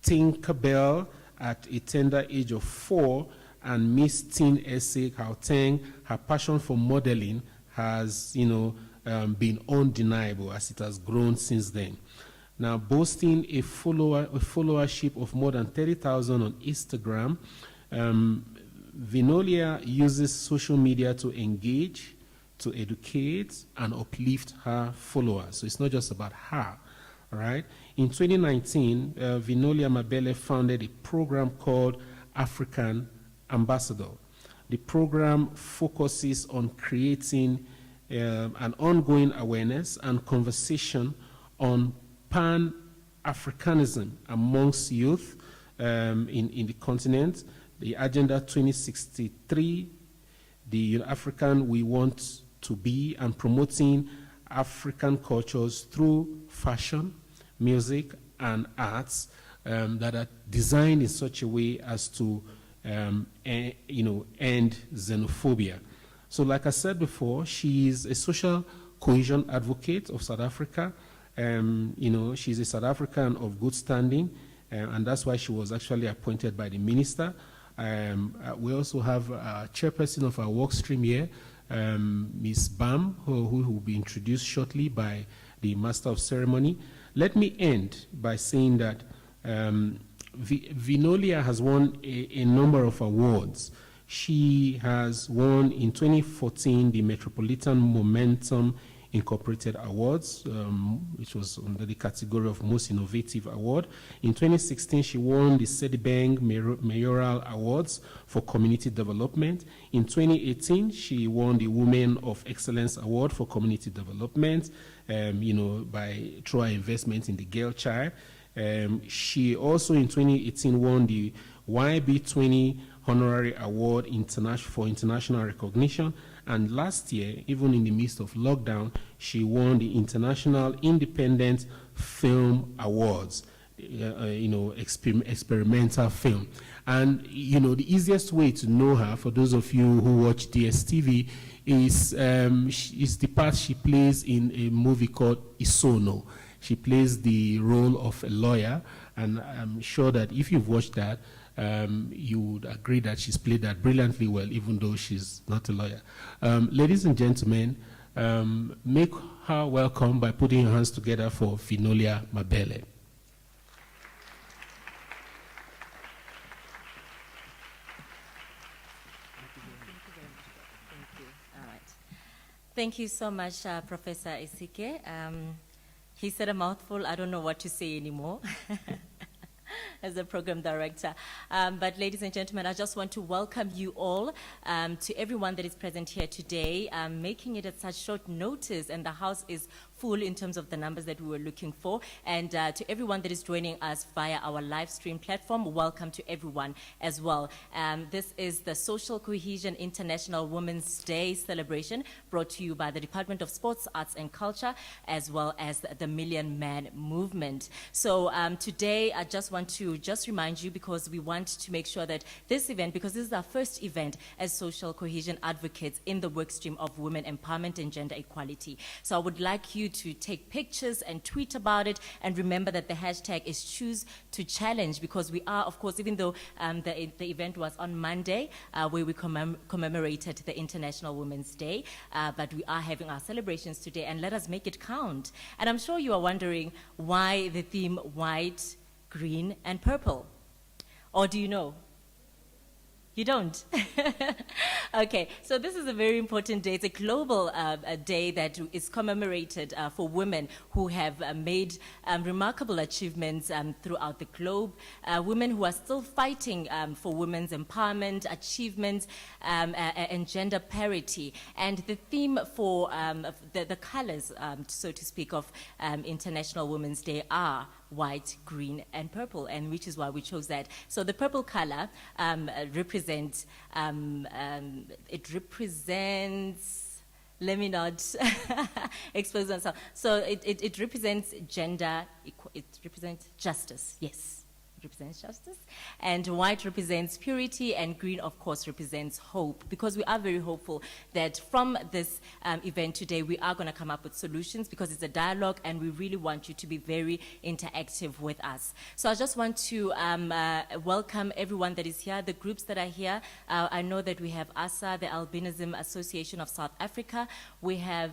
Tinkerbell at a tender age of 4, and Miss Teen SA Gauteng, her passion for modeling has, been undeniable as it has grown since then. Now, boasting a followership of more than 30,000 on Instagram, Vinolia uses social media to engage, to educate, and uplift her followers. So it's not just about her, all right? In 2019, Vinolia Mabele founded a program called African Ambassador. The program focuses on creating an ongoing awareness and conversation on Pan-Africanism amongst youth in the continent. The Agenda 2063, the African we want to be, and promoting African cultures through fashion, music, and arts that are designed in such a way as to end xenophobia. So like I said before, she is a social cohesion advocate of South Africa. She's a South African of good standing, and that's why she was actually appointed by the minister. We also have a chairperson of our work stream here, Ms. Bam, who will be introduced shortly by the Master of Ceremony. Let me end by saying that Vinolia has won a number of awards. She has won in 2014 the Metropolitan Momentum Incorporated Awards, which was under the category of Most Innovative Award. In 2016, she won the Citibank Mayoral Awards for Community Development. In 2018, she won the Women of Excellence Award for Community Development, through her investment in the Girl Child. She also in 2018 won the YB20 Honorary Award for International Recognition. And last year, even in the midst of lockdown, she won the International Independent Film Awards, experimental film. And, the easiest way to know her, for those of you who watch DSTV, is the part she plays in a movie called Isono. She plays the role of a lawyer, and I'm sure that if you've watched that, you would agree that she's played that brilliantly well, even though she's not a lawyer. Ladies and gentlemen, make her welcome by putting your hands together for Vinolia Mabele. Thank you so much, Professor Isike. He said a mouthful. I don't know what to say anymore. As the program director. But ladies and gentlemen, I just want to welcome you all to everyone that is present here today, making it at such short notice, and the house is full in terms of the numbers that we were looking for. And to everyone that is joining us via our live stream platform, welcome to everyone as well. This is the Social Cohesion International Women's Day celebration brought to you by the Department of Sports, Arts and Culture, as well as the Million Man Movement. So today, I just want to remind you, because we want to make sure that this event, because this is our first event as social cohesion advocates in the work stream of women empowerment and gender equality. So I would like you to take pictures and tweet about it, and remember that the hashtag is Choose to Challenge, because we are, of course, even though the event was on Monday, where we commemorated the International Women's Day, but we are having our celebrations today, and let us make it count. And I'm sure you are wondering why the theme white, green, and purple. Or do you know? You don't? Okay, so this is a very important day. It's a global day that is commemorated for women who have made remarkable achievements throughout the globe, women who are still fighting for women's empowerment, achievements, and gender parity. And the theme for the colors, so to speak, of International Women's Day are white, green, and purple, and which is why we chose that. So the purple color represents, let me not expose myself. So it represents gender, it represents justice, yes. represents justice, and white represents purity, and green, of course, represents hope, because we are very hopeful that from this event today, we are going to come up with solutions, because it's a dialogue, and we really want you to be very interactive with us. So I just want to welcome everyone that is here, the groups that are here. I know that we have ASA, the Albinism Association of South Africa. We have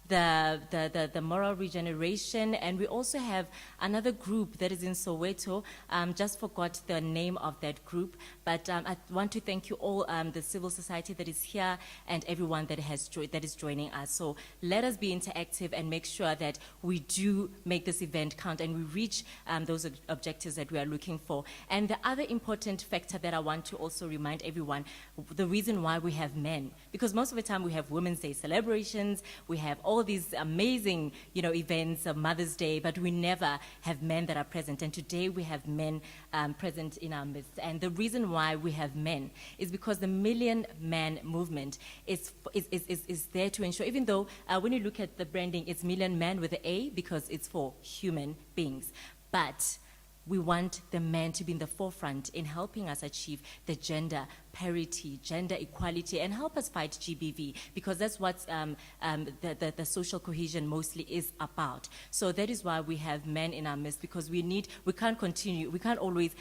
the Moral Regeneration, and we also have another group that is in Soweto. Just forgot the name of that group, but I want to thank you all, the civil society that is here, and everyone that is joining us. So let us be interactive and make sure that we do make this event count, and we reach those objectives that we are looking for. And the other important factor that I want to also remind everyone, the reason why we have men, because most of the time we have Women's Day celebrations, we have all these amazing, events of Mother's Day, but we never have men that are present. And today we have men present in our midst. And the reason why we have men is because the Million Man Movement is there to ensure, even though when you look at the branding, it's Million Man with an A, because it's for human beings. But we want the men to be in the forefront in helping us achieve the gender parity, gender equality, and help us fight GBV, because that's what the social cohesion mostly is about. So that is why we have men in our midst, because we can't always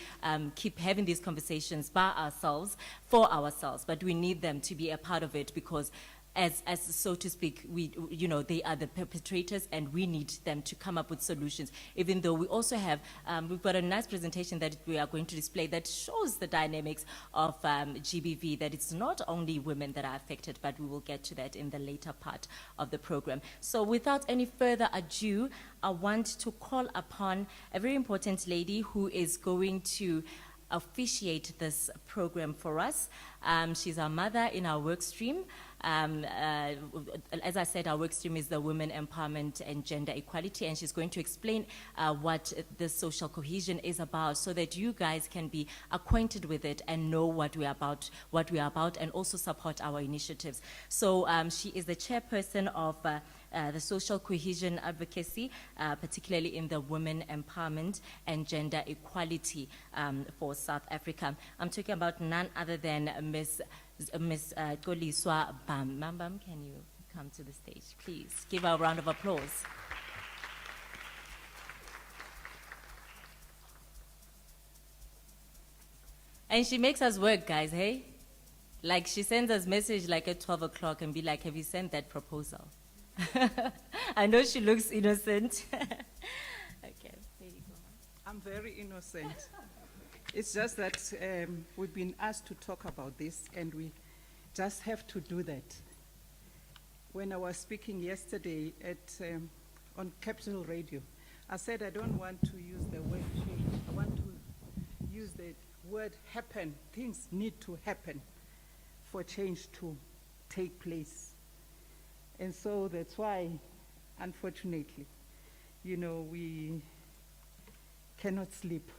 keep having these conversations by ourselves, for ourselves, but we need them to be a part of it, because as so to speak, they are the perpetrators, and we need them to come up with solutions. Even though we also have, we've got a nice presentation that we are going to display that shows the dynamics of GBV, that it's not only women that are affected, but we will get to that in the later part of the program. So without any further ado, I want to call upon a very important lady who is going to officiate this program for us. She's our mother in our work stream. As I said, our work stream is the Women Empowerment and Gender Equality, and she's going to explain what the social cohesion is about, so that you guys can be acquainted with it and know what we are about, and also support our initiatives. So she is the chairperson of the social cohesion advocacy, particularly in the women empowerment and gender equality for South Africa. I'm talking about none other than Miss Xoliswa Bam. Ma'am, can you come to the stage, please? Give her a round of applause. And she makes us work, guys, hey? Like, she sends us message like at 12 o'clock and be like, have you sent that proposal? I know she looks innocent. Okay, there you go. I'm very innocent. It's just that we've been asked to talk about this, and we just have to do that. When I was speaking yesterday on Capital Radio, I said I don't want to use the word change. I want to use the word happen. Things need to happen for change to take place. And so that's why, unfortunately, we cannot sleep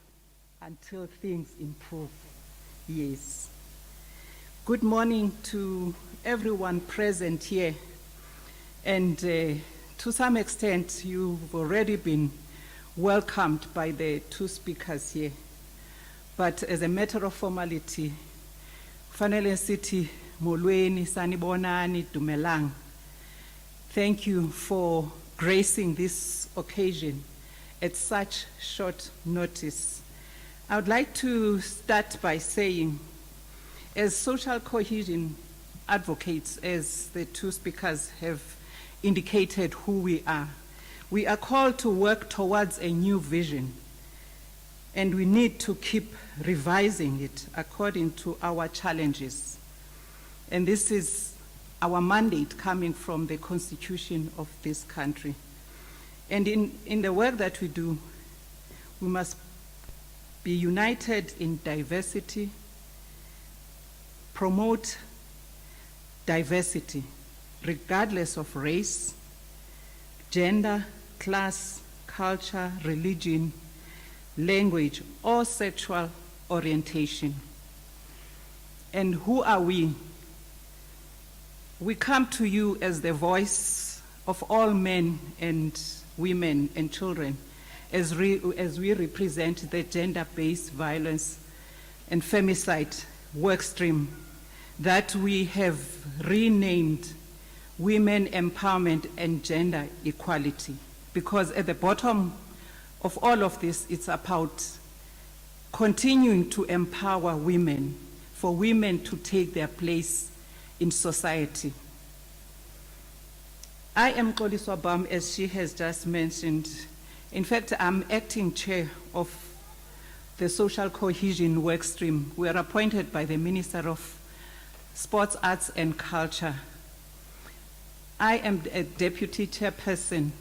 until things improve. Yes. Good morning to everyone present here. And to some extent, you've already been welcomed by the two speakers here. But as a matter of formality, Fanele City, Molweni, Sanibonani, Dumelang, thank you for gracing this occasion at such short notice. I would like to start by saying, as social cohesion advocates, as the two speakers have indicated who we are called to work towards a new vision, and we need to keep revising it according to our challenges. And this is our mandate coming from the Constitution of this country. And in the work that we do, we must be united in diversity, promote diversity, regardless of race, gender, class, culture, religion, language, or sexual orientation. And who are we? We come to you as the voice of all men and women and children, as we represent the gender-based violence and femicide work stream that we have renamed Women Empowerment and Gender Equality, because at the bottom of all of this, it's about continuing to empower women, for women to take their place in society. I am Xoliswa Bam, as she has just mentioned. In fact, I'm acting chair of the Social Cohesion Work Stream. We are appointed by the Minister of Sports, Arts and Culture. I am a deputy chairperson,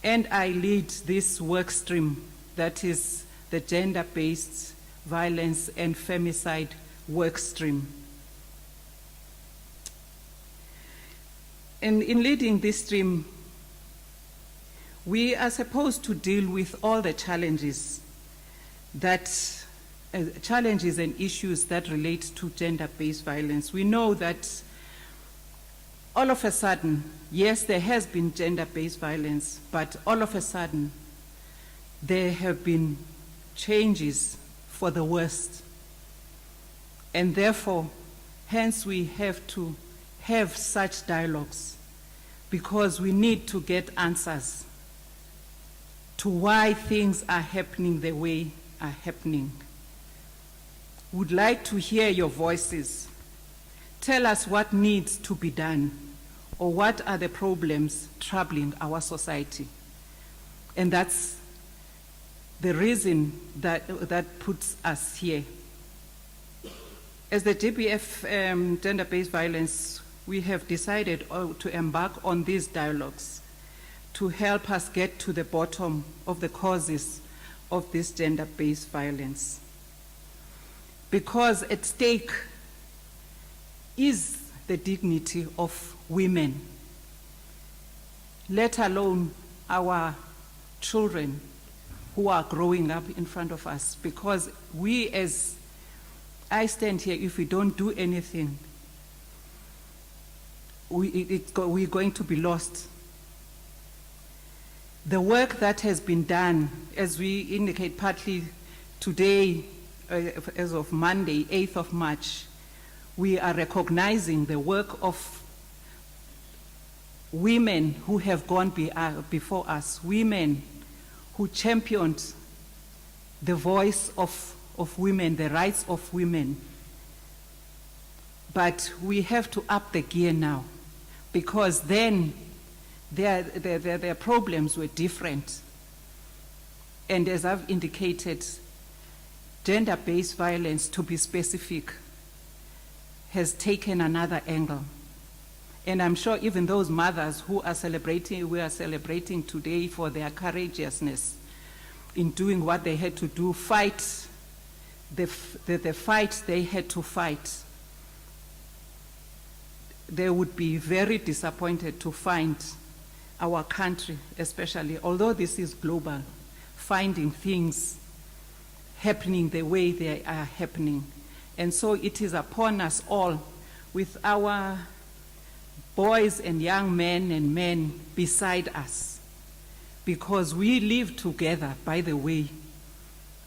and I lead this work stream that is the gender-based violence and femicide work stream. In leading this stream, we are supposed to deal with all the challenges and issues that relate to gender-based violence. We know that all of a sudden, yes, there has been gender-based violence, but all of a sudden, there have been changes for the worst. And therefore, hence we have to have such dialogues, because we need to get answers to why things are happening the way are happening. Would like to hear your voices. Tell us what needs to be done, or what are the problems troubling our society. And that's the reason that puts us here. As the GBF Gender-Based Violence, we have decided to embark on these dialogues to help us get to the bottom of the causes of this gender-based violence. Because at stake is the dignity of women, let alone our children who are growing up in front of us. Because we, as I stand here, if we don't do anything, we're going to be lost. The work that has been done, as we indicate partly today, as of Monday, 8th of March, we are recognizing the work of women who have gone before us, women who championed the voice of women, the rights of women. But we have to up the gear now, because then their problems were different. And as I've indicated, gender-based violence, to be specific, has taken another angle. And I'm sure even those mothers who are celebrating, we are celebrating today for their courageousness in doing what they had to do, fight the fight they had to fight. They would be very disappointed to find our country, especially, although this is global, finding things happening the way they are happening. And so it is upon us all, with our boys and young men and men beside us, because we live together, by the way.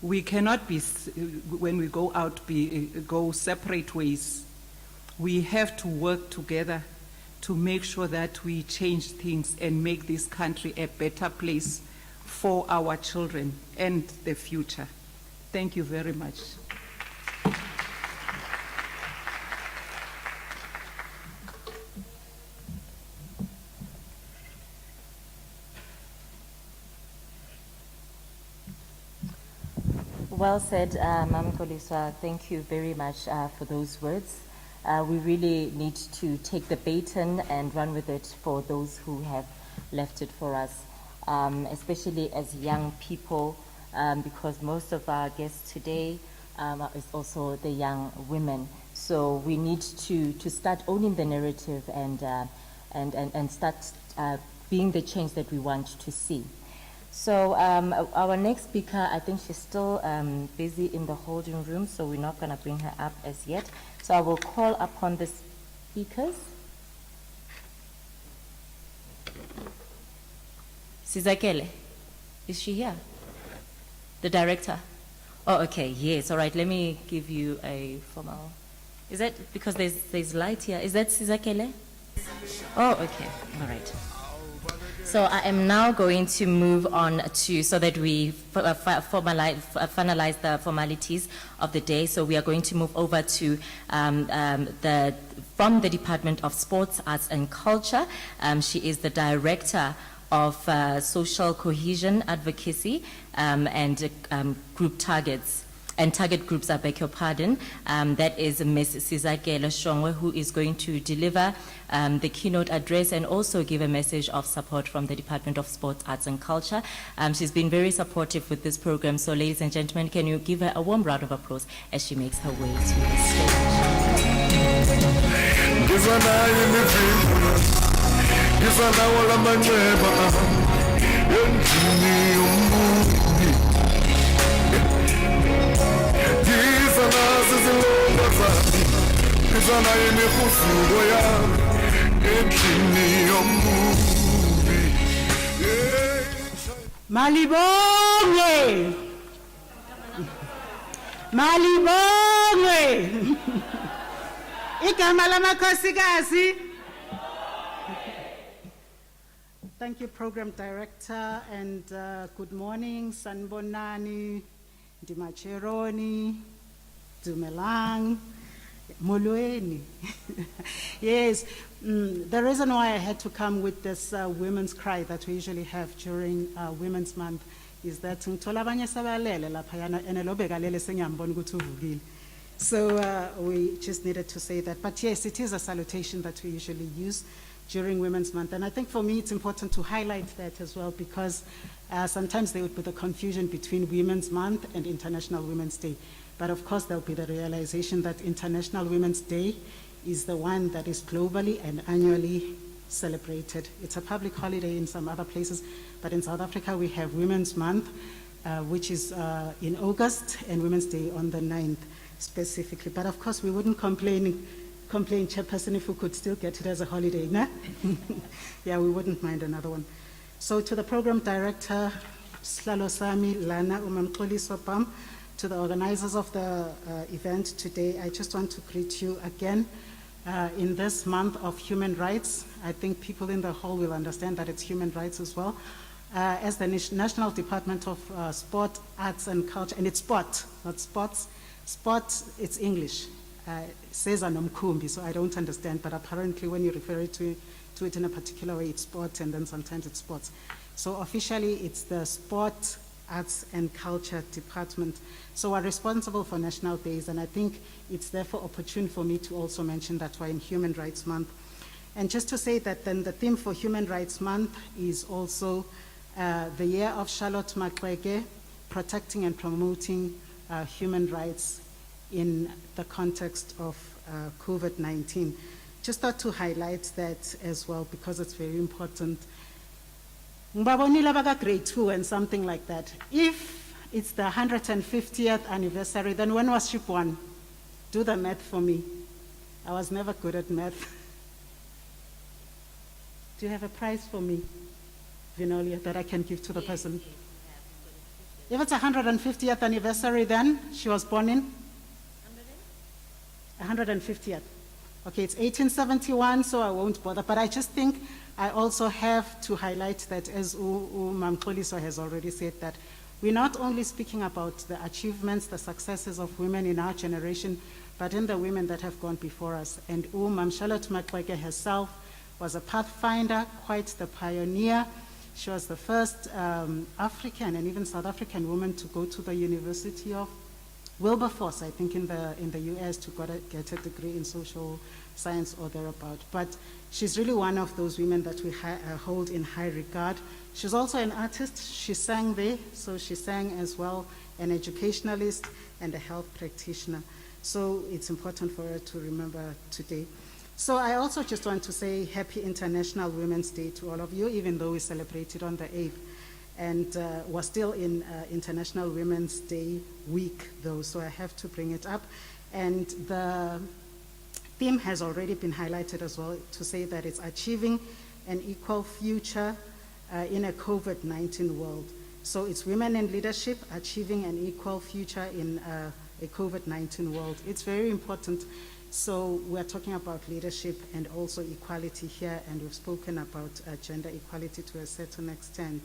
We cannot be, when we go out, go separate ways. We have to work together to make sure that we change things and make this country a better place for our children and the future. Thank you very much. Well said, Ma'am Xoliswa. Thank you very much for those words. We really need to take the baton and run with it for those who have left it for us, especially as young people, because most of our guests today is also the young women. So we need to start owning the narrative and start being the change that we want to see. So our next speaker, I think she's still busy in the holding room, so we're not going to bring her up as yet. So I will call upon the speakers. Sizakele, is she here? The director? Oh, okay, yes, all right, let me give you a formal. Is that because there's light here? Is that Sizakele? Oh, okay, all right. So I am now going to move on to, so that we finalize the formalities of the day. So we are going to move over to from the Department of Sports, Arts and Culture. She is the Director of Social Cohesion Advocacy and Group Targets. And target groups, I beg your pardon. That is Ms. Sizakele Shongwe, who is going to deliver the keynote address and also give a message of support from the Department of Sports, Arts and Culture. She's been very supportive with this program. So ladies and gentlemen, can you give her a warm round of applause as she makes her way to the Malibongwe! Malibongwe! Igama lamakhosikazi. Thank you, Program Director, and good morning, Sanbonani, Dimacheroni, Dumelang, Molweni. Yes, the reason why I had to come with this women's cry that we usually have during Women's Month is that so we just needed to say that. But yes, it is a salutation that we usually use during Women's Month. And I think for me it's important to highlight that as well, because sometimes there would be the confusion between Women's Month and International Women's Day. But of course there'll be the realization that International Women's Day is the one that is globally and annually celebrated. It's a public holiday in some other places, but in South Africa we have Women's Month, which is in August, and Women's Day on the 9th specifically. But of course we wouldn't complain, Chairperson, if we could still get it as a holiday, nah? Yeah, we wouldn't mind another one. So to the Program Director, Slalosami Lana Umamxoli-Sopam, to the organizers of the event today, I just want to greet you again in this month of human rights. I think people in the hall will understand that it's human rights as well. As the National Department of Sport, Arts and Culture, and it's sport, not sports. Sport, it's English. Says anomkhumbi, so I don't understand, but apparently when you refer to it in a particular way, it's sport, and then sometimes it's sports. So officially, it's the Sport, Arts and Culture Department. So we're responsible for national days, and I think it's therefore opportune for me to also mention that we're in Human Rights Month. And just to say that then the theme for Human Rights Month is also the year of Charlotte Maxeke, protecting and promoting human rights in the context of COVID-19. Just thought to highlight that as well, because it's very important. Grade 2 and something like that. If it's the 150th anniversary, then when was ship 1? Do the math for me. I was never good at math. Do you have a prize for me, Vinolia, that I can give to the person? If it's 150th anniversary, then she was born in? 150th. Okay, it's 1871, so I won't bother, but I just think I also have to highlight that, as Mamxoliso has already said, that we're not only speaking about the achievements, the successes of women in our generation, but in the women that have gone before us. And Mam Charlotte Maxeke herself was a pathfinder, quite the pioneer. She was the first African and even South African woman to go to the University of Wilberforce, I think in the US, to get a degree in social science or thereabout. But she's really one of those women that we hold in high regard. She's also an artist. She sang there, so she sang as well, an educationalist and a health practitioner. So it's important for her to remember today. So I also just want to say Happy International Women's Day to all of you, even though we celebrated on the 8th. And we're still in International Women's Day week, though, so I have to bring it up. And the theme has already been highlighted as well, to say that it's achieving an equal future in a COVID-19 world. So it's women in leadership, achieving an equal future in a COVID-19 world. It's very important. So we're talking about leadership and also equality here, and we've spoken about gender equality to a certain extent.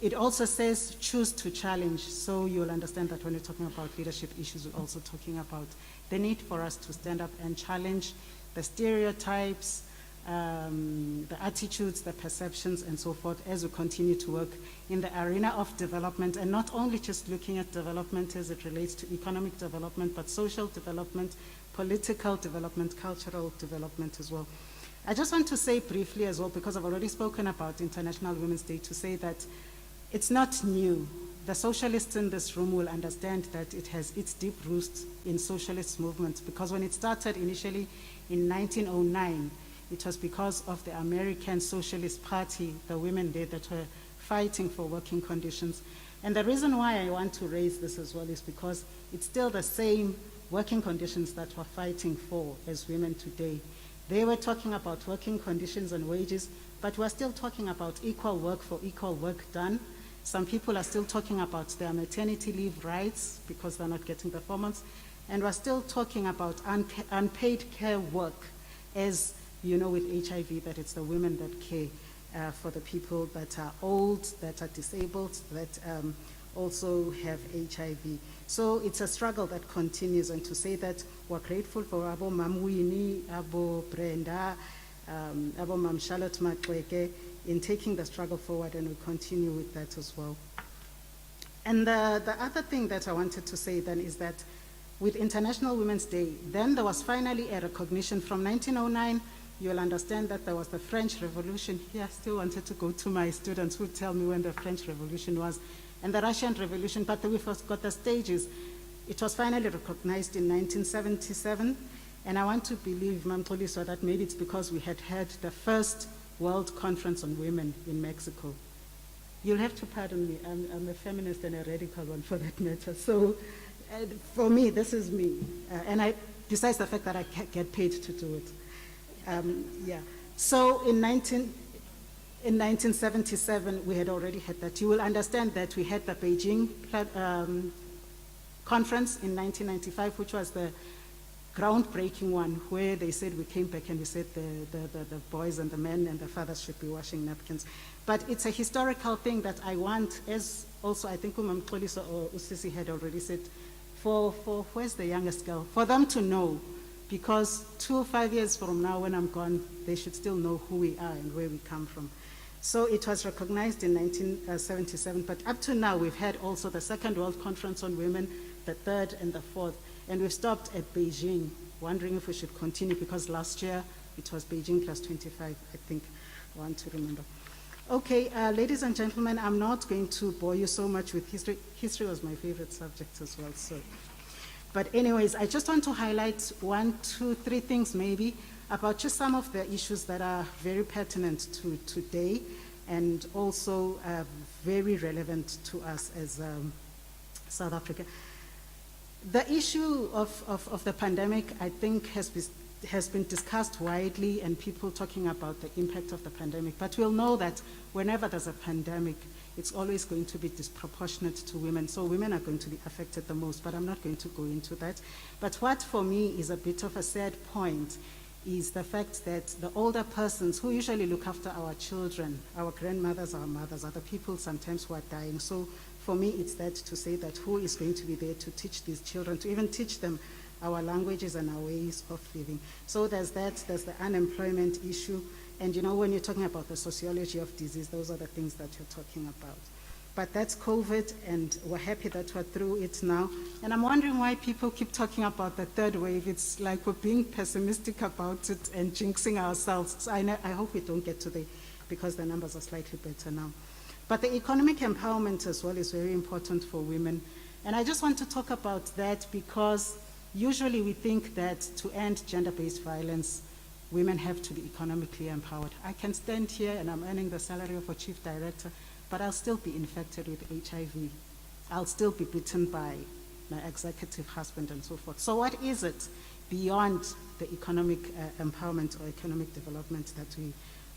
It also says choose to challenge, so you'll understand that when we're talking about leadership issues, we're also talking about the need for us to stand up and challenge the stereotypes, the attitudes, the perceptions, and so forth, as we continue to work in the arena of development, and not only just looking at development as it relates to economic development, but social development, political development, cultural development as well. I just want to say briefly as well, because I've already spoken about International Women's Day, to say that it's not new. The socialists in this room will understand that it has its deep roots in socialist movements, because when it started initially in 1909, it was because of the American Socialist Party, the women there that were fighting for working conditions. And the reason why I want to raise this as well is because it's still the same working conditions that we're fighting for as women today. They were talking about working conditions and wages, but we're still talking about equal work for equal work done. Some people are still talking about their maternity leave rights because they're not getting performance. And we're still talking about unpaid care work, as you know with HIV, that it's the women that care for the people that are old, that are disabled, that also have HIV. So it's a struggle that continues, and to say that we're grateful for Abo Mam Winnie, Abo Brenda, Abo Mam Charlotte Makweke in taking the struggle forward, and we continue with that as well. And the other thing that I wanted to say then is that with International Women's Day, then there was finally a recognition from 1909. You'll understand that there was the French Revolution. Here, I still wanted to go to my students who tell me when the French Revolution was, and the Russian Revolution, but we first got the stages. It was finally recognized in 1977, and I want to believe, Mam Toliso, that maybe it's because we had had the first World Conference on Women in Mexico. You'll have to pardon me, I'm a feminist and a radical one for that matter. So for me, this is me. And besides the fact that I get paid to do it. Yeah. So in 1977, we had already had that. You will understand that we had the Beijing conference in 1995, which was the groundbreaking one, where they said we came back and we said the boys and the men and the fathers should be washing napkins. But it's a historical thing that I want, as also I think Umam Xoliso or Usisi had already said, for where's the youngest girl? For them to know, because 2 or 5 years from now when I'm gone, they should still know who we are and where we come from. So it was recognized in 1977, but up to now we've had also the Second World Conference on Women, the third and the fourth. And we've stopped at Beijing, wondering if we should continue, because last year it was Beijing plus 25, I think, I want to remember. Okay, ladies and gentlemen, I'm not going to bore you so much with history. History was my favorite subject as well, so. But anyways, I just want to highlight 1, 2, 3 things maybe about just some of the issues that are very pertinent to today and also very relevant to us as South Africa. The issue of the pandemic, I think, has been discussed widely, and people talking about the impact of the pandemic. But we'll know that whenever there's a pandemic, it's always going to be disproportionate to women. So women are going to be affected the most, but I'm not going to go into that. But what for me is a bit of a sad point is the fact that the older persons who usually look after our children, our grandmothers, our mothers, are the people sometimes who are dying. So for me, it's that to say that who is going to be there to teach these children, to even teach them our languages and our ways of living. So there's that, there's the unemployment issue. And you know, when you're talking about the sociology of disease, those are the things that you're talking about. But that's COVID, and we're happy that we're through it now. And I'm wondering why people keep talking about the third wave. It's like we're being pessimistic about it and jinxing ourselves. So I hope we don't get to there, because the numbers are slightly better now. But the economic empowerment as well is very important for women. And I just want to talk about that because usually we think that to end gender-based violence, women have to be economically empowered. I can stand here and I'm earning the salary of a chief director, but I'll still be infected with HIV. I'll still be beaten by my executive husband and so forth. So what is it beyond the economic empowerment or economic development that we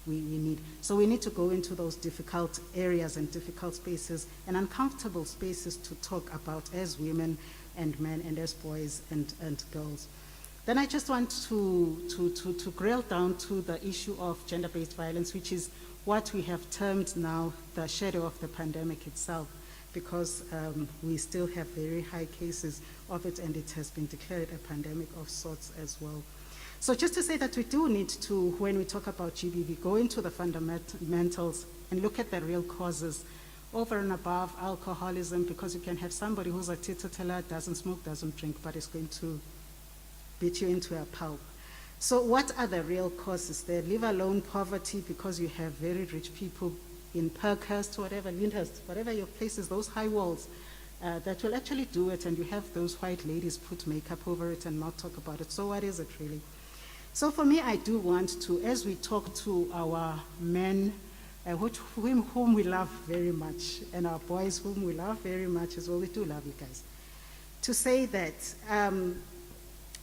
we need. So we need to go into those difficult areas and difficult spaces and uncomfortable spaces to talk about as women and men and as boys and girls. Then I just want to drill down to the issue of gender-based violence, which is what we have termed now the shadow of the pandemic itself, because we still have very high cases of it, and it has been declared a pandemic of sorts as well. So just to say that we do need to, when we talk about GBV, go into the fundamentals and look at the real causes over and above alcoholism, because you can have somebody who's a teetotaler, doesn't smoke, doesn't drink, but is going to beat you into a pulp. So what are the real causes there? Leave alone poverty, because you have very rich people in Parkhurst, whatever, Lyndhurst, whatever your places, those high walls, that will actually do it, and you have those white ladies put makeup over it and not talk about it. So what is it really? So for me, I do want to, as we talk to our men, whom we love very much, and our boys whom we love very much as well, we do love you guys, to say that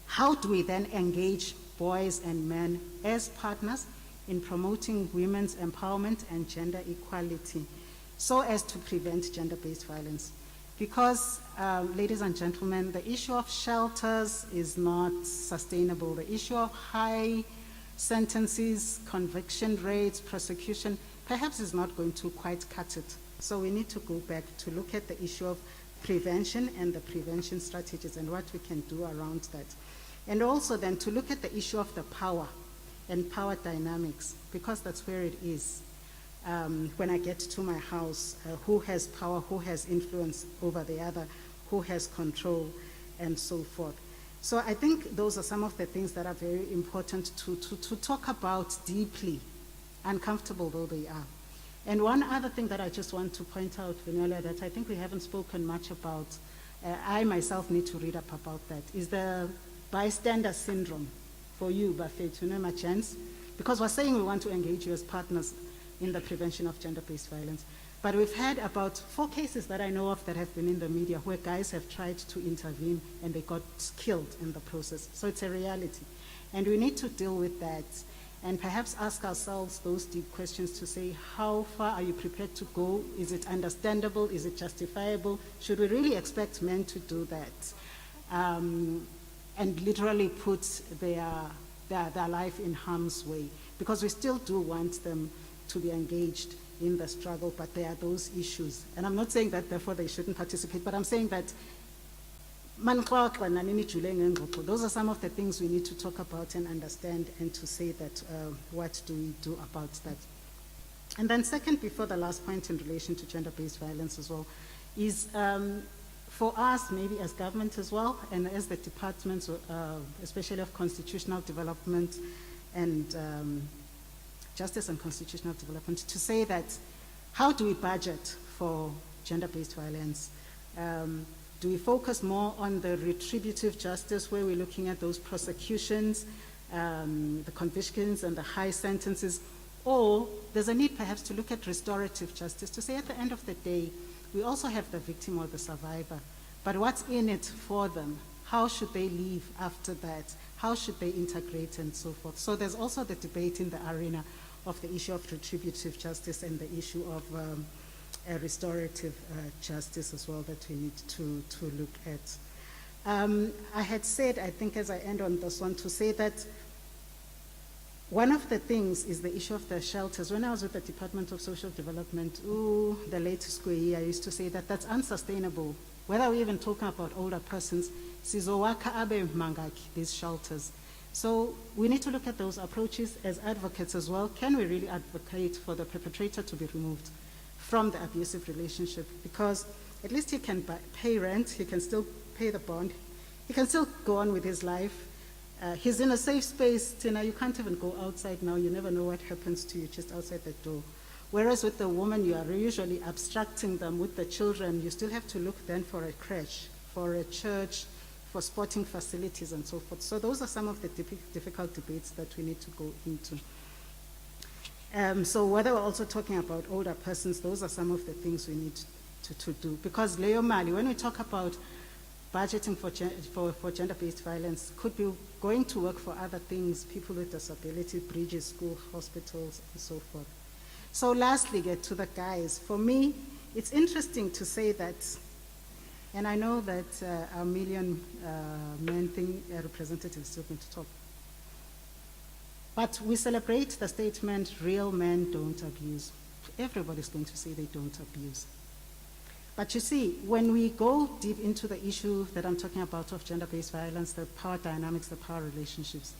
how do we then engage boys and men as partners in promoting women's empowerment and gender equality so as to prevent gender-based violence? Because, ladies and gentlemen, the issue of shelters is not sustainable. The issue of high sentences, conviction rates, prosecution, perhaps is not going to quite cut it. So we need to go back to look at the issue of prevention and the prevention strategies and what we can do around that. And also then to look at the issue of the power and power dynamics, because that's where it is. When I get to my house, who has power, who has influence over the other, who has control, and so forth. So I think those are some of the things that are very important to talk about deeply, uncomfortable though they are. And one other thing that I just want to point out, Vinola, that I think we haven't spoken much about, I myself need to read up about that, is the bystander syndrome for you, Bafet, you know, my chance, because we're saying we want to engage you as partners in the prevention of gender-based violence. But we've had about 4 cases that I know of that have been in the media where guys have tried to intervene and they got killed in the process. So it's a reality. And we need to deal with that and perhaps ask ourselves those deep questions to say, how far are you prepared to go? Is it understandable? Is it justifiable? Should we really expect men to do that? And literally put their life in harm's way, because we still do want them to be engaged in the struggle, but there are those issues. And I'm not saying that therefore they shouldn't participate, but I'm saying that those are some of the things we need to talk about and understand, and to say that what do we do about that. And then second, before the last point in relation to gender-based violence as well, is for us, maybe as government as well, and as the departments, especially of constitutional development and justice and constitutional development, to say that how do we budget for gender-based violence? Do we focus more on the retributive justice, where we're looking at those prosecutions, the convictions and the high sentences, or there's a need perhaps to look at restorative justice, to say at the end of the day, we also have the victim or the survivor, but what's in it for them? How should they live after that? How should they integrate and so forth? So there's also the debate in the arena of the issue of retributive justice and the issue of restorative justice as well that we need to look at. I had said, I think as I end on this one, to say that one of the things is the issue of the shelters. When I was with the Department of Social Development, the late Square, I used to say that that's unsustainable. Whether we're even talking about older persons, sizowaka abe mangaki, these shelters. So we need to look at those approaches as advocates as well. Can we really advocate for the perpetrator to be removed from the abusive relationship? Because at least he can pay rent, he can still pay the bond, he can still go on with his life. He's in a safe space. Tina, you can't even go outside now. You never know what happens to you just outside the door. Whereas with the woman, you are usually abstracting them. With the children, you still have to look then for a crèche, for a church, for sporting facilities and so forth. So those are some of the difficult debates that we need to go into. So whether we're also talking about older persons, those are some of the things we need to do. Because Leo Mali, when we talk about budgeting for gender-based violence could be going to work for other things, people with disability, bridges, schools, hospitals, and so forth. So lastly, get to the guys. For me, it's interesting to say that, and I know that our Million Men thing representative is still going to talk, but we celebrate the statement, real men don't abuse. Everybody's going to say they don't abuse. But you see, when we go deep into the issue that I'm talking about of gender-based violence, the power dynamics, the power relationships,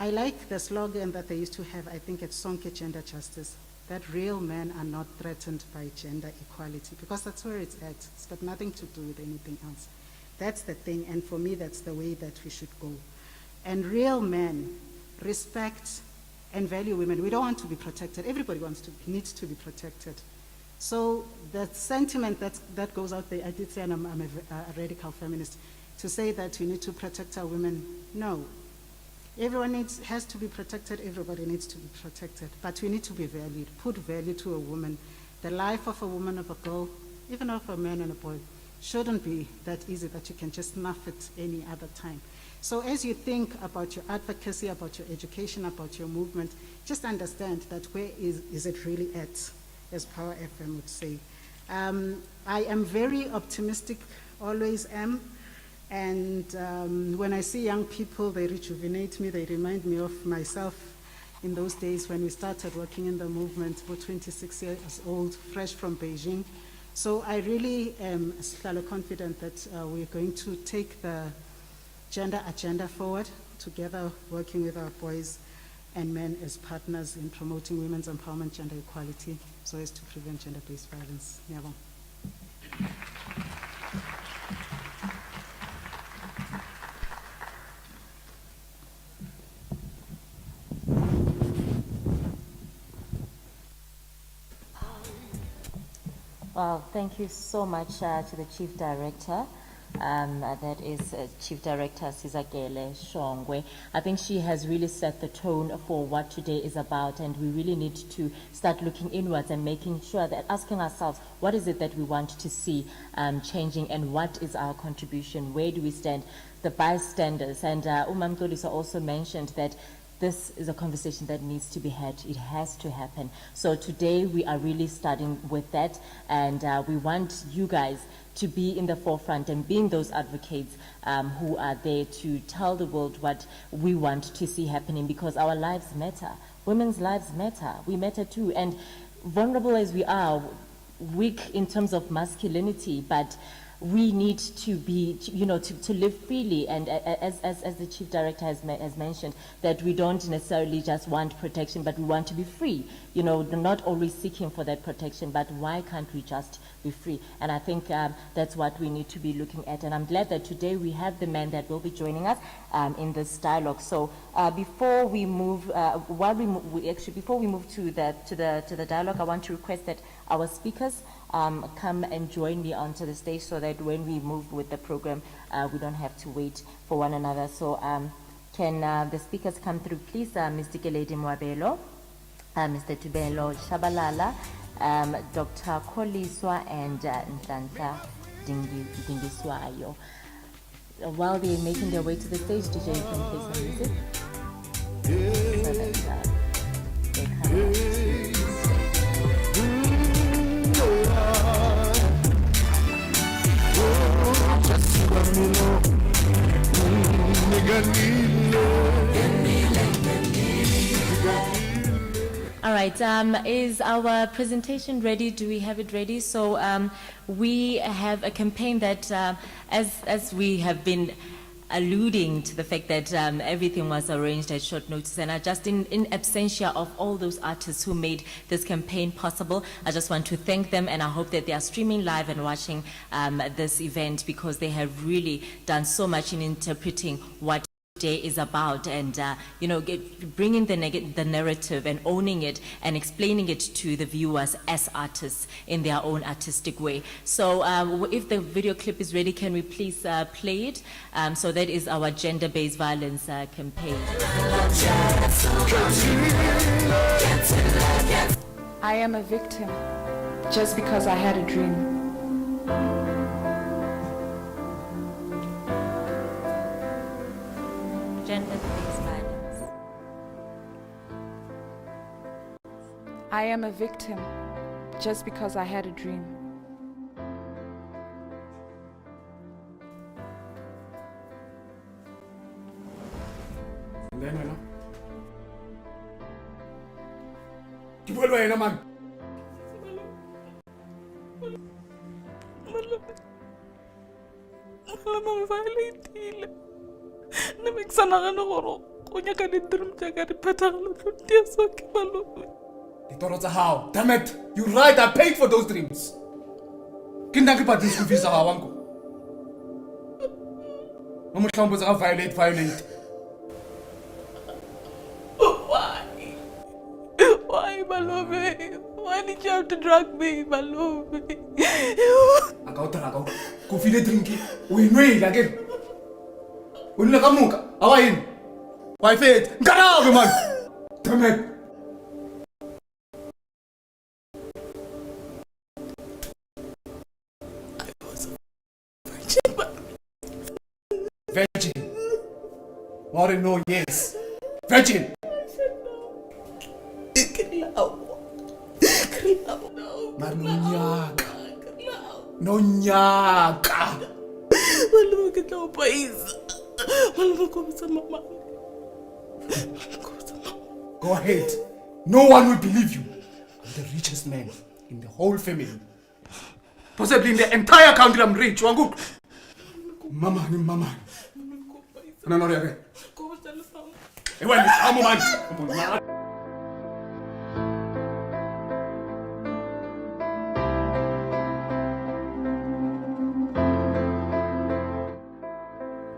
I like the slogan that they used to have, I think it's Sonke Gender Justice, that real men are not threatened by gender equality, because that's where it's at. It's got nothing to do with anything else. That's the thing, and for me, that's the way that we should go. And real men respect and value women. We don't want to be protected. Everybody needs to be protected. So the sentiment that goes out there, I did say, and I'm a radical feminist, to say that we need to protect our women, no. Everyone has to be protected, everybody needs to be protected, but we need to be valued, put value to a woman. The life of a woman, of a girl, even of a man and a boy, shouldn't be that easy that you can just snuff it any other time. So as you think about your advocacy, about your education, about your movement, just understand that where is it really at, as Power FM would say. I am very optimistic, always am. And when I see young people, they rejuvenate me, they remind me of myself in those days when we started working in the movement. We're 26 years old, fresh from Beijing. So I really am confident that we're going to take the gender agenda forward, together working with our boys and men as partners in promoting women's empowerment, gender equality, so as to prevent gender-based violence. Ngiyabonga. Well, thank you so much to the Chief Director. That is Chief Director Sizakele Shongwe. I think she has really set the tone for what today is about, and we really need to start looking inwards and making sure that asking ourselves, what is it that we want to see changing, and what is our contribution? Where do we stand? The bystanders. And Umam Tolisa also mentioned that this is a conversation that needs to be had. It has to happen. So today we are really starting with that, and we want you guys to be in the forefront and being those advocates who are there to tell the world what we want to see happening, because our lives matter. Women's lives matter. We matter too. And vulnerable as we are, weak in terms of masculinity, but we need to be, to live freely. And as the Chief Director has mentioned, that we don't necessarily just want protection, but we want to be free. Not always seeking for that protection, but why can't we just be free? And I think that's what we need to be looking at. And I'm glad that today we have the men that will be joining us in this dialogue. So before we move, before we move to the dialogue, I want to request that our speakers come and join me onto the stage, so that when we move with the program, we don't have to wait for one another. So can the speakers come through, please? Mr. Keledi Mwabelo, Mr. Tubelo Shabalala, Dr. Koliswa, and Nhlanhla Dingiswayo. While they're making their way to the stage, DJ, you can play some music. So that they come out. All right, is our presentation ready? Do we have it ready? So we have a campaign that, as we have been alluding to the fact that everything was arranged at short notice, and just in absentia of all those artists who made this campaign possible, I just want to thank them, and I hope that they are streaming live and watching this event, because they have really done so much in interpreting what today is about, and bringing the narrative and owning it and explaining it to the viewers as artists in their own artistic way. So if the video clip is ready, can we please play it? So that is our gender-based violence campaign. I am a victim just because I had a dream. gender-based violence. I am a victim just because I had a dream. And then, you know? You will wait, man. Malamang violate. Namiksanakan ako. Kunya ka nitrum jaga di patang dia sakit malu. Ditoro how? Damn it! You right, I paid for those dreams. Kinda ki pati school fees wangu. Nomhlombo za violate. Why, Malome? Why did you have to drag me, Malome? Akau. Ku feel drinki. Winwe again. Unla kamuka. Awain. Why faith? Ngara man. Damn it. Virgin. Warren, no, yes. Virgin. Nonyaka. Malume ke tla o paisa. Malume ko bitsa mama. Go ahead. No one will believe you. I'm the richest man in the whole family. Possibly in the entire country I'm rich. Wangu. Mama. No, okay. Hey, wait, I'm man.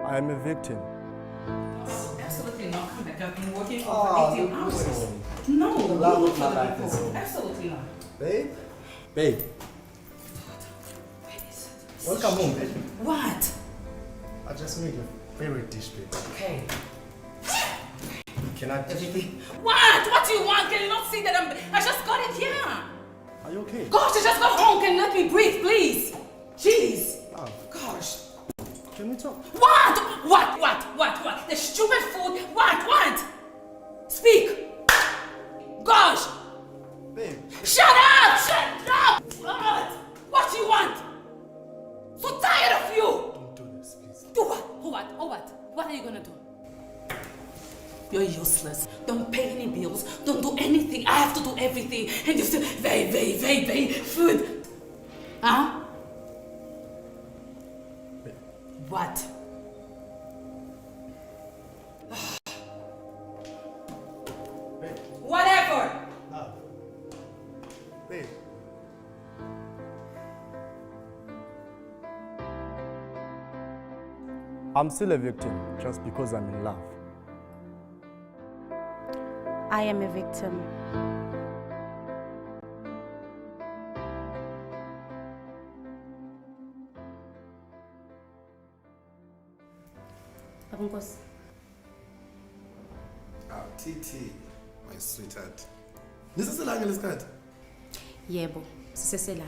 I am a victim. Absolutely not. Come back. I've been working for 18 hours. No, The love of my life is over. absolutely not. Babe. Welcome home, babe. What? I just made your favorite dish, babe. Okay. Can I just... Everything. What? What do you want? Can you not see that I just got it here? Are you okay? Gosh, I just got home. Can you let me breathe, please? Jeez. Oh, Gosh. can we talk? What? The stupid food? What? Speak. Gosh. Babe. Shut up! What do you want? So tired of you. Don't do this, please. Do what? What are you gonna do? You're useless. Don't pay any bills. Don't do anything. I have to do everything. And you still very food. Huh? What? Babe. Whatever. Love. Babe. I'm still a victim just because I'm in love. I am a victim. Babunkosi. TT, my sweetheart. Nisaselanga lesikhathi? Yebo, sisesela.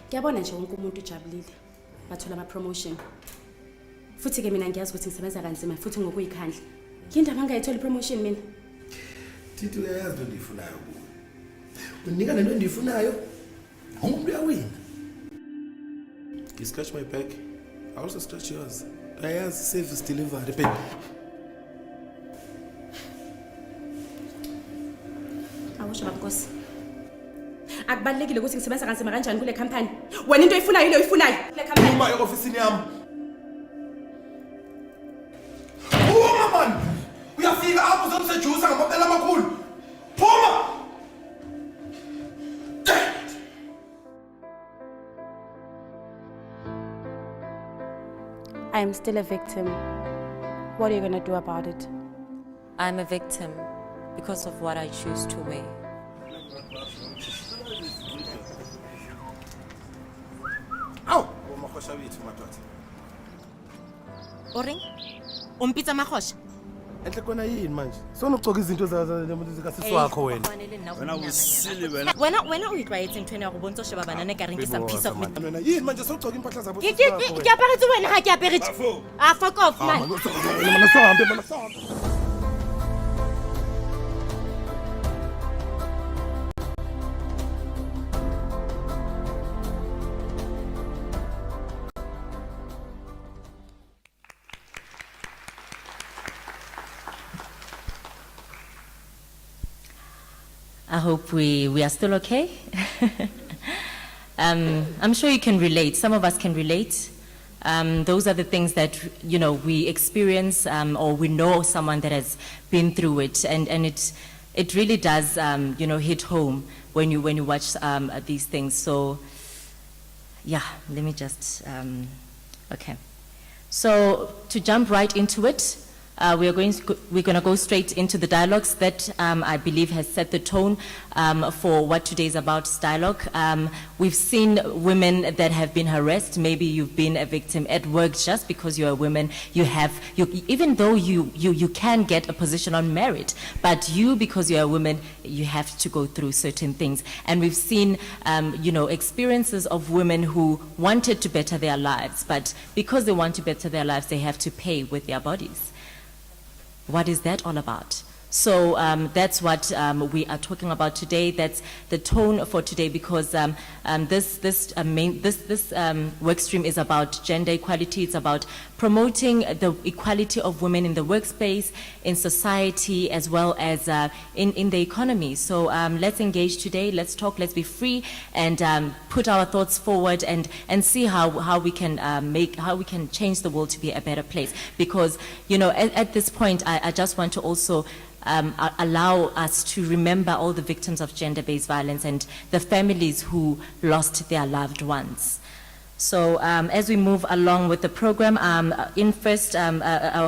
Ngiyabona nje wonke umuntu ujabulile. Bathola ama promotion. Futhi ke mina ngiyazi ukuthi ngisebenza kanzima futhi ngokuyikhandla. Yindaba ngayithola promotion mina. TT uyayazi into endiyifunayo kuwe. Unika lento endiyifunayo. Umuntu uyawina. You scratch my back. I also scratch yours. Uyayazi service delivery babe. Awusho babunkosi. Akubalekile ukuthi ngisebenza kanzima kanjani kule company. Wena into oyifunayo ile oyifunayo kule company. Uma e-office yami. Phuma man. Uyafika apho uzokusejusa ngamapela amakhulu. Phuma. I am still a victim. What are you going to do about it? I'm a victim because of what I choose to wear. Aw, umakhosha bethu madoda. Oring? Umpitsa mahosha? enhle kona yini manje sonogcoka izinto zikasisi wakho wena wena o itlwaetse ntho ena ya go bontsha sheba banana ka reng ke some piece of meat. wena yini manje sonogcoka impahla zabo Ke aparetse wena ga ke aparetse. Fuck off man. mana sohambe I hope we are still okay. I'm sure you can relate. Some of us can relate. Those are the things that, you know, we experience or we know someone that has been through it. And it really does, you know, hit home when you watch these things. So, yeah, let me just, okay. So to jump right into it, we're going to go straight into the dialogues that I believe has set the tone for what today is about dialogue. We've seen women that have been harassed. Maybe you've been a victim at work just because you're a woman. Even though you can get a position on merit, but because you're a woman, you have to go through certain things. And we've seen, you know, experiences of women who wanted to better their lives, but because they want to better their lives, they have to pay with their bodies. What is that all about? So that's what we are talking about today. That's the tone for today, because this work stream is about gender equality. It's about promoting the equality of women in the workspace, in society, as well as in the economy. So let's engage today. Let's talk. Let's be free and put our thoughts forward and see how we can change the world to be a better place. Because, you know, at this point, I just want to also allow us to remember all the victims of gender-based violence and the families who lost their loved ones. So as we move along with the program, our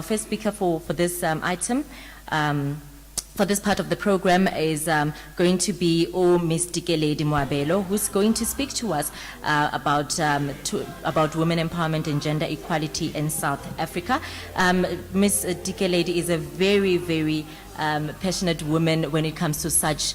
first speaker for this item, for this part of the program is going to be Miss Dikeledi Moabelo, who's going to speak to us about women empowerment and gender equality in South Africa. Miss Dikeledi is a very, very passionate woman when it comes to such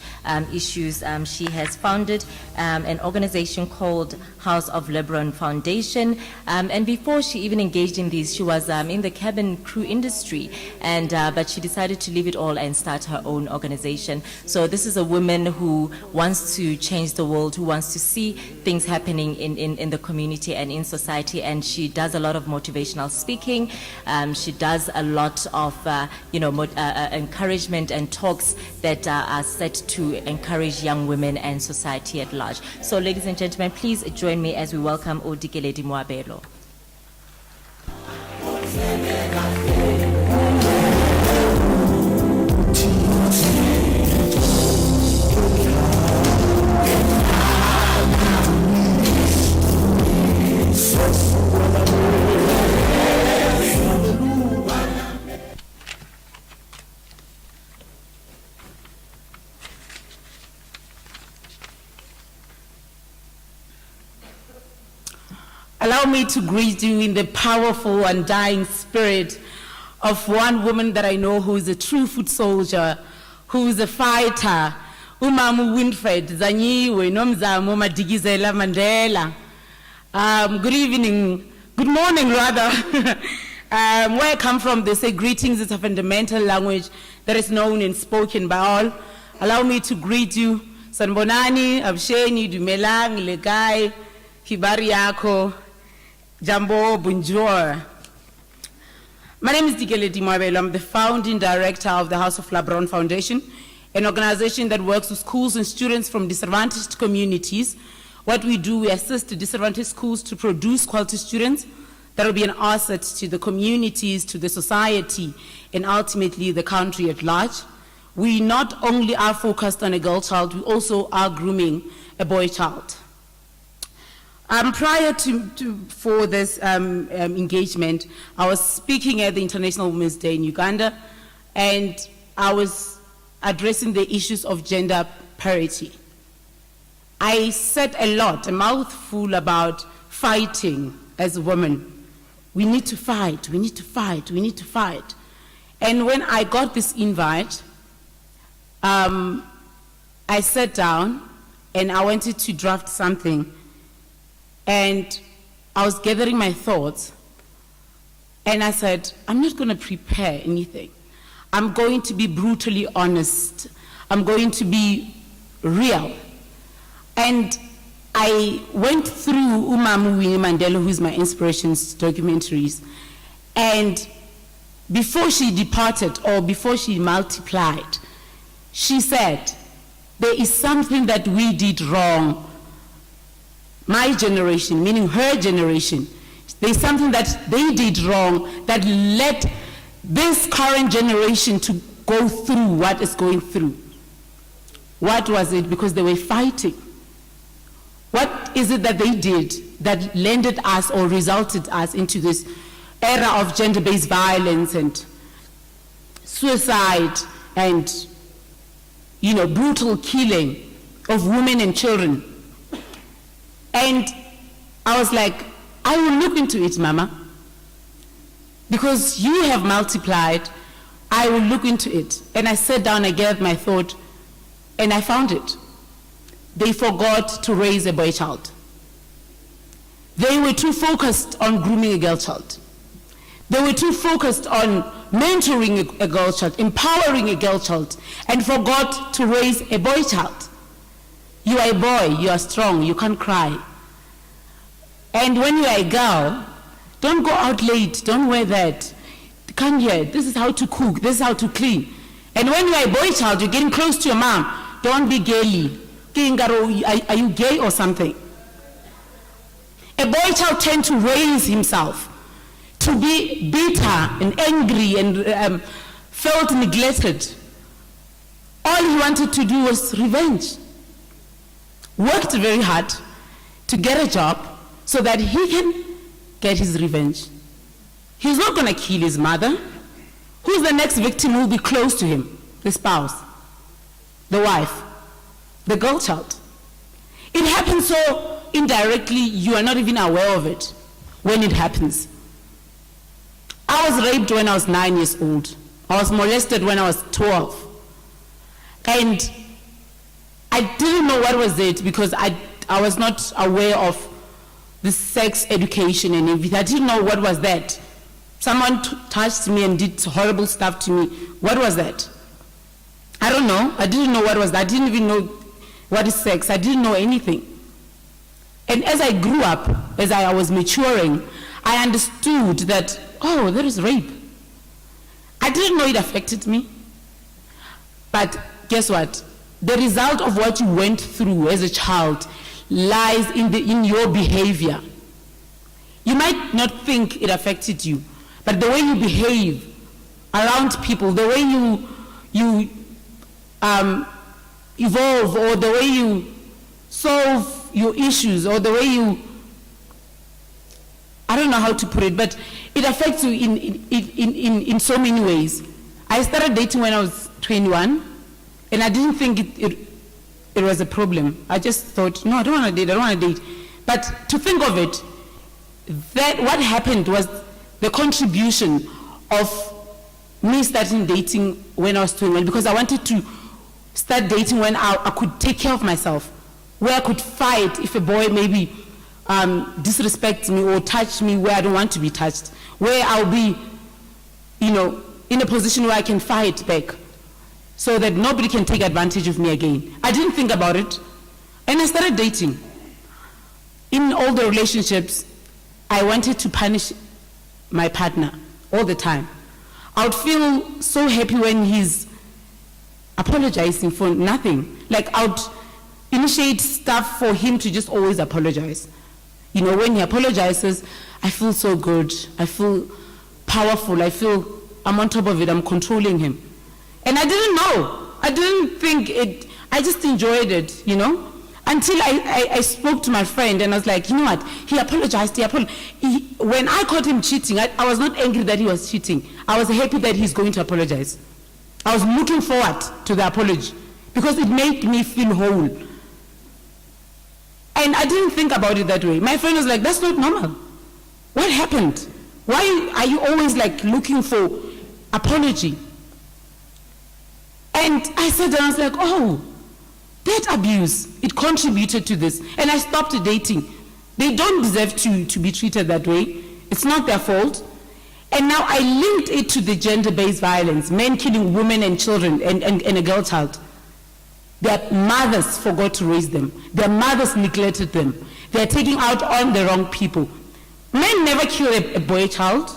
issues. She has founded an organization called House of Lebron Foundation, and before she even engaged in these, she was in the cabin crew industry, and but she decided to leave it all and start her own organization. So this is a woman who wants to change the world, who wants to see things happening in the community and in society, and she does a lot of motivational speaking. She does a lot of encouragement and talks that are set to encourage young women and society at large. So ladies and gentlemen, please join me as we welcome Dikeledi Moabelo. Allow me to greet you in the powerful, undying spirit of one woman that I know who is a true foot soldier, who is a fighter, Umamu Winfred Zanyiwe Nomzamo Madigizela Mandela. Good evening, good morning rather. Where I come from, they say greetings is a fundamental language that is known and spoken by all. Allow me to greet you, Sanbonani, Absheni, Dumelang, Legai, Kibari Yako, Jambo, bonjour. My name is Dikeledi Moabelo. I'm the founding director of the House of Lebron Foundation, an organization that works with schools and students from disadvantaged communities. What we do, we assist disadvantaged schools to produce quality students that will be an asset to the communities, to the society, and ultimately the country at large. We not only are focused on a girl child, we also are grooming a boy child. Prior for this engagement, I was speaking at the International Women's Day in Uganda, and I was addressing the issues of gender parity. I said a lot, a mouthful about fighting as a woman. We need to fight, we need to fight, we need to fight. And when I got this invite, I sat down and I wanted to draft something. And I was gathering my thoughts. And I said, I'm not going to prepare anything. I'm going to be brutally honest. I'm going to be real. And I went through Umamu Winnie Mandela, who is my inspirations, documentaries. And before she departed, or before she multiplied, she said, there is something that we did wrong. My generation, meaning her generation, there's something that they did wrong that led this current generation to go through what is going through. What was it? Because they were fighting. What is it that they did that landed us or resulted us into this era of gender-based violence and suicide and, you know, brutal killing of women and children? And I was like, I will look into it, Mama. Because you have multiplied, I will look into it. And I sat down, I gathered my thought, and I found it. They forgot to raise a boy child. They were too focused on grooming a girl child. They were too focused on mentoring a girl child, empowering a girl child, and forgot to raise a boy child. You are a boy, you are strong, you can't cry. And when you are a girl, don't go out late, don't wear that. Come here, this is how to cook, this is how to clean. And when you are a boy child, you're getting close to your mom, don't be gayly. Are you gay or something? A boy child tends to raise himself, to be bitter and angry and felt neglected. All he wanted to do was revenge. Worked very hard to get a job so that he can get his revenge. He's not going to kill his mother. Who's the next victim who will be close to him? The spouse, the wife, the girl child. It happens so indirectly, you are not even aware of it when it happens. I was raped when I was 9 years old. I was molested when I was 12. And I didn't know what was it because I was not aware of the sex education and everything. I didn't know what was that. Someone touched me and did horrible stuff to me. What was that? I don't know. I didn't know what was that. I didn't even know what is sex. I didn't know anything. And as I grew up, as I was maturing, I understood that, oh, there is rape. I didn't know it affected me. But guess what? The result of what you went through as a child lies in your behavior. You might not think it affected you, but the way you behave around people, the way you evolve, or the way you solve your issues, or the way you, I don't know how to put it, but it affects you in so many ways. I started dating when I was 21, and I didn't think it was a problem. I just thought, no, I don't want to date. But to think of it, that what happened was the contribution of me starting dating when I was 21, because I wanted to start dating when I could take care of myself, where I could fight if a boy maybe disrespects me or touch me where I don't want to be touched, where I'll be, in a position where I can fight back so that nobody can take advantage of me again. I didn't think about it, and I started dating. In all the relationships, I wanted to punish my partner all the time. I would feel so happy when he's apologizing for nothing. Like, I would initiate stuff for him to just always apologize. When he apologizes, I feel so good. I feel powerful. I feel I'm on top of it. I'm controlling him. And I didn't know. I didn't think it. I just enjoyed it, until I spoke to my friend and I was like, you know what? He apologized. When I caught him cheating, I was not angry that he was cheating. I was happy that he's going to apologize. I was looking forward to the apology because it made me feel whole. And I didn't think about it that way. My friend was like, that's not normal. What happened? Why are you always like looking for apology. And I sat down, I was like, oh, that abuse, it contributed to this. And I stopped dating. They don't deserve to be treated that way. It's not their fault. And now I linked it to the gender-based violence, men killing women and children and a girl child. Their mothers forgot to raise them. Their mothers neglected them. They're taking out on the wrong people. Men never kill a boy child.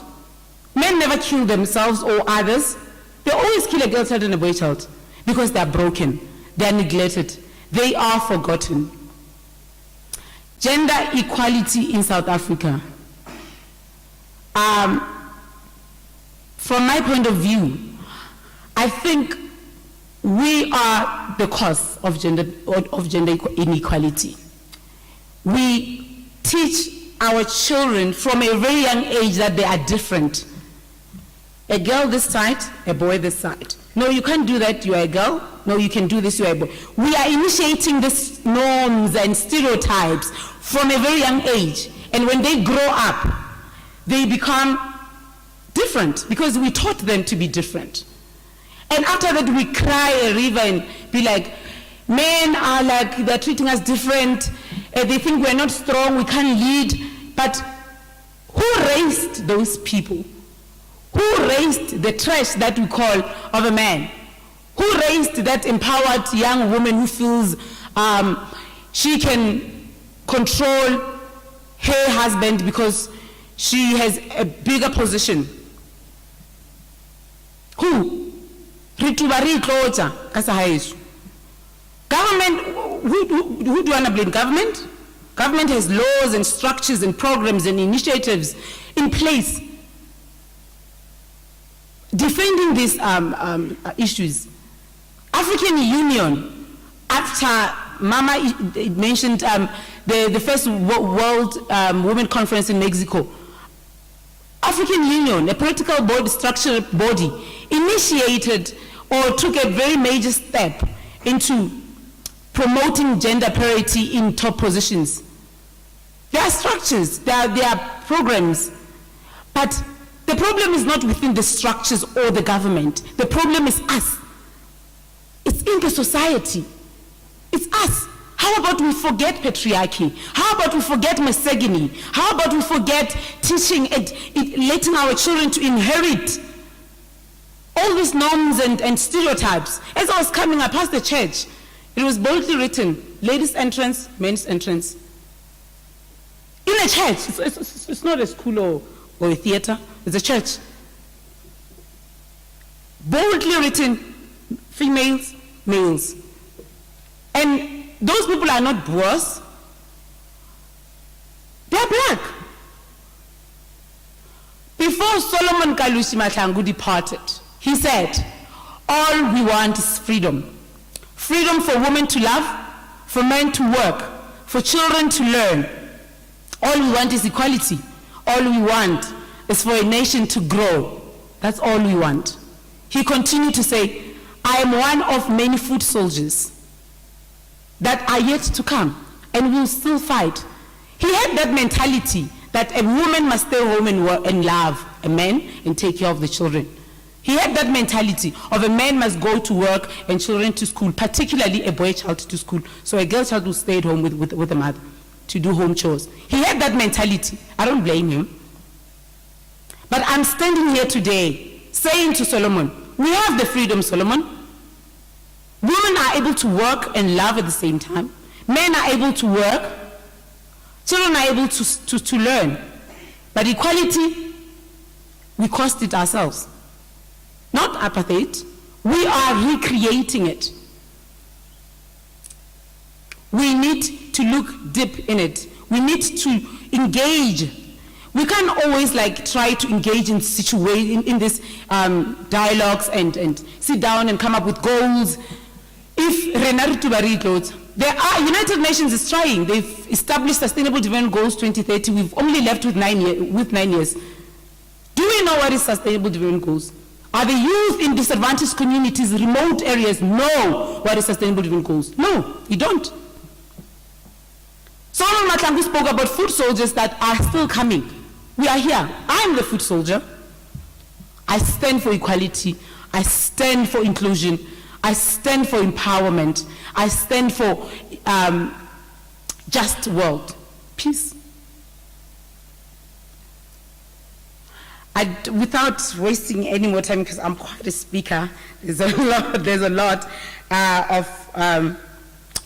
Men never kill themselves or others. They always kill a girl child and a boy child because they're broken, they're neglected, they are forgotten. Gender equality in South Africa. From my point of view, I think we are the cause of gender inequality. We teach our children from a very young age that they are different. A girl this side, a boy this side. No, you can't do that, you are a girl. No, you can do this, you are a boy. We are initiating these norms and stereotypes from a very young age. And when they grow up, they become different because we taught them to be different. And after that, we cry a river and be like, men are like, they're treating us different. They think we're not strong, we can't lead. But who raised those people? Who raised the trash that we call of a man? Who raised that empowered young woman who feels she can control her husband because she has a bigger position? Who? Government, who do you want to blame? Government? Government has laws and structures and programs and initiatives in place defending these issues. African Union, after Mama mentioned the first World Women Conference in Mexico, African Union, a political body, structured body, initiated or took a very major step into promoting gender parity in top positions. There are structures, there are programs, but the problem is not within the structures or the government. The problem is us. It's in the society. It's us. How about we forget patriarchy? How about we forget misogyny? How about we forget teaching and letting our children to inherit all these norms and stereotypes? As I was coming, I passed the church. It was boldly written, ladies' entrance, men's entrance. In a church, it's not a school or a theater, it's a church. Boldly written, females, males. And those people are not Boers, they're black. Before Solomon Kalushi Mahlangu departed, he said, all we want is freedom. Freedom for women to love, for men to work, for children to learn. All we want is equality. All we want is for a nation to grow. That's all we want. He continued to say, I am one of many foot soldiers that are yet to come and will still fight. He had that mentality that a woman must stay home and work and love a man and take care of the children. He had that mentality of a man must go to work and children to school, particularly a boy child to school. So a girl child will stay at home with the mother to do home chores. He had that mentality. I don't blame him. But I'm standing here today saying to Solomon, we have the freedom, Solomon. Women are able to work and love at the same time. Men are able to work. Children are able to learn. But equality, we cost it ourselves. Not apartheid. We are recreating it. We need to look deep in it. We need to engage. We can't always try to engage in in this dialogues and sit down and come up with goals. If there are, United Nations is trying. They've established Sustainable Development Goals 2030. We've only left with 9 years. Do we know what is Sustainable Development Goals? Are the youth in disadvantaged communities, remote areas, know what is Sustainable Development Goals? No, you don't. Solomon Mahlangu spoke about foot soldiers that are still coming. We are here. I am the foot soldier. I stand for equality. I stand for inclusion. I stand for empowerment. I stand for just world. Peace. Without wasting any more time, because I'm quite a speaker, there's a lot of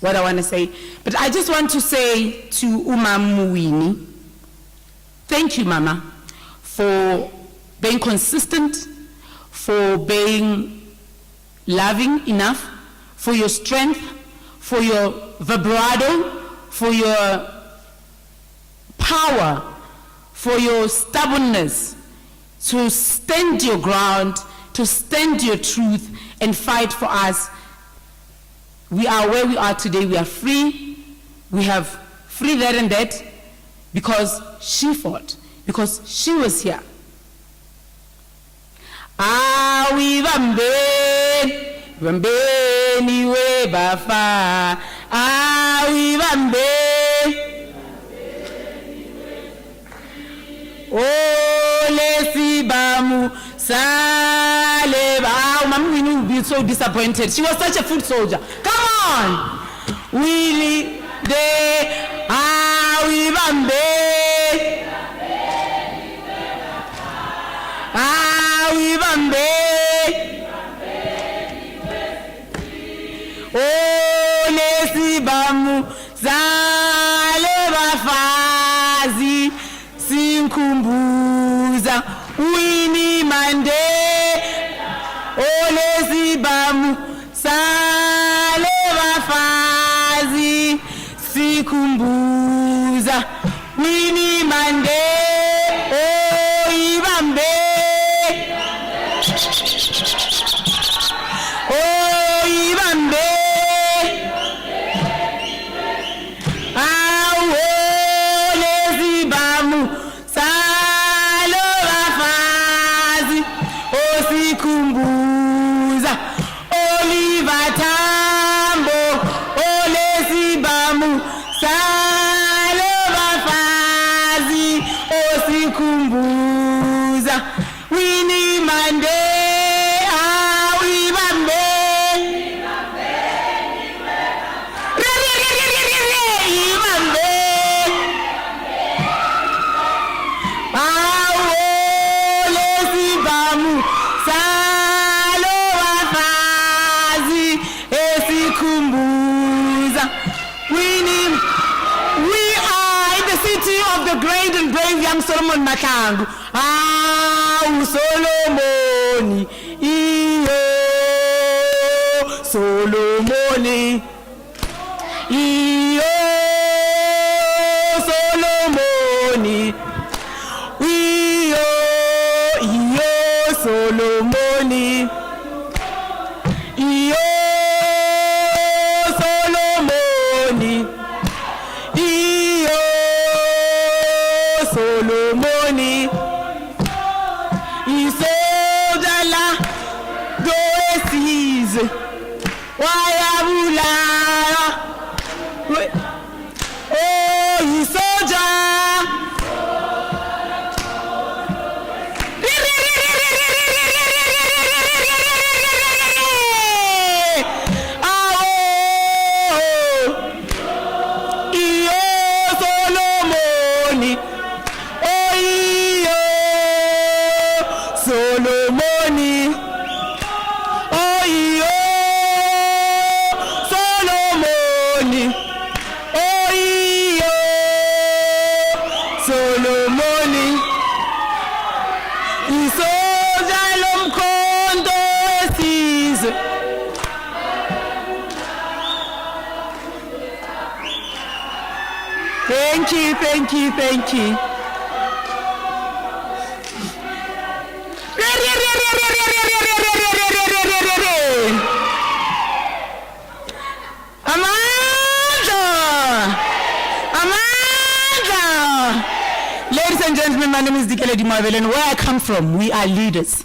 what I want to say. But I just want to say to Muwini, thank you, Mama, for being consistent, for being loving enough, for your strength, for your vibrato, for your power, for your stubbornness, to stand your ground, to stand your truth and fight for us. We are where we are today. We are free. We have free that and that because she fought, because she was here. We bambeni we bafa. We Lesibamu Saleba. Mama Winnie will be so disappointed. She was such a foot soldier. Come on! Willie de we bambe. We bambe. Lesibamu Saleba fazi sinkumbuza Winnie Mandela Lesibamu Saleba fazi sinkumbuza Winnie Mandela ibambe ibambe Lesibamu Saleba fazi osikumbuza Oliver Tambo Lesibamu Saleba fazi osikumbuza Winnie Mandela ibambe ibambe Lesibamu Saleba fazi esikumbuza Winnie. We are in the city of the great and brave young Solomon Mahlangu. Solomoni, iyo Solomoni, iyo Solomoni, iyo Solomoni, iyo Solomoni, iyo Solomoni, isojala doesize wayabulala isoja iyo Solomoni, iyo Solomoni, iyo Solomoni, iyo Solomoni, isoja lomkhonto wesizwe. Thank you, thank you, thank you. Amanda! Amanda! Ladies and gentlemen, my name is Dikele Dimavele, and where I come from, we are leaders.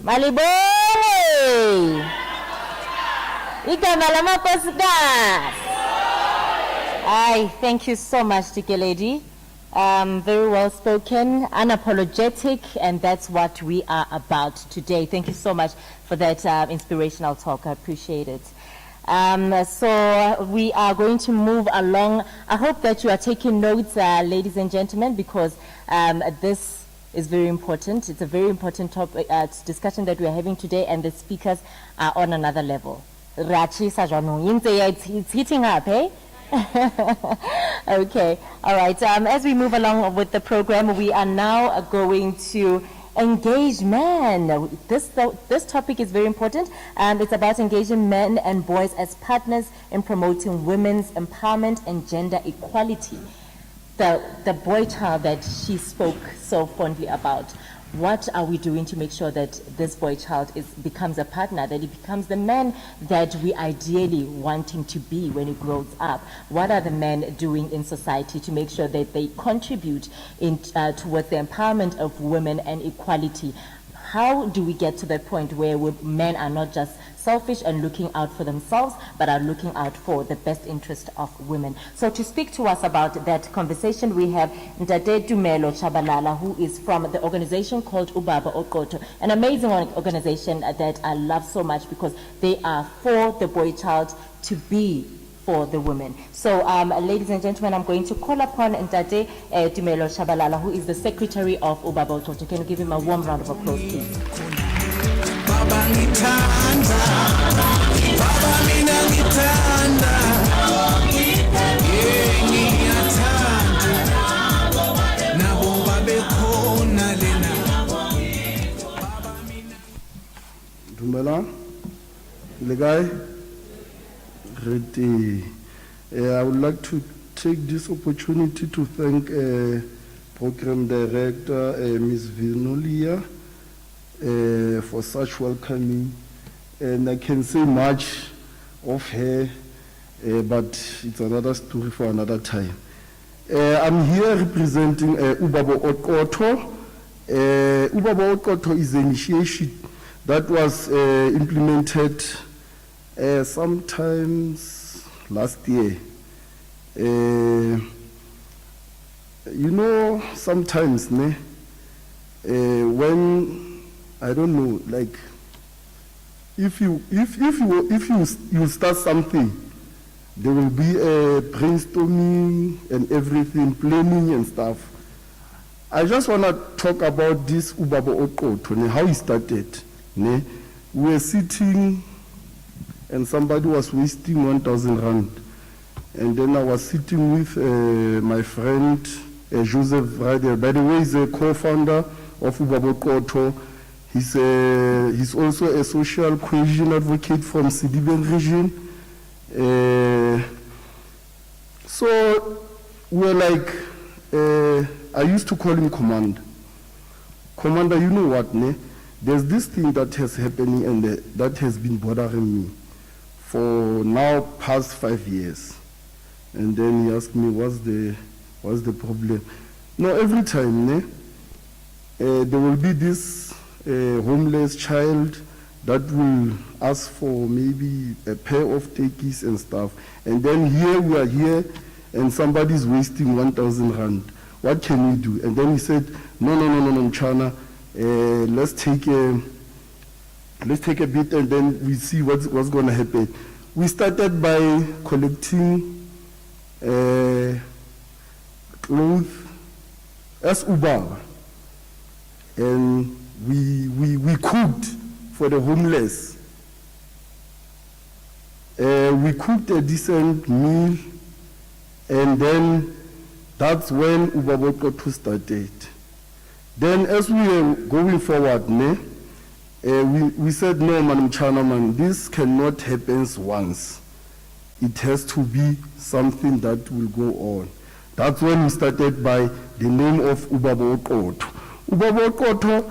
Malibole! Igama lamakhosikazi. Aye, thank you so much, Tikeledi. Very well spoken, unapologetic, and that's what we are about today. Thank you so much for that inspirational talk. I appreciate it. So we are going to move along. I hope that you are taking notes, ladies and gentlemen, because this is very important. It's a very important topic, discussion that we are having today, and the speakers are on another level. It's heating up, eh? Okay, all right. As we move along with the program, we are now going to engage men. This topic is very important. It's about engaging men and boys as partners in promoting women's empowerment and gender equality. The boy child that she spoke so fondly about. What are we doing to make sure that this boy child becomes a partner, that he becomes the man that we ideally want him to be when he grows up? What are the men doing in society to make sure that they contribute towards the empowerment of women and equality? How do we get to the point where men are not just selfish and looking out for themselves, but are looking out for the best interest of women? So to speak to us about that conversation, we have Ndade Dumelo Chabalala, who is from the organization called Ubaba Oqotho, an amazing organization that I love so much because they are for the boy child to be for the women. So, ladies and gentlemen, I'm going to call upon Ndade Dumelo Chabalala, who is the secretary of Ubaba Oqotho. Can you give him a warm round of applause, please? Dumbala, the guy. I would like to take this opportunity to thank Program Director Ms. Vinolia for such welcoming. And I can say much of her, but it's another story for another time. I'm here representing Ubaba Oqotho. Ubaba Oqotho is an initiation that was implemented sometimes last year. You know, sometimes when I don't know, like if you start something, there will be a brainstorming and everything, planning and stuff. I just want to talk about this Ubaba Oqotho, how he started. We were sitting and somebody was wasting 1,000 rand. And then I was sitting with my friend Joseph Radel. By the way, he's a co-founder of Ubaba Oqotho. He's also a social cohesion advocate from Sidiben region. So we're like, I used to call him Commander. Commander, you know what, there's this thing that has happening and that has been bothering me for now past 5 years. And then he asked me, what's the problem? No, every time there will be this homeless child that will ask for maybe a pair of turkeys and stuff. And then here we are here and somebody's wasting 1,000 rand. What can we do? And then he said, no, Mchana, let's take a bit and then we see what's going to happen. We started by collecting clothes as Ubaba, and we cooked for the homeless. We cooked a decent meal, and then that's when Ubaba Oqotho started. Then as we were going forward, we said, no, Madam Chanaman, this cannot happen once. It has to be something that will go on. That's when we started by the name of Ubaba Oqotho. Ubaba Oqotho,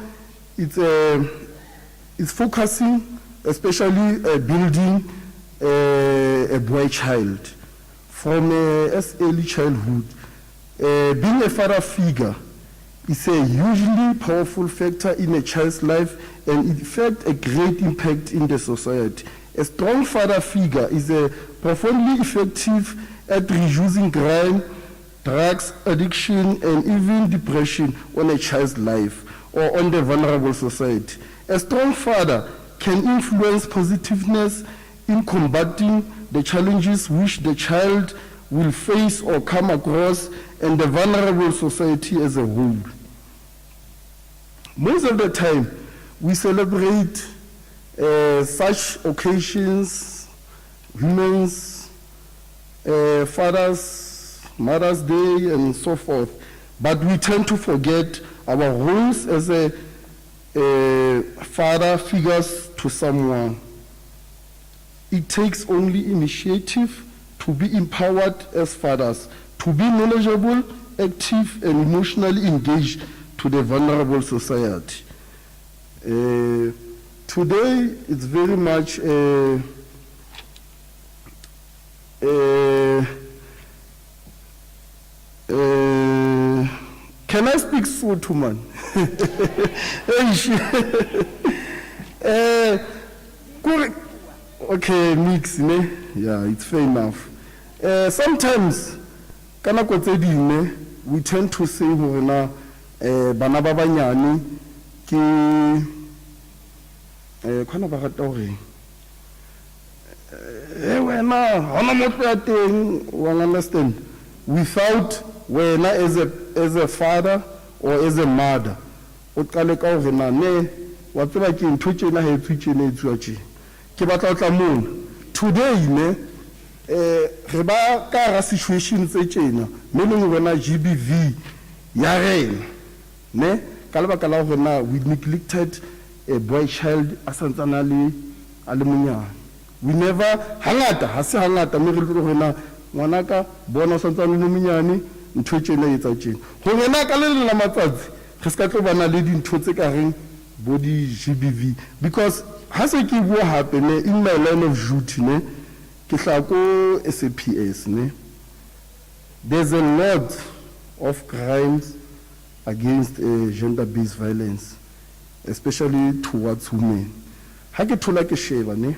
it's focusing, especially building a boy child from as early childhood. Being a father figure is a hugely powerful factor in a child's life and in fact a great impact in the society. A strong father figure is a profoundly effective at reducing crime, drugs, addiction, and even depression on a child's life or on the vulnerable society. A strong father can influence positiveness in combating the challenges which the child will face or come across and the vulnerable society as a whole. Most of the time, we celebrate such occasions, Women's, Fathers, Mother's Day, and so forth, but we tend to forget our roles as a father figures to someone. It takes only initiative to be empowered as fathers, to be knowledgeable, active, and emotionally engaged to the vulnerable society. Today, it's very much can I speak Sotho, man? Okay, mix, ne? Yeah, it's fair enough. Sometimes, kana tse dingwe, we tend to say hore na bana ba banyane ke khona ba rata hore wena hona motho ya teng, wa understand, without wena as a father or as a mother o qale ka hore na ne wa tseba ke ntho tjena ha etsu tjena etsuwa tjena ke batla o tla mona today ne re ba ka ra situation tse tjena me leng bona GBV ya rena ne ka lebaka la hore na we neglected a boy child a santsana a le monyane. We never hangata ha se hangata me re le hore na ngwanaka bona o santsana le monyane ntho tjena etsa tjena hore na ka le la matsatsi re ska tlo bana le dintho tse ka reng body GBV because ha se ke bua hape ne in my line of duty ne ke hla ko SAPS ne there's a lot of crimes against gender-based violence, especially towards women. Ha ke thola ke sheba ne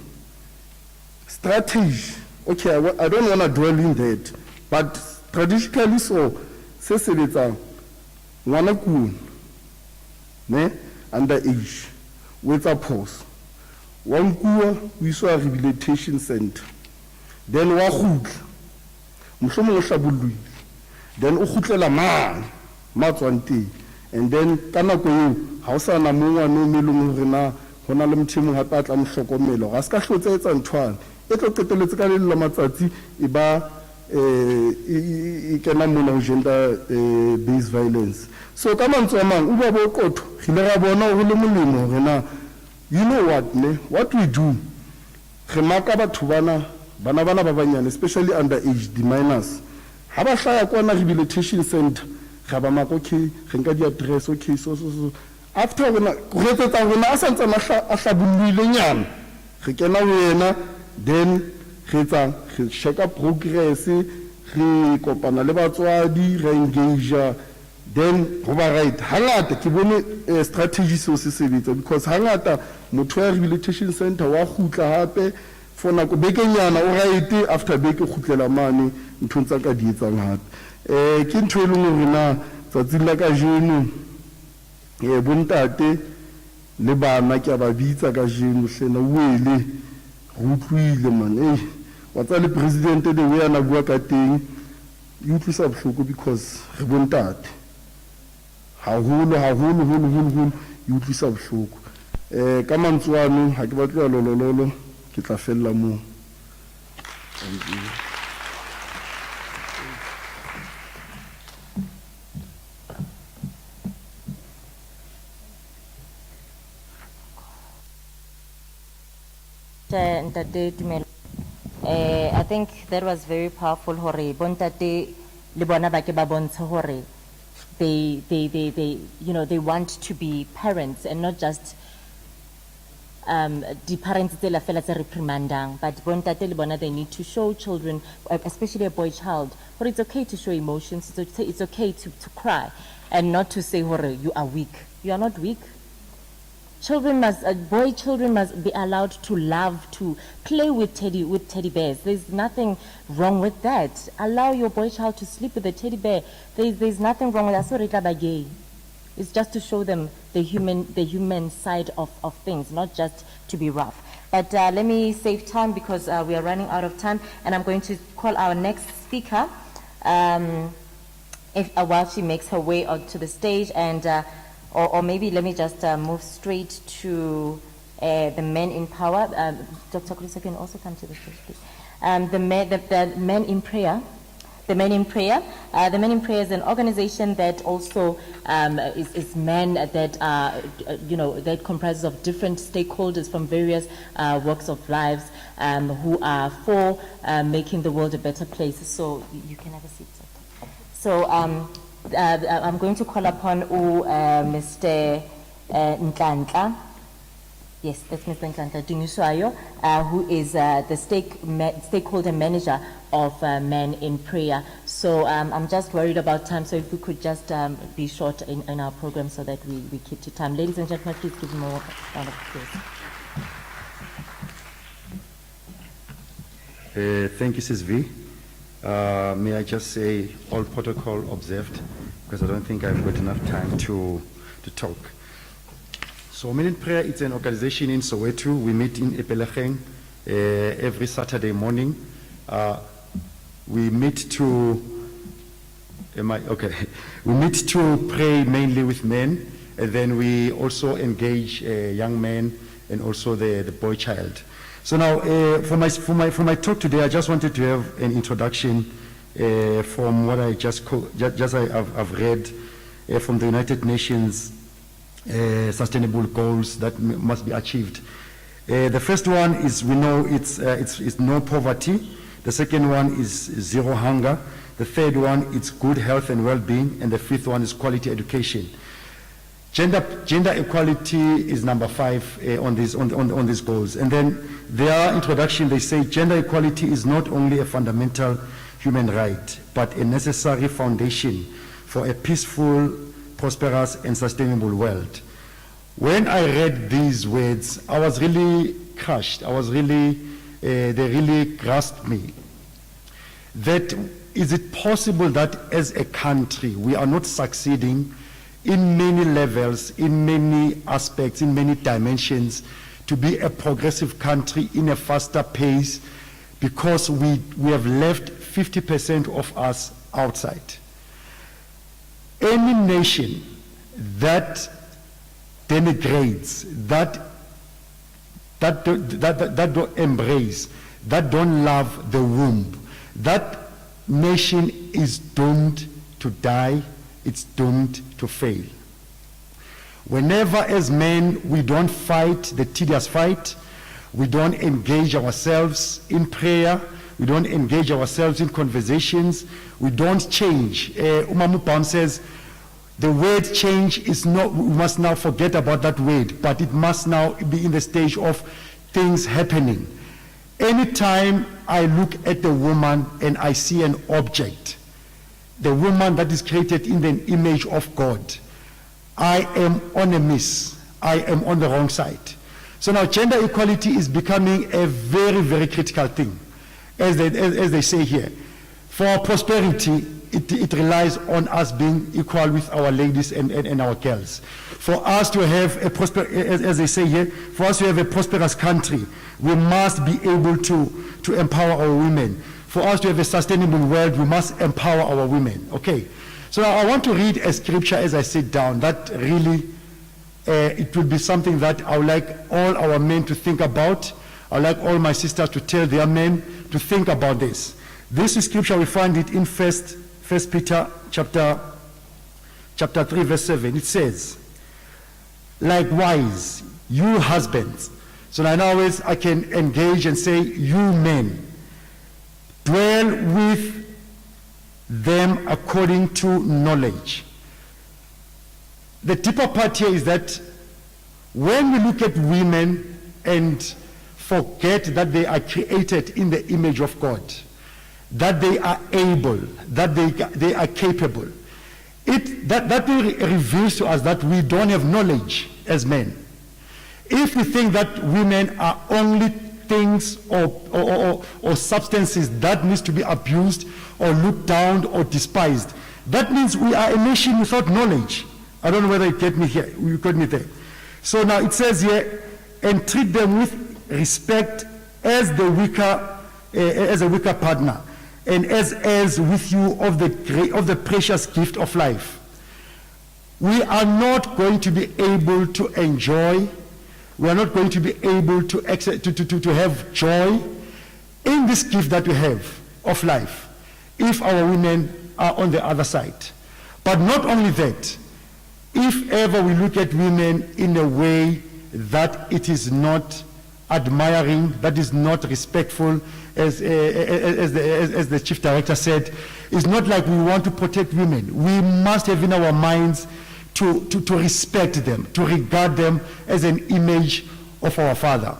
strategy, okay, I don't want to dwell in that, but traditionally so se sebetsa ngwana kuno ne underage with a pause one kuwa we saw a rehabilitation center then wa khutla mohlomong o hlabolluile then o khutlela man matswante and then ka nako eo ha o sana mongwa no melong hore na hona le mthimo ha patla mohlokomelo ga se ka hlotse etsa nthwana e tlo qeteletse ka le matsatsi e ba e kena mona ho gender based violence. So ka mantswe a mang o ba bo qotho re ra bona ho le molemo hore na you know what ne what we do re maka batho bana ba banyane especially underage the minors ha ba hlaya kwana rehabilitation center ga ba maka okay re nka di address okay so after rena re tsetsa rena a santse a hlabolluile nyana re kena ho yena then re check up progress re kopana le batswadi re engage then go ba right hangata ke bone strategy so se sebetsa because hangata motho ya rehabilitation center wa khutla hape for nako bekenyana o right after beke khutlela mane ntho ntsa ka di etsang hape ke ntho e leng hore na tsatsing la ka jeno bontate le bana ke ba bitsa ka jeno hlena uele go utlwile man wa tsa le president de we ana bua ka teng e utlwisa bohloko because re bontate haholo e utlwisa bohloko ka mantswana ha ke batle ya lolololo ke tla fella mo. Thank you. I think that was very powerful hore bontate le bona ba ke ba bontshe hore they you know they want to be parents and not just di parents tsela fela tse reprimandang, but bontate le bona they need to show children, especially a boy child, but it's okay to show emotions, it's okay to cry, and not to say hore you are weak. You are not weak. Children must be allowed to love, to play with teddy bears. There's nothing wrong with that. Allow your boy child to sleep with a teddy bear. There's nothing wrong with that. It's just to show them the human side of things, not just to be rough. But let me save time because we are running out of time, and I'm going to call our next speaker while she makes her way onto the stage, and or maybe let me just move straight to the Men in Power. Dr. Krisa can also come to the stage, please. The Men in Prayer. The Men in Prayer. The Men in Prayer is an organization that also is men that are, that comprises of different stakeholders from various walks of lives who are for making the world a better place. So you can have a seat. So I'm going to call upon Mr. Nhlanhla. Yes, that's Mr. Nhlanhla Dingiswayo, who is the stakeholder manager of Men in Prayer. So I'm just worried about time, so if we could just be short in our program so that we keep to time. Ladies and gentlemen, please give me a round of applause. Thank you, Ms. V. May I just say all protocol observed, because I don't think I've got enough time to talk. So Men in Prayer, it's an organization in Soweto. We meet in Epelecheng every Saturday morning. We meet to, we meet to pray mainly with men, and then we also engage young men and also the boy child. So now, for my talk today, I just wanted to have an introduction from what I I've read from the United Nations sustainable goals that must be achieved. The first one is, we know it's no poverty. The second one is zero hunger. The third one is good health and well-being, and the fifth one is quality education. Gender equality is number 5 on these goals. And then their introduction, they say gender equality is not only a fundamental human right, but a necessary foundation for a peaceful, prosperous, and sustainable world. When I read these words, I was really crushed. They really grasped me. That is it possible that as a country we are not succeeding in many levels, in many aspects, in many dimensions, to be a progressive country in a faster pace, because we have left 50% of us outside. Any nation that denigrates, that don't embrace, that don't love the womb, that nation is doomed to die, it's doomed to fail. Whenever as men we don't fight the tedious fight, we don't engage ourselves in prayer, we don't engage ourselves in conversations, we don't change. Umamupam says, the word change is not, we must now forget about that word, but it must now be in the stage of things happening. Anytime I look at the woman and I see an object, the woman that is created in the image of God, I am on a miss. I am on the wrong side. So now gender equality is becoming a very, very critical thing, as they say here. For prosperity, it relies on us being equal with our ladies and our girls. For us to have as they say here, for us to have a prosperous country, we must be able to empower our women. For us to have a sustainable world, we must empower our women. Okay. So now I want to read a scripture as I sit down. That really, it will be something that I would like all our men to think about. I would like all my sisters to tell their men to think about this. This scripture, we find it in First Peter chapter 3, verse 7. It says, likewise, you husbands. So now nowadays I can engage and say, you men, dwell with them according to knowledge. The deeper part here is that when we look at women and forget that they are created in the image of God, that they are able, that they are capable. That reveals to us that we don't have knowledge as men. If we think that women are only things or substances that needs to be abused or looked down or despised, that means we are a nation without knowledge. I don't know whether you get me here, you got me there. So now it says here, and treat them with respect as a weaker partner, and as with you of the precious gift of life. We are not going to be able to enjoy, we are not going to be able to have joy in this gift that we have of life if our women are on the other side. But not only that, if ever we look at women in a way that it is not admiring, that is not respectful, as the chief director said, it's not like we want to protect women. We must have in our minds to respect them, to regard them as an image of our Father.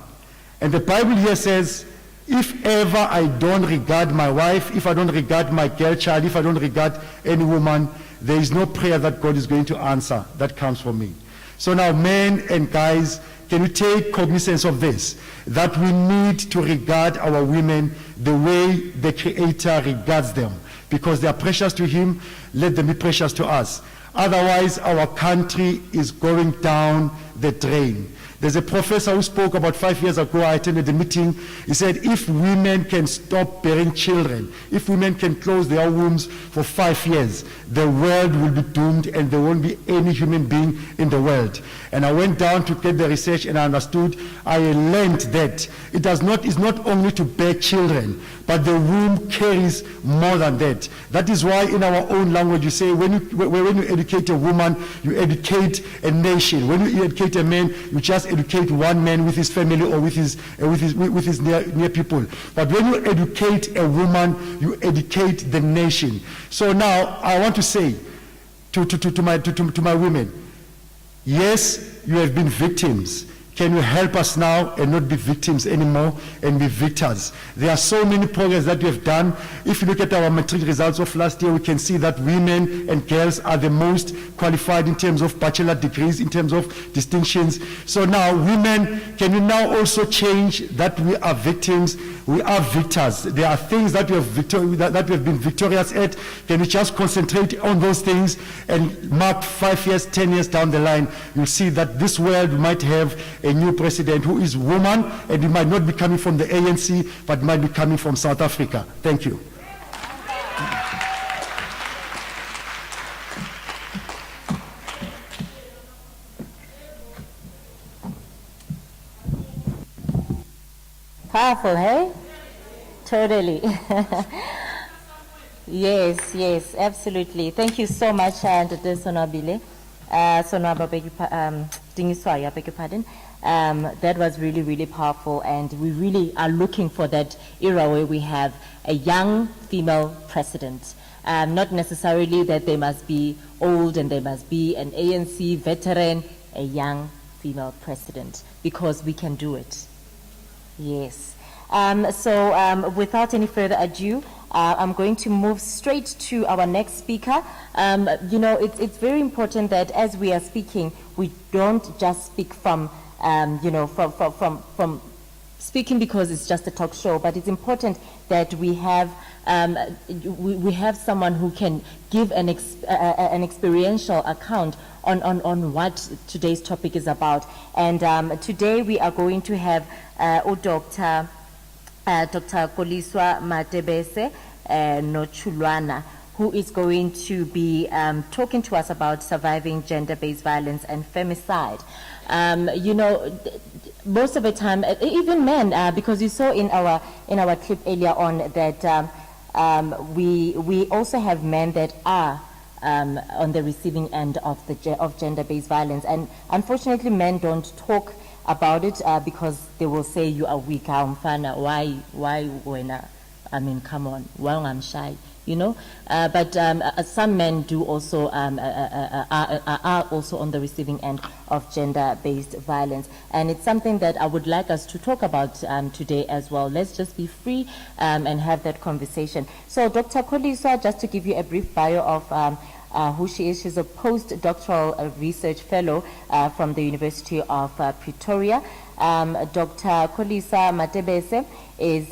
And the Bible here says, if ever I don't regard my wife, if I don't regard my girl child, if I don't regard any woman, there is no prayer that God is going to answer that comes from me. So now, men and guys, can you take cognizance of this, that we need to regard our women the way the Creator regards them, because they are precious to Him. Let them be precious to us. Otherwise, our country is going down the drain. There's a professor who spoke about 5 years ago. I attended a meeting. He said, if women can stop bearing children, if women can close their wombs for 5 years, the world will be doomed and there won't be any human being in the world. And I went down to get the research and I understood, I learned that it's not only to bear children, but the womb carries more than that. That is why in our own language you say, when you educate a woman, you educate a nation. When you educate a man, you just educate one man with his family or with his near people. But when you educate a woman, you educate the nation. So now I want to say to my women, yes, you have been victims. Can you help us now and not be victims anymore and be victors? There are so many progress that we have done. If you look at our matric results of last year, we can see that women and girls are the most qualified in terms of bachelor degrees, in terms of distinctions. So now, women, can you now also change that we are victims? We are victors. There are things that we have been victorious at. Can you just concentrate on those things and mark 5 years, 10 years down the line, you'll see that this world might have a new president who is woman, and he might not be coming from the ANC, but might be coming from South Africa. Thank you. Powerful, hey? Totally. Yes, absolutely. Thank you so much, Ndete Sonwabile. Dingiswayo, I beg your pardon. That was really, really powerful, and we really are looking for that era where we have a young female president. Not necessarily that they must be old and they must be an ANC veteran, a young female president, because we can do it. Yes. So without any further ado, I'm going to move straight to our next speaker. It's very important that as we are speaking, we don't just speak from speaking because it's just a talk show, but it's important that we have someone who can give an experiential account on what today's topic is about. And today we are going to have Dr. Koliswa Matebese Nochulwana, who is going to be talking to us about surviving gender-based violence and femicide. Most of the time, even men, because you saw in our clip earlier on that we also have men that are on the receiving end of gender-based violence, and unfortunately, men don't talk about it because they will say you are weak, why when I mean, come on, well, I'm shy, you know. But some men do also are also on the receiving end of gender-based violence, and it's something that I would like us to talk about today as well. Let's just be free and have that conversation. So, Dr. Kholisa, just to give you a brief bio of who she is. She's a postdoctoral research fellow from the University of Pretoria. Dr. Kholisa Matebese is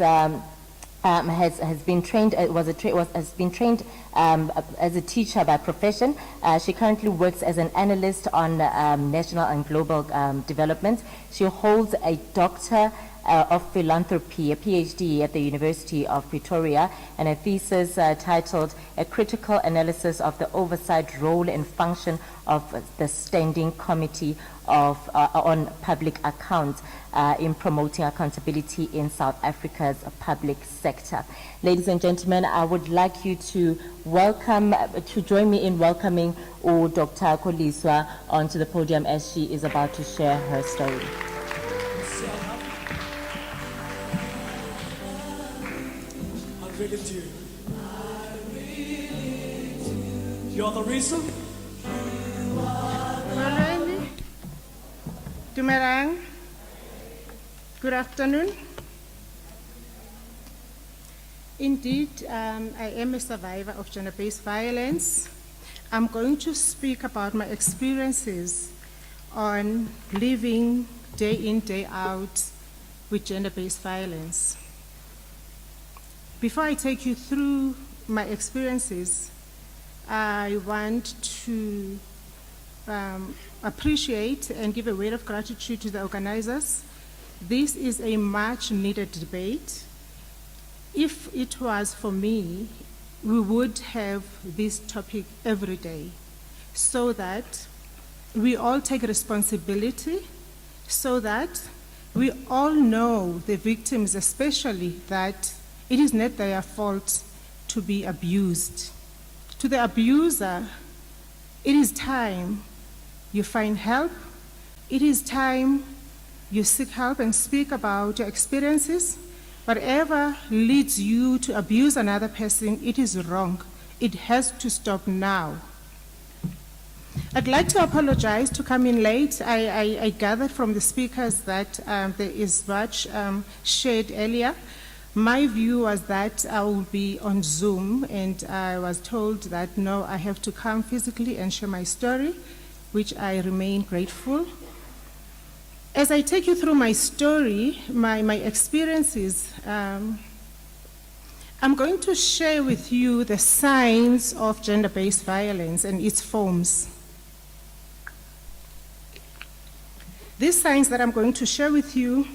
has been trained has been trained as a teacher by profession. She currently works as an analyst on national and global development. She holds a Doctor of Philanthropy, a PhD at the University of Pretoria, and a thesis titled A Critical Analysis of the Oversight Role and Function of the Standing Committee on Public Accounts in Promoting Accountability in South Africa's public sector. Ladies and gentlemen, I would like you to join me in welcoming Dr. Kholisa onto the podium as she is about to share her story. Really do. You're the reason? Malwele, Dumerang, good afternoon. Indeed, I am a survivor of gender-based violence. I'm going to speak about my experiences on living day in, day out with gender-based violence. Before I take you through my experiences, I want to appreciate and give a word of gratitude to the organizers. This is a much needed debate. If it was for me, we would have this topic every day so that we all take responsibility, so that we all know the victims, especially that it is not their fault to be abused. To the abuser, it is time you find help. It is time you seek help and speak about your experiences. Whatever leads you to abuse another person, it is wrong. It has to stop now. I'd like to apologize to come in late. I gathered from the speakers that there is much shared earlier. My view was that I would be on Zoom, and I was told that no, I have to come physically and share my story, which I remain grateful. As I take you through my story, my experiences, I'm going to share with you the signs of gender-based violence and its forms. These signs that I'm going to share with you,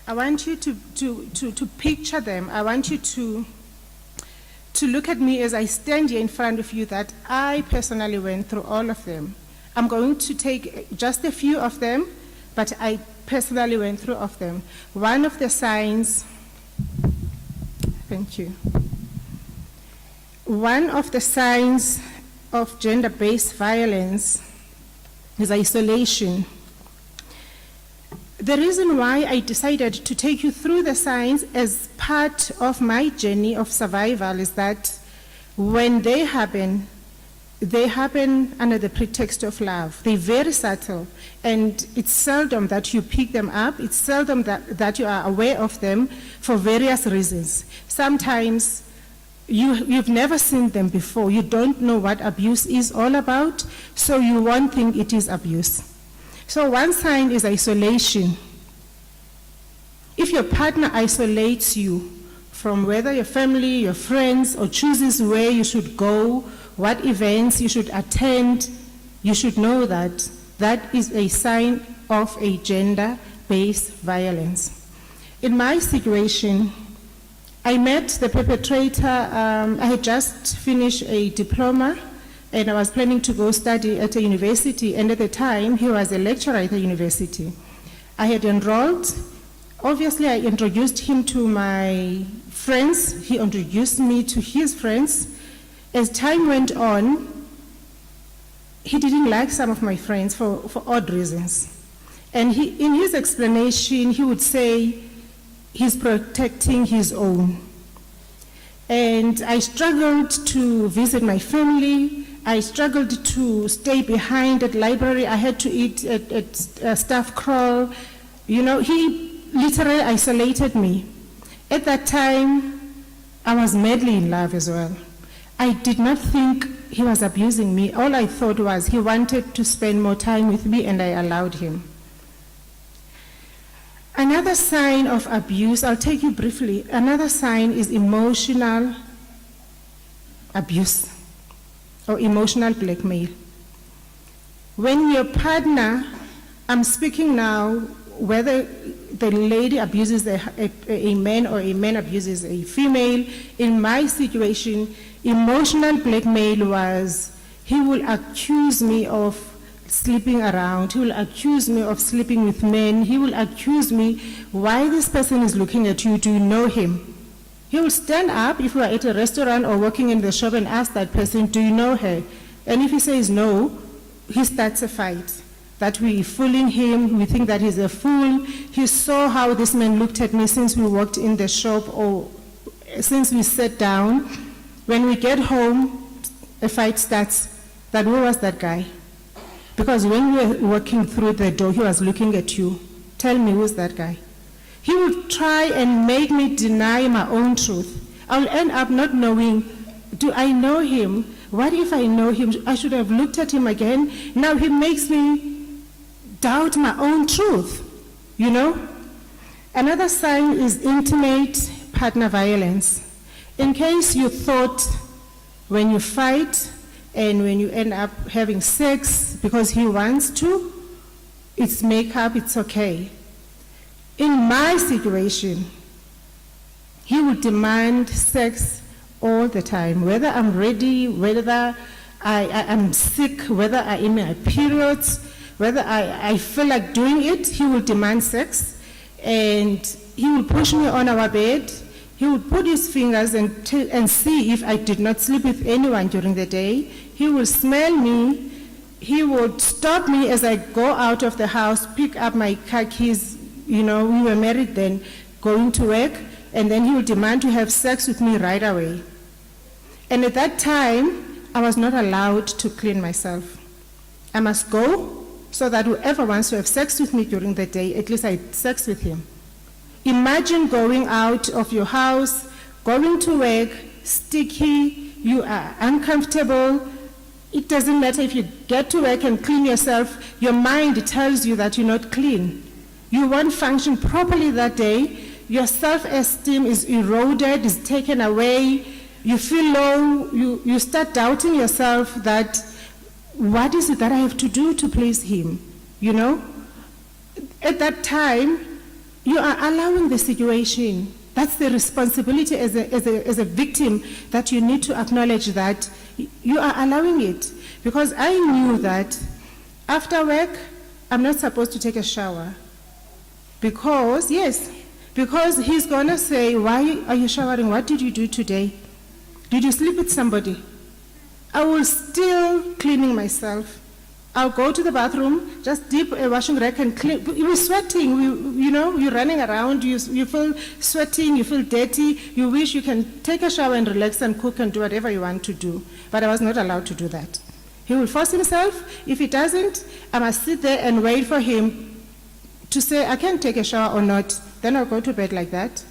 I want you to picture them. I want you to look at me as I stand here in front of you, that I personally went through all of them. I'm going to take just a few of them, but I personally went through all of them. One of the signs, thank you. One of the signs of gender-based violence is isolation. The reason why I decided to take you through the signs as part of my journey of survival is that when they happen under the pretext of love. They're very subtle, and it's seldom that you pick them up. It's seldom that you are aware of them for various reasons. Sometimes you've never seen them before. You don't know what abuse is all about, so you won't think it is abuse. So one sign is isolation. If your partner isolates you from whether your family, your friends, or chooses where you should go, what events you should attend, you should know that that is a sign of a gender-based violence. In my situation, I met the perpetrator. I had just finished a diploma, and I was planning to go study at a university, and at the time, he was a lecturer at the university. I had enrolled. Obviously, I introduced him to my friends. He introduced me to his friends. As time went on, he didn't like some of my friends for odd reasons. And in his explanation, he would say he's protecting his own. And I struggled to visit my family. I struggled to stay behind at library. I had to eat at staff crawl. You know, he literally isolated me. At that time, I was madly in love as well. I did not think he was abusing me. All I thought was he wanted to spend more time with me, and I allowed him. Another sign of abuse, I'll take you briefly. Another sign is emotional abuse or emotional blackmail. When your partner, I'm speaking now, whether the lady abuses a man or a man abuses a female, in my situation, emotional blackmail was he will accuse me of sleeping around. He will accuse me of sleeping with men. He will accuse me, why this person is looking at you, do you know him? He will stand up if we are at a restaurant or working in the shop and ask that person, do you know her? And if he says no, he starts a fight. That we are fooling him, we think that he's a fool. He saw how this man looked at me since we walked in the shop or since we sat down. When we get home, a fight starts. That who was that guy? Because when we were walking through the door, he was looking at you. Tell me, who's that guy? He would try and make me deny my own truth. I'll end up not knowing, do I know him? What if I know him? I should have looked at him again. Now he makes me doubt my own truth, you know? Another sign is intimate partner violence. In case you thought when you fight, and when you end up having sex because he wants to, it's makeup, it's okay. In my situation, he would demand sex all the time, whether I'm ready, whether I'm sick, whether I'm in my periods, whether I feel like doing it, he will demand sex, and he will push me on our bed. He would put his fingers and see if I did not sleep with anyone during the day. He will smell me. He would stop me as I go out of the house, pick up my car keys. You know, we were married then, going to work, and then he would demand to have sex with me right away. And at that time, I was not allowed to clean myself. I must go so that whoever wants to have sex with me during the day, at least I had sex with him. Imagine going out of your house, going to work, sticky, you are uncomfortable. It doesn't matter if you get to work and clean yourself, your mind tells you that you're not clean. You won't function properly that day. Your self-esteem is eroded, is taken away. You feel low, you start doubting yourself that, what is it that I have to do to please him? You know? At that time, you are allowing the situation. That's the responsibility as a victim, that you need to acknowledge that you are allowing it. Because I knew that after work, I'm not supposed to take a shower. Because he's gonna say, why are you showering? What did you do today? Did you sleep with somebody? I will still cleaning myself. I'll go to the bathroom, just dip a washing rack and clean. You're sweating, you're running around, you feel sweating, you feel dirty, you wish you can take a shower and relax and cook and do whatever you want to do. But I was not allowed to do that. He will force himself. If he doesn't, I must sit there and wait for him to say, I can take a shower or not. Then I'll go to bed like that.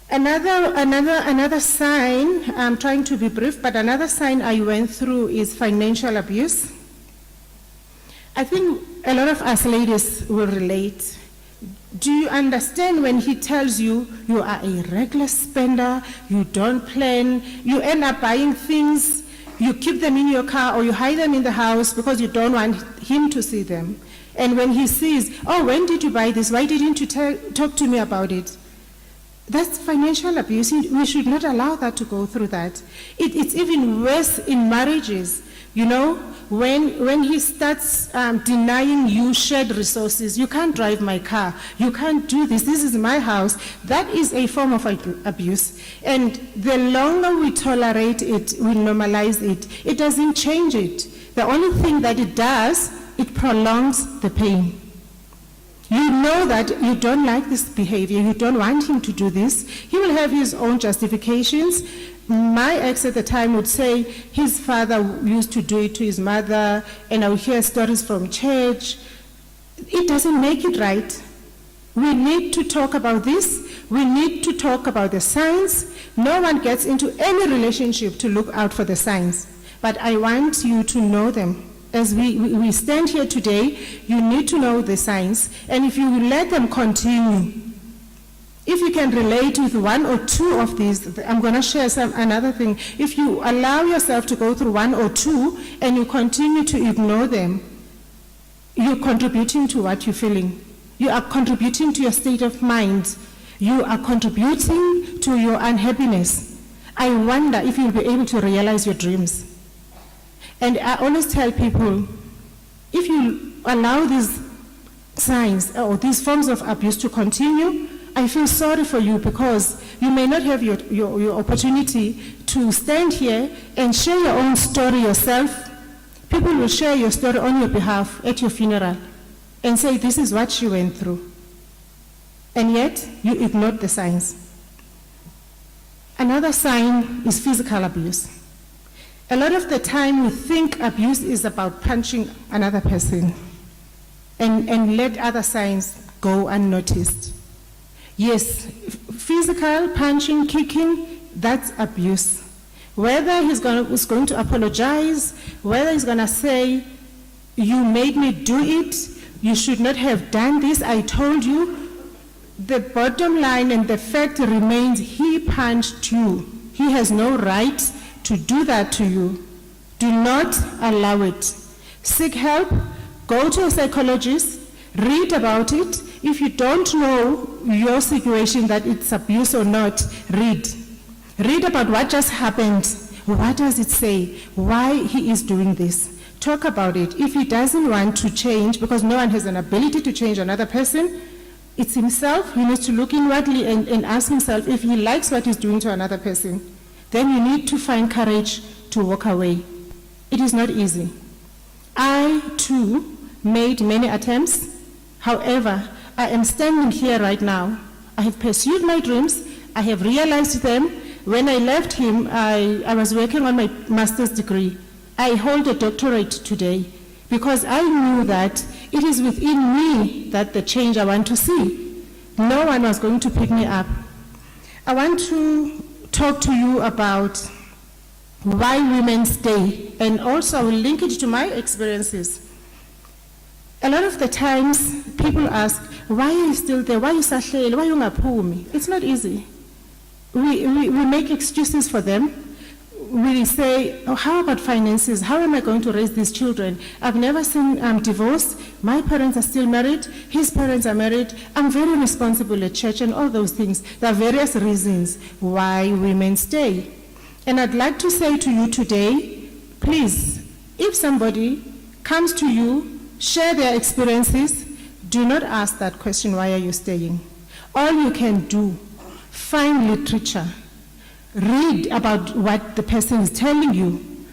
Another sign, I'm trying to be brief, but another sign I went through is financial abuse. I think a lot of us ladies will relate. Do you understand when he tells you you are a reckless spender, you don't plan, you end up buying things, you keep them in your car or you hide them in the house because you don't want him to see them. And when he sees, oh, when did you buy this? Why didn't you talk to me about it? That's financial abuse. We should not allow that to go through that. It's even worse in marriages. You know, when he starts denying you shared resources, you can't drive my car, you can't do this is my house. That is a form of abuse. And the longer we tolerate it, we normalize it, it doesn't change it. The only thing that it does, it prolongs the pain. You know that you don't like this behavior, you don't want him to do this. He will have his own justifications. My ex at the time would say his father used to do it to his mother, and I would hear stories from church. It doesn't make it right. We need to talk about this. We need to talk about the signs. No one gets into any relationship to look out for the signs. But I want you to know them. As we stand here today, you need to know the signs. And if you let them continue, if you can relate with one or two of these, I'm going to share another thing. If you allow yourself to go through one or two and you continue to ignore them, you're contributing to what you're feeling. You are contributing to your state of mind. You are contributing to your unhappiness. I wonder if you'll be able to realize your dreams. And I always tell people, if you allow these signs or these forms of abuse to continue, I feel sorry for you because you may not have your opportunity to stand here and share your own story yourself. People will share your story on your behalf at your funeral and say, this is what she went through. And yet, you ignored the signs. Another sign is physical abuse. A lot of the time we think abuse is about punching another person and let other signs go unnoticed. Yes, physical punching, kicking, that's abuse. Whether he's going to apologize, whether he's going to say, you made me do it, you should not have done this, I told you, the bottom line and the fact remains he punched you. He has no right to do that to you. Do not allow it. Seek help, go to a psychologist, read about it. If you don't know your situation, that it's abuse or not, read. Read about what just happened. What does it say? Why he is doing this? Talk about it. If he doesn't want to change, because no one has an ability to change another person, it's himself. He needs to look inwardly and ask himself if he likes what he's doing to another person. Then you need to find courage to walk away. It is not easy. I, too, made many attempts. However, I am standing here right now. I have pursued my dreams. I have realized them. When I left him, I was working on my master's degree. I hold a doctorate today because I knew that it is within me that the change I want to see. No one was going to pick me up. I want to talk to you about why women stay, and also I will link it to my experiences. A lot of the times people ask, why are you still there? Why are you sahleli? Why are you ngaphumi? It's not easy. We make excuses for them. We say, oh, how about finances? How am I going to raise these children? I've never seen divorce. My parents are still married. His parents are married. I'm very responsible at church and all those things. There are various reasons why women stay. And I'd like to say to you today, please, if somebody comes to you, share their experiences, do not ask that question, why are you staying? All you can do, find literature. Read about what the person is telling you.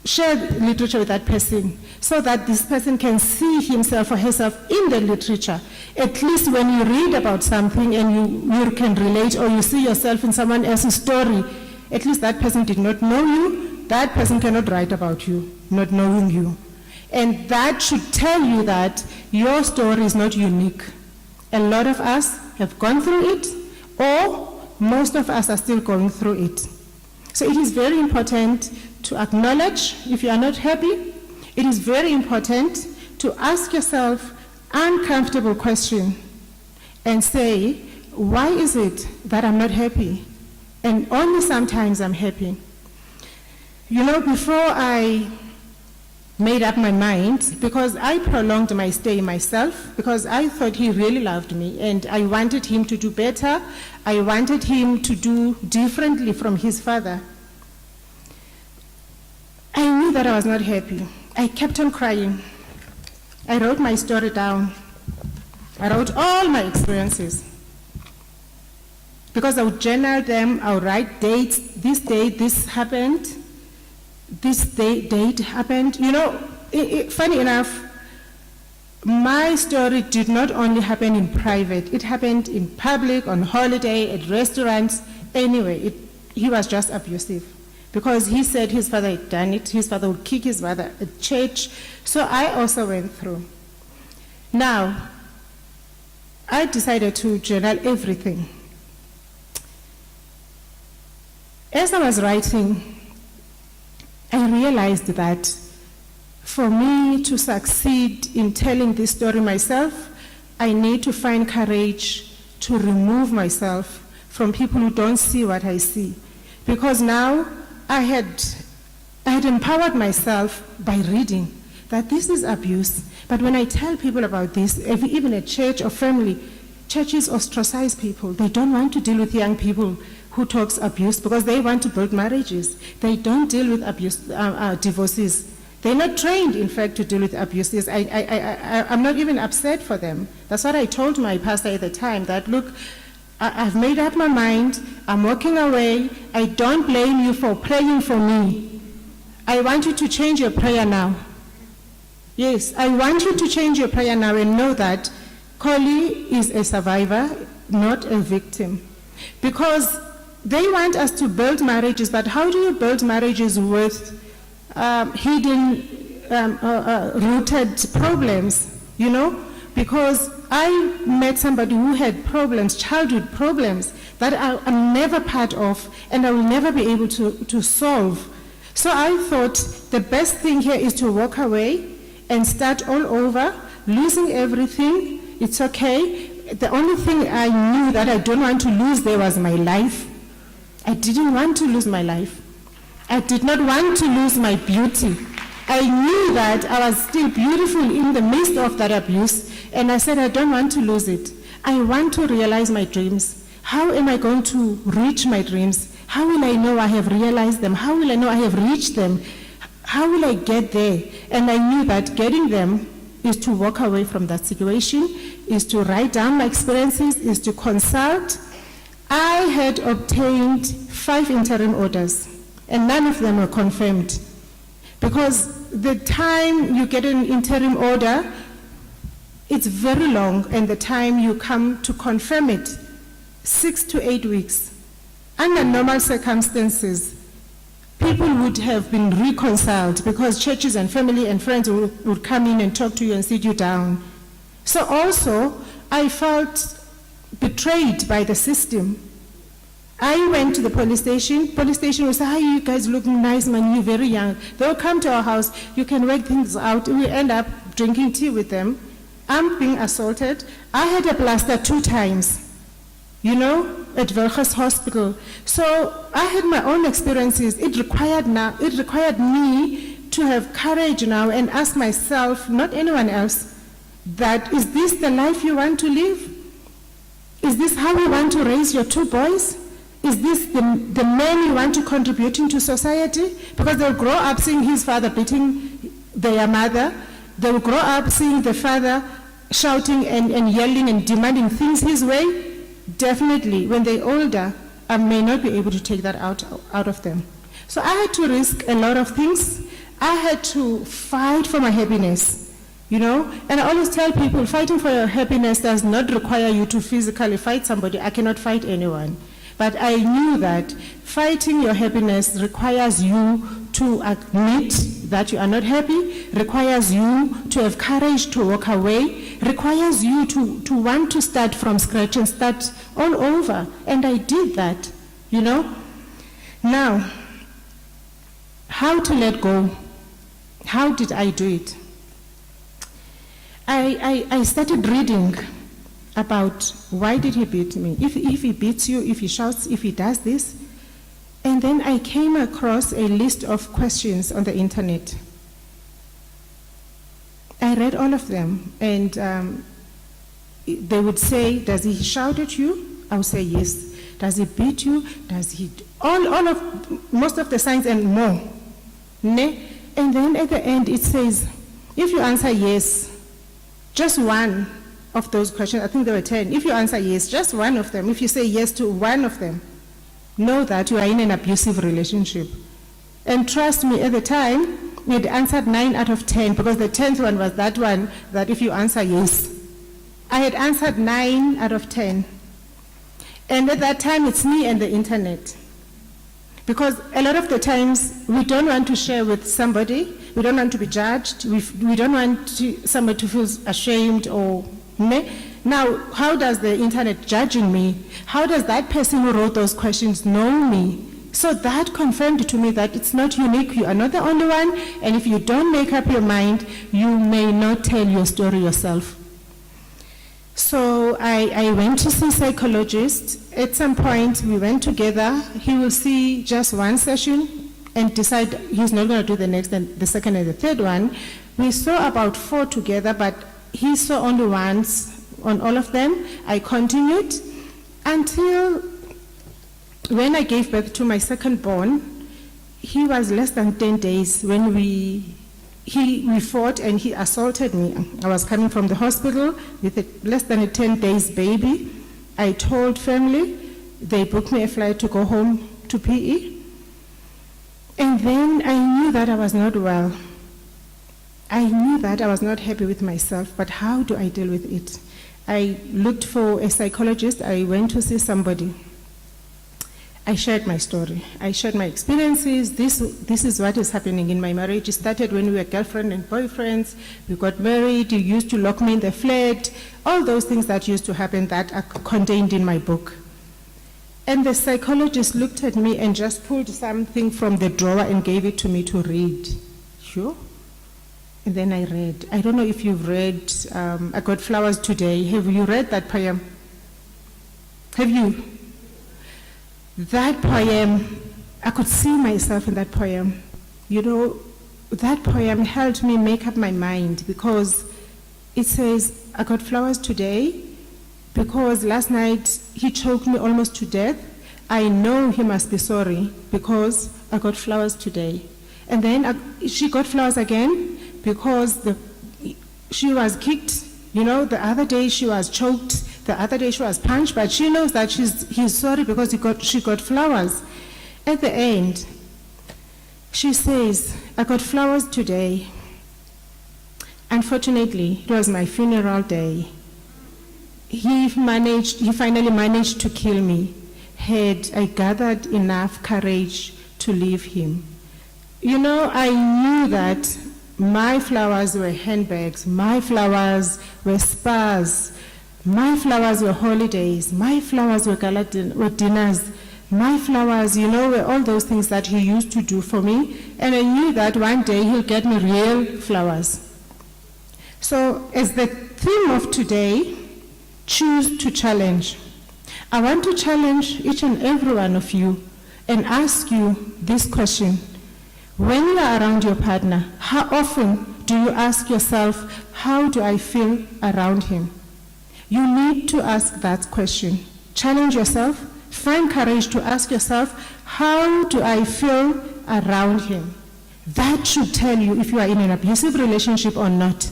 Share literature with that person so that this person can see himself or herself in the literature. At least when you read about something and you can relate, or you see yourself in someone else's story, at least that person did not know you. That person cannot write about you, not knowing you. And that should tell you that your story is not unique. A lot of us have gone through it, or most of us are still going through it. So it is very important to acknowledge if you are not happy. It is very important to ask yourself uncomfortable question and say, why is it that I'm not happy? And only sometimes I'm happy. You know, before I made up my mind, because I prolonged my stay myself, because I thought he really loved me and I wanted him to do better. I wanted him to do differently from his father. I knew that I was not happy. I kept on crying. I wrote my story down. I wrote all my experiences. Because I would journal them, I would write dates. This date, this happened. This date happened. You know, funny enough, my story did not only happen in private, it happened in public, on holiday, at restaurants, anyway. He was just abusive because he said his father had done it. His father would kick his mother at church. So I also went through. Now, I decided to journal everything. As I was writing, I realized that for me to succeed in telling this story myself, I need to find courage to remove myself from people who don't see what I see. Because now I had empowered myself by reading that this is abuse. But when I tell people about this, even at church or family, churches ostracize people. They don't want to deal with young people who talks abuse because they want to build marriages. They don't deal with abuse, divorces. They're not trained, in fact, to deal with abuses. I'm not even upset for them. That's what I told my pastor at the time, that look, I've made up my mind, I'm walking away, I don't blame you for praying for me. I want you to change your prayer now. Yes, I want you to change your prayer now and know that Collie is a survivor, not a victim. Because they want us to build marriages, but how do you build marriages with hidden, rooted problems, you know? Because I met somebody who had problems, childhood problems, that I'm never part of and I will never be able to solve. So I thought the best thing here is to walk away and start all over, losing everything. It's okay. The only thing I knew that I don't want to lose there was my life. I didn't want to lose my life. I did not want to lose my beauty. I knew that I was still beautiful in the midst of that abuse, and I said I don't want to lose it. I want to realize my dreams. How am I going to reach my dreams? How will I know I have realized them? How will I know I have reached them? How will I get there? And I knew that getting them is to walk away from that situation, is to write down my experiences, is to consult. I had obtained 5 interim orders, and none of them were confirmed. Because the time you get an interim order, it's very long, and the time you come to confirm it, 6 to 8 weeks. Under normal circumstances, people would have been reconciled because churches and family and friends would come in and talk to you and sit you down. So also, I felt betrayed by the system. I went to the police station would say, "Hi, you guys look nice, man, you're very young." They'll come to our house, you can work things out. We end up drinking tea with them. I'm being assaulted. I had a blaster 2 times, you know, at Velges Hospital. So I had my own experiences. It required me to have courage now and ask myself, not anyone else, that is this the life you want to live? Is this how you want to raise your 2 boys? Is this the man you want to contribute into society? Because they'll grow up seeing his father beating their mother. They'll grow up seeing the father shouting and yelling and demanding things his way. Definitely, when they're older, I may not be able to take that out of them. So I had to risk a lot of things. I had to fight for my happiness, you know? And I always tell people, fighting for your happiness does not require you to physically fight somebody. I cannot fight anyone. But I knew that fighting your happiness requires you to admit that you are not happy, requires you to have courage to walk away, requires you to want to start from scratch and start all over. And I did that, you know. Now, how to let go? How did I do it? I started reading about why did he beat me? If he beats you, if he shouts, if he does this. And then I came across a list of questions on the internet. I read all of them, and they would say, does he shout at you? I would say yes. Does he beat you? Does he, most of the signs and more. Ne? And then at the end it says, if you answer yes, just one of those questions, I think there were 10. If you answer yes, just one of them, if you say yes to one of them, know that you are in an abusive relationship. And trust me, at the time, had answered 9 out of 10 because the 10th one was that one that if you answer yes. I had answered 9 out of 10. And at that time, it's me and the internet. Because a lot of the times, we don't want to share with somebody. We don't want to be judged. We don't want somebody to feel ashamed or... Now, how does the internet judging me? How does that person who wrote those questions know me? So that confirmed to me that it's not unique. You are not the only one. And if you don't make up your mind, you may not tell your story yourself. So I went to see a psychologist. At some point, we went together. He will see just one session and decide he's not going to do the next and the second and the third one. We saw about 4 together, but he saw only once on all of them. I continued until when I gave birth to my second born. He was less than 10 days when we fought and he assaulted me. I was coming from the hospital with less than a 10 days baby. I told family, they booked me a flight to go home to PE. And then I knew that I was not well. I knew that I was not happy with myself, but how do I deal with it? I looked for a psychologist. I went to see somebody. I shared my story. I shared my experiences. This is what is happening in my marriage. It started when we were girlfriend and boyfriends. We got married. You used to lock me in the flat. All those things that used to happen that are contained in my book. And the psychologist looked at me and just pulled something from the drawer and gave it to me to read. Sure. And then I read. I don't know if you've read I Got Flowers Today. Have you read that poem? Have you? That poem, I could see myself in that poem. You know, that poem helped me make up my mind because it says, I got flowers today because last night he choked me almost to death. I know he must be sorry because I got flowers today. And then she got flowers again because she was kicked. You know, the other day she was choked. The other day she was punched, but she knows that he's sorry because she got flowers. At the end, she says, I got flowers today. Unfortunately, it was my funeral day. He finally managed to kill me. Had I gathered enough courage to leave him. You know, I knew that my flowers were handbags, my flowers were spas, my flowers were holidays, my flowers were gala dinners, my flowers, you know, were all those things that he used to do for me. And I knew that one day he'll get me real flowers. So as the theme of today, choose to challenge. I want to challenge each and every one of you and ask you this question. When you are around your partner, how often do you ask yourself, how do I feel around him? You need to ask that question. Challenge yourself. Find courage to ask yourself, how do I feel around him? That should tell you if you are in an abusive relationship or not.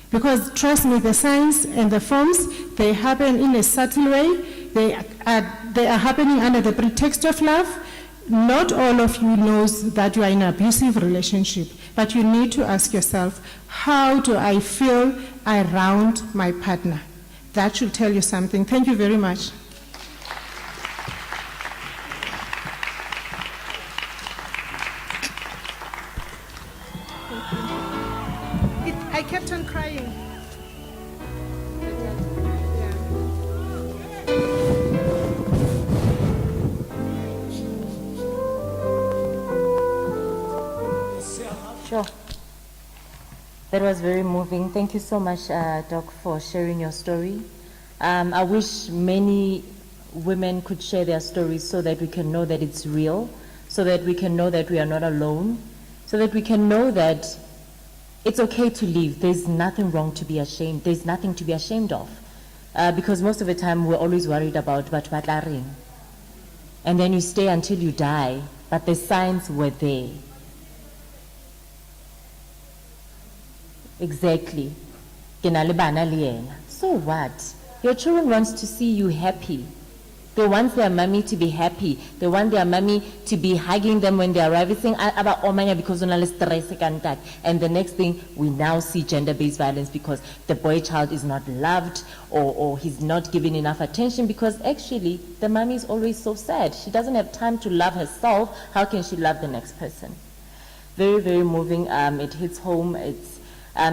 Because trust me, the signs and the forms, they happen in a subtle way. They are happening under the pretext of love. Not all of you knows that you are in an abusive relationship, but you need to ask yourself, how do I feel around my partner? That should tell you something. Thank you very much. I kept on crying. Sure. That was very moving. Thank you so much, Doc, for sharing your story. I wish many women could share their stories so that we can know that it's real, so that we can know that we are not alone, so that we can know that it's okay to leave. There's nothing wrong to be ashamed. There's nothing to be ashamed of. Because most of the time we're always worried about batlaring. And then you stay until you die, but the signs were there. Exactly. So what? Your children wants to see you happy. They want their mommy to be happy. They want their mommy to be hugging them when they are arriving, saying, "Aba omanya because unale stress kantak." And the next thing, we now see gender-based violence because the boy child is not loved or he's not given enough attention because actually the mommy is always so sad. She doesn't have time to love herself. How can she love the next person? Very, very moving. It hits home.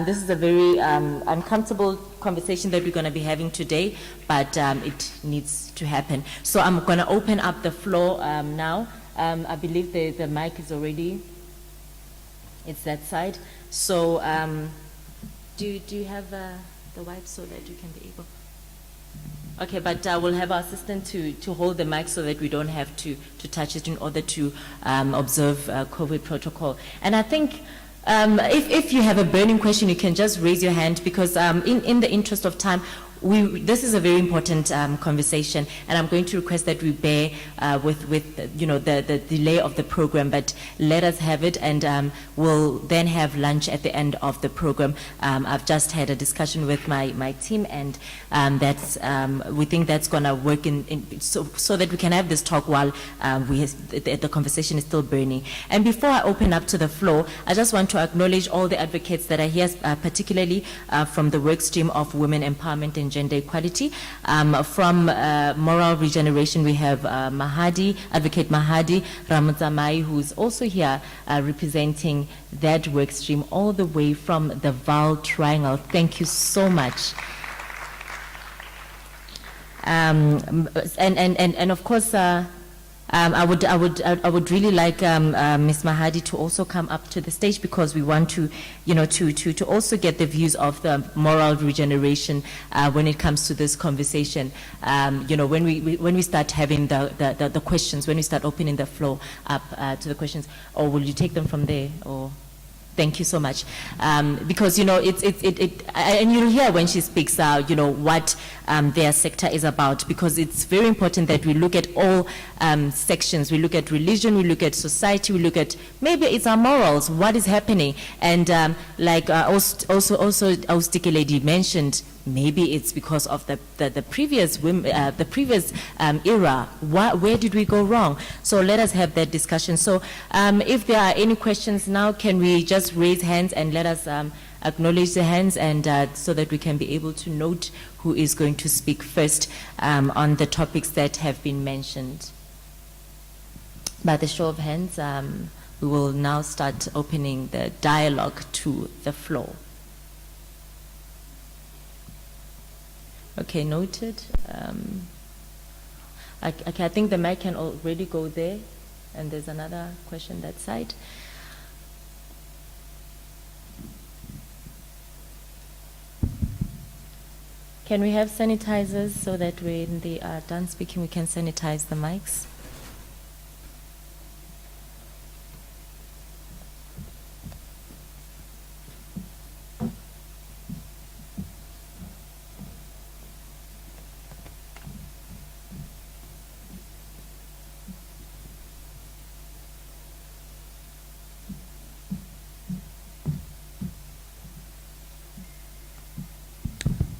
This is a very uncomfortable conversation that we're going to be having today, but it needs to happen. So I'm going to open up the floor now. I believe the mic is already, it's that side. So do you have the wipes so that you can be able? Okay, but we'll have our assistant to hold the mic so that we don't have to touch it in order to observe COVID protocol. And I think if you have a burning question, you can just raise your hand because in the interest of time, this is a very important conversation, and I'm going to request that we bear with the delay of the program, but let us have it, and we'll then have lunch at the end of the program. I've just had a discussion with my team, and we think that's going to work so that we can have this talk while the conversation is still burning. And before I open up to the floor, I just want to acknowledge all the advocates that are here, particularly from the work stream of women empowerment and gender equality. From Moral Regeneration, we have Advocate Mahadi Ramazamai, who's also here representing that work stream all the way from the Val Triangle. Thank you so much. And of course, I would really like Ms. Mahadi to also come up to the stage because we want to, to also get the views of the Moral Regeneration when it comes to this conversation. When we start having the questions, when we start opening the floor up to the questions, or will you take them from there, or? Thank you so much. Because, and you'll hear when she speaks, what their sector is about, because it's very important that we look at all sections. We look at religion, we look at society, we look at, maybe it's our morals, what is happening. And also Ausdike Lady mentioned, maybe it's because of the previous era. Where did we go wrong? So let us have that discussion. So if there are any questions now, can we just raise hands and let us acknowledge the hands, and so that we can be able to note who is going to speak first on the topics that have been mentioned. By the show of hands, we will now start opening the dialogue to the floor. Okay, noted. I think the mic can already go there, and there's another question that side. Can we have sanitizers so that when they are done speaking, we can sanitize the mics?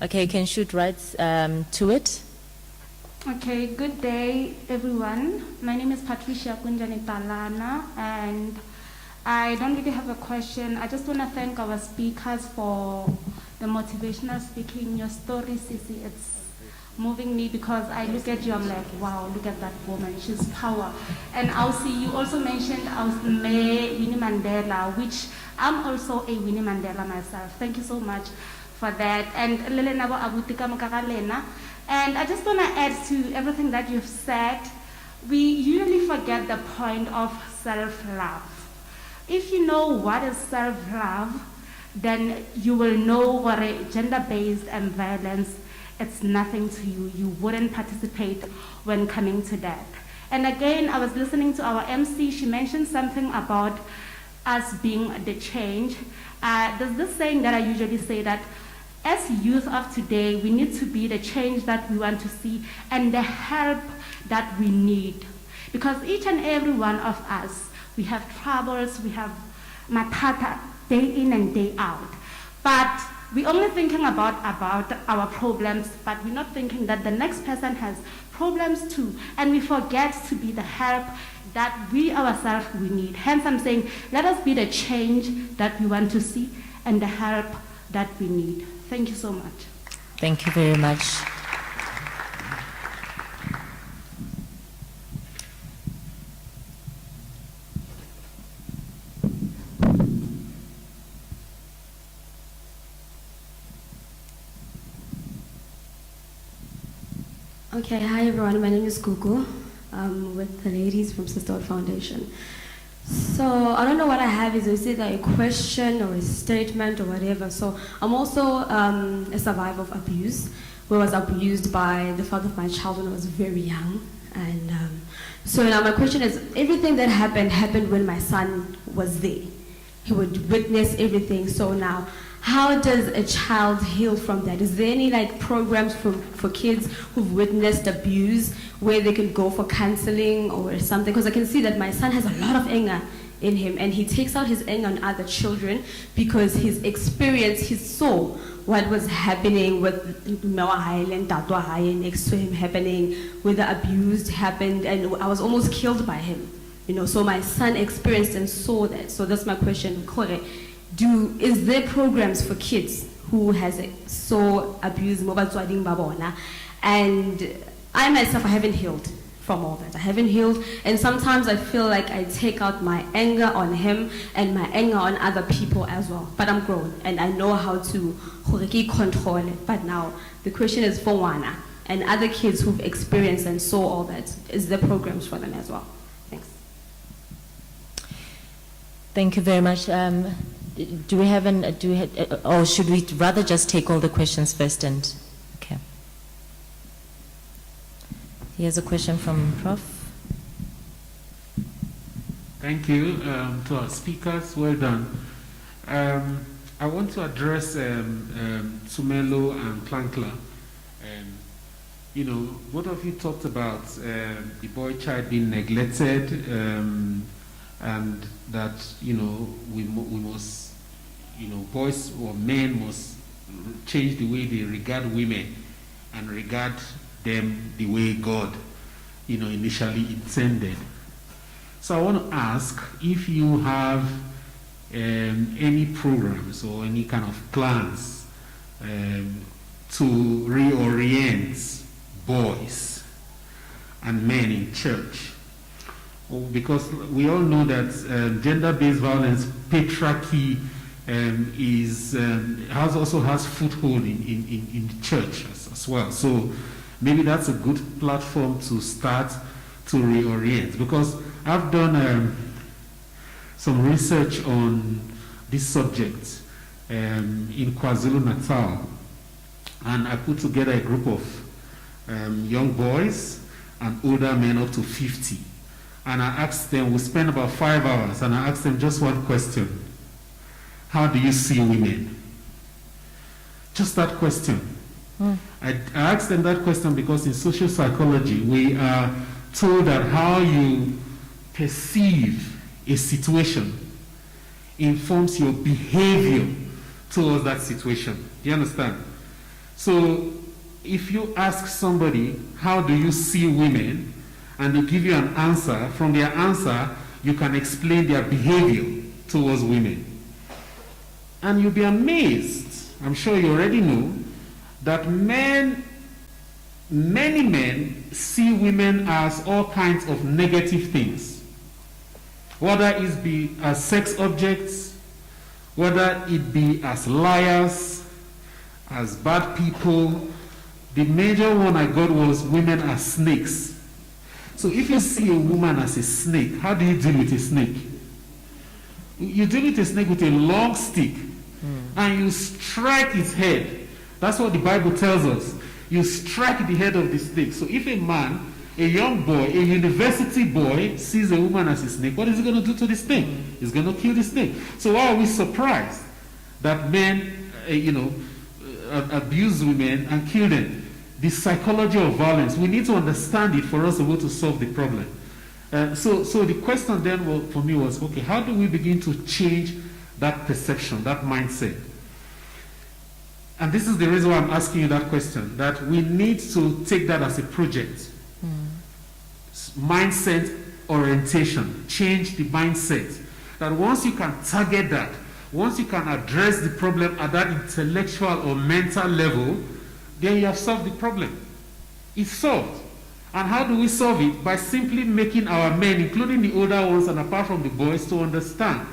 Okay, you can shoot right to it. Okay, good day, everyone. My name is Patricia Kunjani Talana, and I don't really have a question. I just want to thank our speakers for the motivational speaking. Your story, Sisi, it's moving me because I look at you, I'm like, wow, look at that woman, she's power. And you also mentioned Winnie Mandela, which I'm also a Winnie Mandela myself. Thank you so much for that. And I just want to add to everything that you've said. We usually forget the point of self-love. If you know what is self-love, then you will know what a gender-based and violence, it's nothing to you. You wouldn't participate when coming to that. And again, I was listening to our MC. She mentioned something about us being the change. There's this saying that I usually say that as youth of today, we need to be the change that we want to see and the help that we need. Because each and every one of us, we have troubles, we have matata day in and day out. But we're only thinking about our problems, but we're not thinking that the next person has problems too. And we forget to be the help that we ourselves we need. Hence I'm saying, let us be the change that we want to see and the help that we need. Thank you so much. Thank you very much. Okay, hi everyone, my name is Gugu. I'm with the ladies from Sisterhood Foundation. So I don't know what I have, is it a question or a statement or whatever. So I'm also a survivor of abuse, where I was abused by the father of my child when I was very young. And so now my question is, everything that happened when my son was there. He would witness everything. So now, how does a child heal from that? Is there any like programs for kids who've witnessed abuse where they can go for counseling or something? Because I can see that my son has a lot of anger in him and he takes out his anger on other children because his experience, he saw what was happening with Noah Highland, Tatwa High next to him happening, where the abuse happened, and I was almost killed by him. You know, so my son experienced and saw that. So that's my question, Kore. Is there programs for kids who has so abused and I myself, I haven't healed from all that. I haven't healed, and sometimes I feel like I take out my anger on him and my anger on other people as well. But I'm grown and I know how to control it. But now the question is for Wana and other kids who've experienced and saw all that. Is there programs for them as well? Thanks. Thank you very much. Do we have or should we rather just take all the questions first and, okay. Here's a question from Prof. Thank you to our speakers, well done. I want to address Sumelo and Klankla. You know, both of you talked about the boy child being neglected, and that, you know, we must, you know, boys or men must change the way they regard women and regard them the way God, you know, initially intended. So I want to ask if you have any programs or any kind of plans to reorient boys and men in church. Because we all know that gender-based violence, patriarchy, also has foothold in the church as well. So maybe that's a good platform to start to reorient. Because I've done some research on this subject in KwaZulu-Natal, and I put together a group of young boys and older men up to 50. And I asked them, we spent about 5 hours, and I asked them just one question. How do you see women? Just that question. I asked them that question because in social psychology, we are told that how you perceive a situation informs your behavior towards that situation. Do you understand? So if you ask somebody, how do you see women? And they give you an answer, from their answer, you can explain their behavior towards women. And you'll be amazed, I'm sure you already know, that many men see women as all kinds of negative things. Whether it be as sex objects, whether it be as liars, as bad people. The major one I got was women as snakes. So if you see a woman as a snake, how do you deal with a snake? You deal with a snake with a long stick, and you strike its head. That's what the Bible tells us. You strike the head of the snake. So if a man, a young boy, a university boy sees a woman as a snake, what is he going to do to the snake? He's going to kill the snake. So why are we surprised that men, abuse women and kill them? The psychology of violence, we need to understand it for us to be able to solve the problem. So the question then for me was, okay, how do we begin to change that perception, that mindset? And this is the reason why I'm asking you that question, that we need to take that as a project. Mindset orientation, change the mindset. That once you can target that, once you can address the problem at that intellectual or mental level, then you have solved the problem. It's solved. And how do we solve it? By simply making our men, including the older ones and apart from the boys, to understand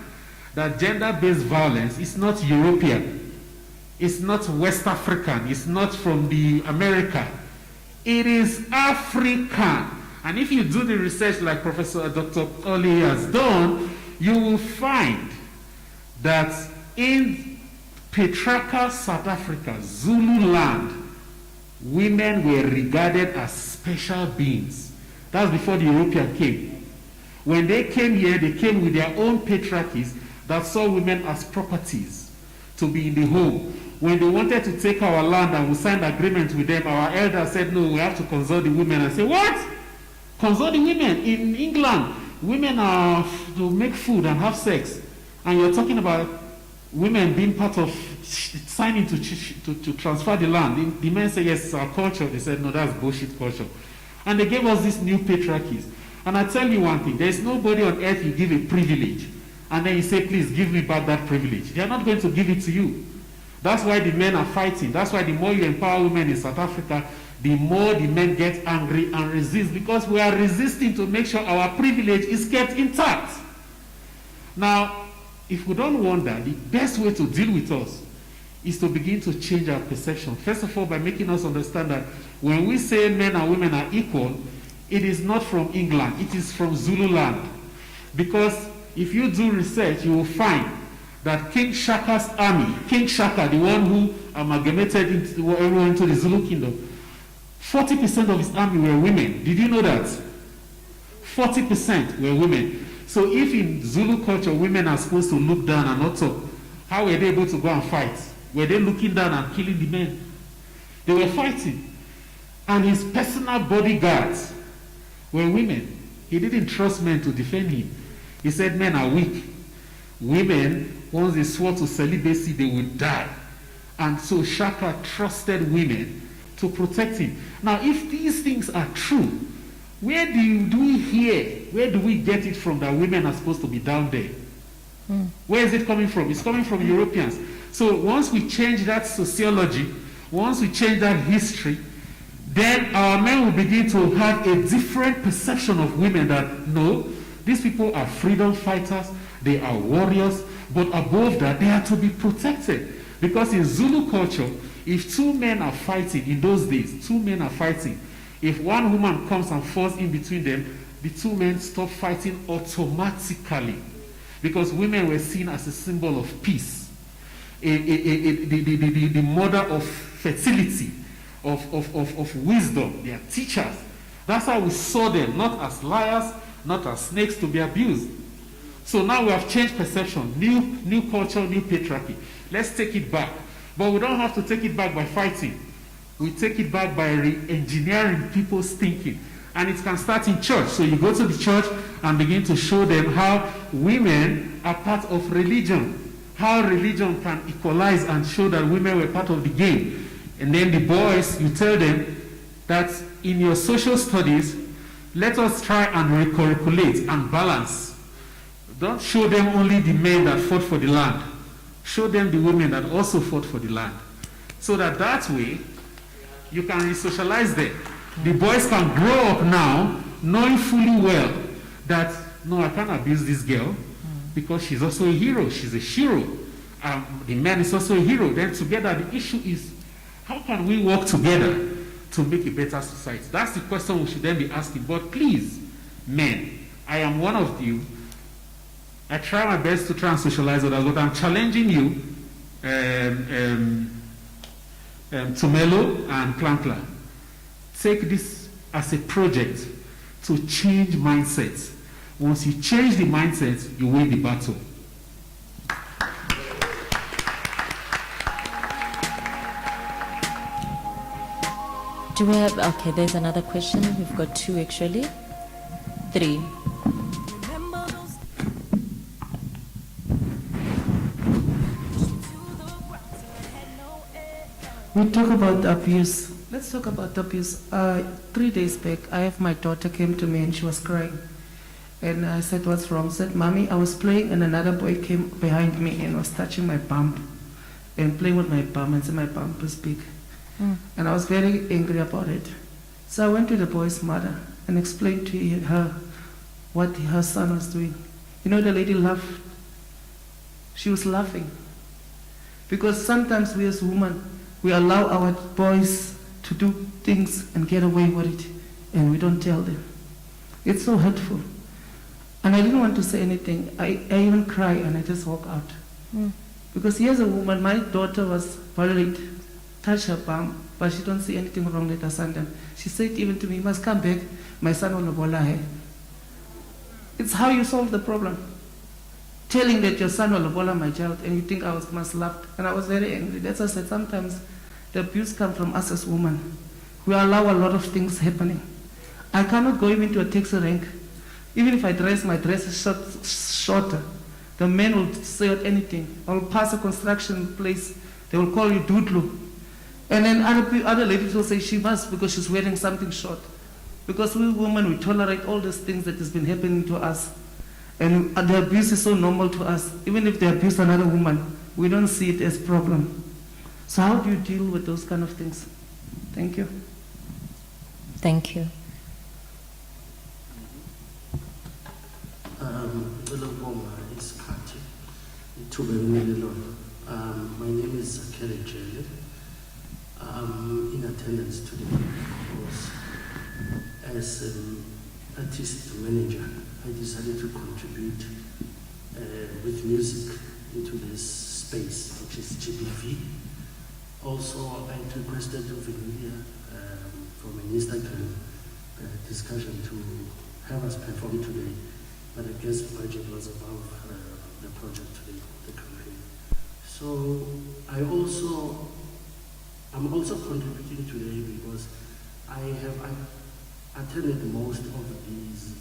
that gender-based violence is not European, it's not West African, it's not from the America. It is African. And if you do the research like Professor Dr. Oli has done, you will find that in patriarchal South Africa, Zulu land, women were regarded as special beings. That's before the European came. When they came here, they came with their own patriarchies that saw women as properties to be in the home. When they wanted to take our land and we signed agreement with them, our elders said, no, we have to consult the women. And say, what? Consult the women. In England, women are to make food and have sex. And you're talking about women being part of signing to transfer the land. The men say, yes, it's our culture. They said, no, that's bullshit culture. And they gave us these new patriarchies. And I tell you one thing, there's nobody on earth you give a privilege, and then you say, please give me back that privilege. They're not going to give it to you. That's why the men are fighting. That's why the more you empower women in South Africa, the more the men get angry and resist, because we are resisting to make sure our privilege is kept intact. Now, if we don't wonder, the best way to deal with us is to begin to change our perception. First of all, by making us understand that when we say men and women are equal, it is not from England, it is from Zululand. Because if you do research, you will find that King Shaka's army, King Shaka, the one who amalgamated everyone into the Zulu kingdom, 40% of his army were women. Did you know that? 40% were women. So if in Zulu culture women are supposed to look down and not talk, how were they able to go and fight? Were they looking down and killing the men? They were fighting. And his personal bodyguards were women. He didn't trust men to defend him. He said men are weak. Women, once they swore to celibacy, they would die. And so Shaka trusted women to protect him. Now, if these things are true, where do we hear, where do we get it from that women are supposed to be down there? Where is it coming from? It's coming from Europeans. So once we change that sociology, once we change that history, then our men will begin to have a different perception of women that, no, these people are freedom fighters, they are warriors, but above that, they are to be protected. Because in Zulu culture, if two men are fighting, in those days, two men are fighting, if one woman comes and falls in between them, the two men stop fighting automatically. Because women were seen as a symbol of peace, the mother of fertility, of wisdom. They are teachers. That's how we saw them, not as liars, not as snakes to be abused. So now we have changed perception, new culture, new patriarchy. Let's take it back. But we don't have to take it back by fighting. We take it back by re-engineering people's thinking. And it can start in church. So you go to the church and begin to show them how women are part of religion, how religion can equalize and show that women were part of the game. And then the boys, you tell them that in your social studies, let us try and recalculate and balance. Don't show them only the men that fought for the land. Show them the women that also fought for the land. So that way, you can re-socialize them. The boys can grow up now knowing fully well that, no, I can't abuse this girl because she's also a hero. She's a hero. The man is also a hero. Then together, the issue is, how can we work together to make a better society? That's the question we should then be asking. But please, men, I am one of you. I try my best to try and socialize others, but I'm challenging you, Tumelo and Klankla. Take this as a project to change mindsets. Once you change the mindset, you win the battle. Do we have, okay, there's another question. We've got two actually. Three. We talk about abuse. Let's talk about abuse. 3 days back, I have my daughter came to me and she was crying. And I said, what's wrong? She said, Mommy, I was playing and another boy came behind me and was touching my bump and playing with my bum and said my bump is big. And I was very angry about it. So I went to the boy's mother and explained to her what her son was doing. You know, the lady laughed. She was laughing. Because sometimes we as women, we allow our boys to do things and get away with it, and we don't tell them. It's so hurtful. And I didn't want to say anything. I even cry and I just walk out. Because here's a woman, my daughter was violated, touched her bum, but she don't see anything wrong with her son. She said even to me, you must come back, my son will bola her. It's how you solve the problem. Telling that your son will bola my child and you think I must laugh. And I was very angry. That's why I said sometimes the abuse comes from us as women. We allow a lot of things happening. I cannot go even to a taxi rank. Even if I dress, my dress is shorter. The men will say anything. I will pass a construction place. They will call you doodlu. And then other ladies will say she must because she's wearing something short. Because we women, we tolerate all these things that has been happening to us. And the abuse is so normal to us. Even if they abuse another woman, we don't see it as a problem. So how do you deal with those kind of things? Thank you. Thank you. My name is Zakere Jele. I'm in attendance today because as an artist manager, I decided to contribute with music into this space, which is GBV. Also, I requested of Emilia from an Instagram discussion to have us perform today, but I guess the budget was above the project today, the campaign. So I'm also contributing today because I have attended most of these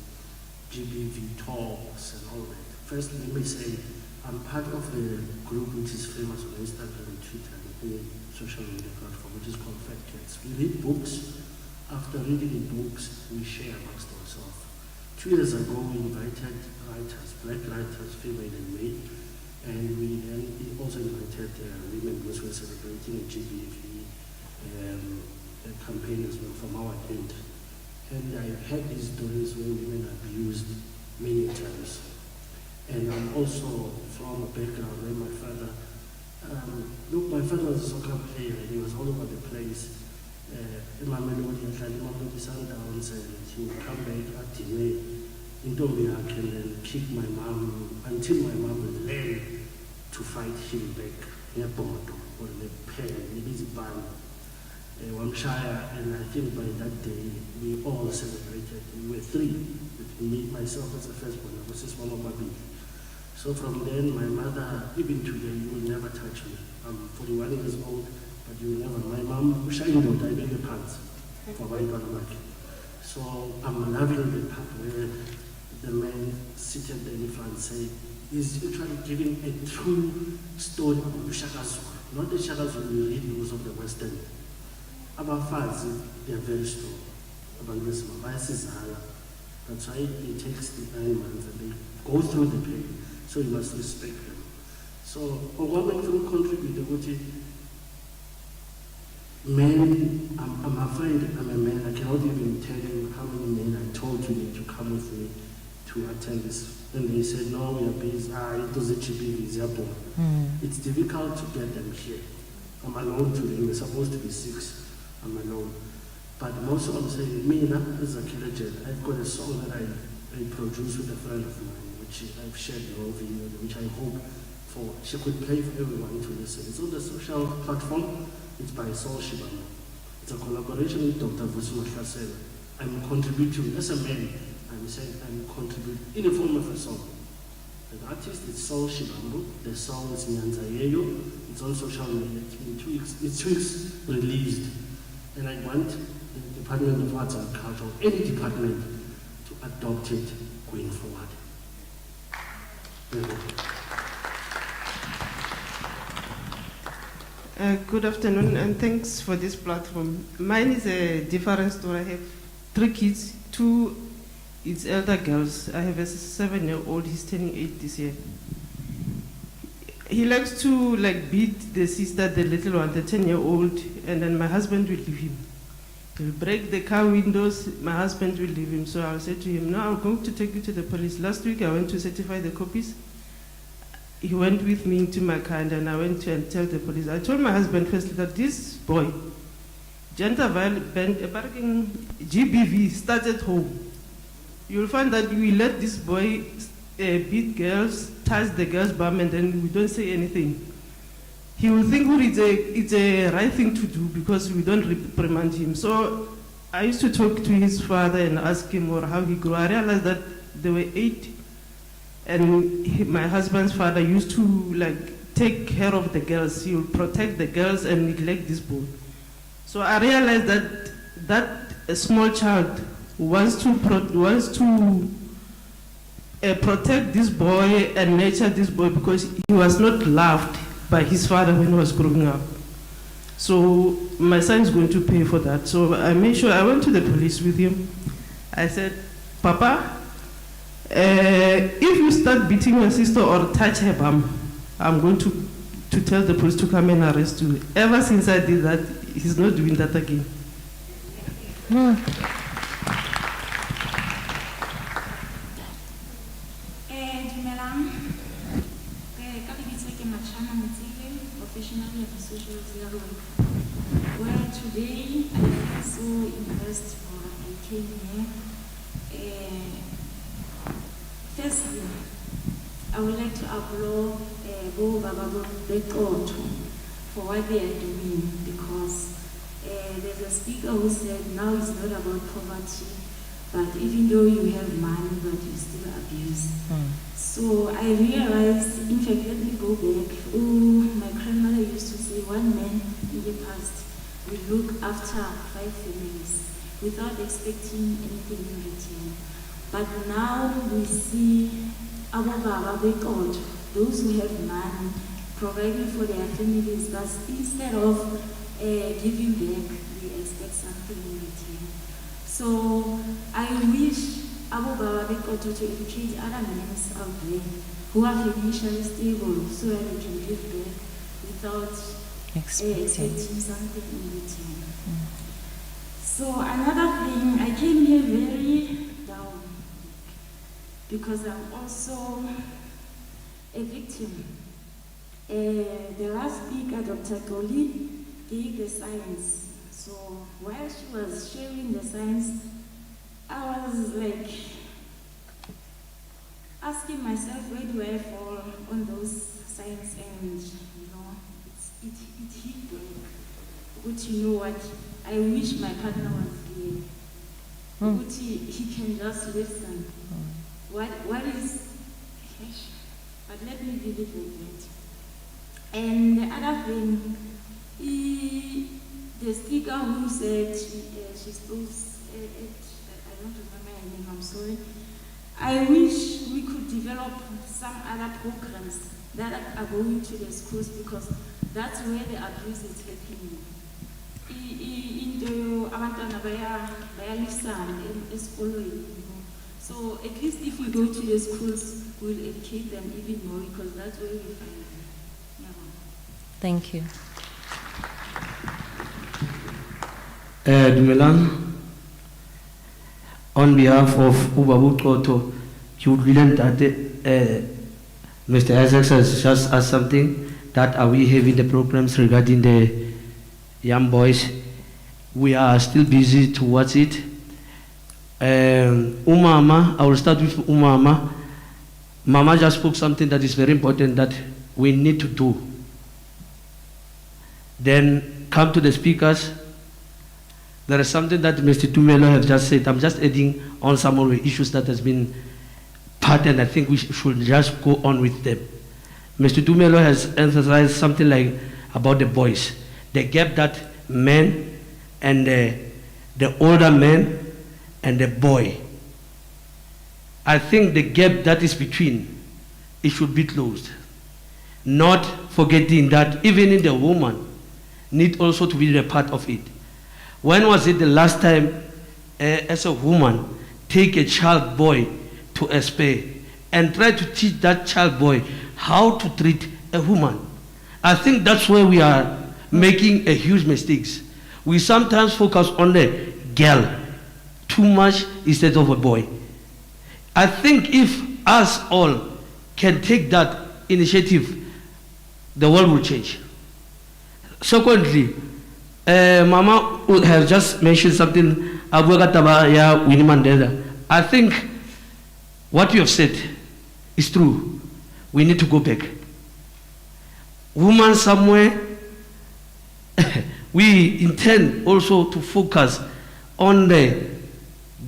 GBV talks and all that. First, let me say I'm part of the group which is famous on Instagram and Twitter and any social media platform, which is called Fat Cats. We read books. After reading the books, we share amongst ourselves. 2 years ago, we invited writers, black writers, female and male, and we then also invited women because we're celebrating a GBV campaign as well from our end. And I've heard these stories where women are abused many times. And I'm also from a background where my father, my father was a soccer player and he was all over the place. In my Mamelodi, Mamelodi Sundowns, and he would come back at dinner in Dombiak and then kick my mom until my mom would learn to fight him back near Bomoto or the pen, the busy band. Wamshire, and I think by that day we all celebrated. We were 3, with me, myself as a firstborn, I was just one of my baby. So from then, my mother, even today, you will never touch me. I'm 41 years old, but you will never. My mom, shiny out, I beg the pants for my daughter. So I'm loving the part where the men seated there in front say, is literally giving a true story of Shaka Zulu, not the Shaka Zulu we read because of the Western. About fathers, they are very strong. About this, that's why it takes the 9 months and they go through the pain. So you must respect them. So, women can contribute to men. I'm afraid I'm a man. I cannot even tell you how many men I told today to come with me to attend this. And they said, no, we are busy. It was a GBV. It's difficult to get them here. I'm alone today. We're supposed to be 6. I'm alone. But most of them say, me, as a killer jet, I've got a song that I produced with a friend of mine, which I've shared the whole video, which I hope she could play for everyone to listen. It's on the social platform. It's by Saul Shibano. It's a collaboration with Dr. Vusuma Hlasela. I'm contributing, as a man, I'm saying I'm contributing in the form of a song. The artist is Saul Shibambo. The song is Nyanza Yeyo. It's on social media. It's been 2 weeks. It's 2 weeks released. And I want the Department of Arts and Culture, any department, to adopt it going forward. Good afternoon, and thanks for this platform. Mine is a different story. I have 3 kids, 2 it's elder girls. I have a 7-year-old, he's turning 8 this year. He likes to beat the sister, the little one, the 10-year-old, and then my husband will leave him. He'll break the car windows, my husband will leave him. So I'll say to him, no, I'm going to take you to the police. Last week I went to certify the copies. He went with me into my car, and then I went to and tell the police. I told my husband firstly that this boy, gender violence, GBV, starts at home. You'll find that we let this boy beat girls, touch the girl's bum, and then we don't say anything. He will think it's a right thing to do because we don't reprimand him. So I used to talk to his father and ask him or how he grew. I realized that they were 8, and my husband's father used to take care of the girls. He would protect the girls and neglect this boy. So I realized that a small child wants to protect this boy and nurture this boy because he was not loved by his father when he was growing up. So my son is going to pay for that. So I made sure I went to the police with him. I said, Papa, if you start beating your sister or touch her bum, I'm going to tell the police to come and arrest you. Ever since I did that, he's not doing that again. Professionally as a social worker, where today I feel so impressed for I came here. Firstly, I would like to applaud Bo Baba Bekoto for what they are doing, because there's a speaker who said now it's not about poverty, but even though you have money, but you still abuse. So I realized, in fact, let me go back. My grandmother used to say, one man in the past will look after 5 families without expecting anything in return. But now we see our Baba Bekoto, those who have money, providing for their families, but instead of giving back, we expect something in return. So I wish Abu Baba Bekoto to educate other men out there who are financially stable so that they can give back without expecting something in return. So another thing, I came here very down because I'm also a victim. The last speaker, Dr. Goli, gave the science. So while she was sharing the science, I was asking myself, where do I fall on those signs? And it hit me. But you know what? I wish my partner was here. But he can just listen. What is? But let me leave it like that. And the other thing, the speaker who said she spoke. I don't remember her name, I'm sorry. I wish we could develop some other programs that are going to the schools, because that's where the abuse is happening. So at least if we go to the schools, we'll educate them even more, because that's where we find them. Thank you. Dumelang. On behalf of Ubabu Koto, you learned that Mr. Isaacs has just asked something, that are we having the programs regarding the young boys? We are still busy towards it. Umama, I will start with Umama. Mama just spoke something that is very important that we need to do. Then come to the speakers. There is something that Mr. Tumelo has just said. I'm just adding on some of the issues that has been part, and I think we should just go on with them. Mr. Tumelo has emphasized something like about the boys, the gap that men and the older men and the boy. I think the gap that is between, it should be closed. Not forgetting that even in the woman, need also to be a part of it. When was it the last time, as a woman, take a child boy to a spa and try to teach that child boy how to treat a woman? I think that's where we are making a huge mistakes. We sometimes focus on the girl too much instead of a boy. I think if us all can take that initiative, the world will change. Secondly, Mama has just mentioned something, Winnie Mandela. I think what you have said is true. We need to go back. Woman somewhere, we intend also to focus on the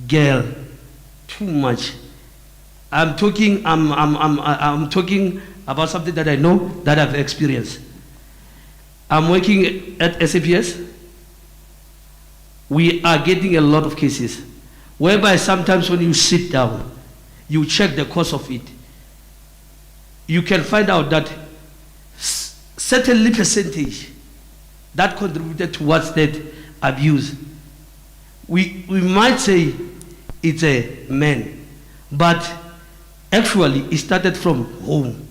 girl too much. I'm talking about something that I know, that I've experienced. I'm working at SAPS. We are getting a lot of cases whereby sometimes when you sit down, you check the cause of it, you can find out that certainly percentage that contributed towards that abuse. We might say it's a man, but actually it started from home.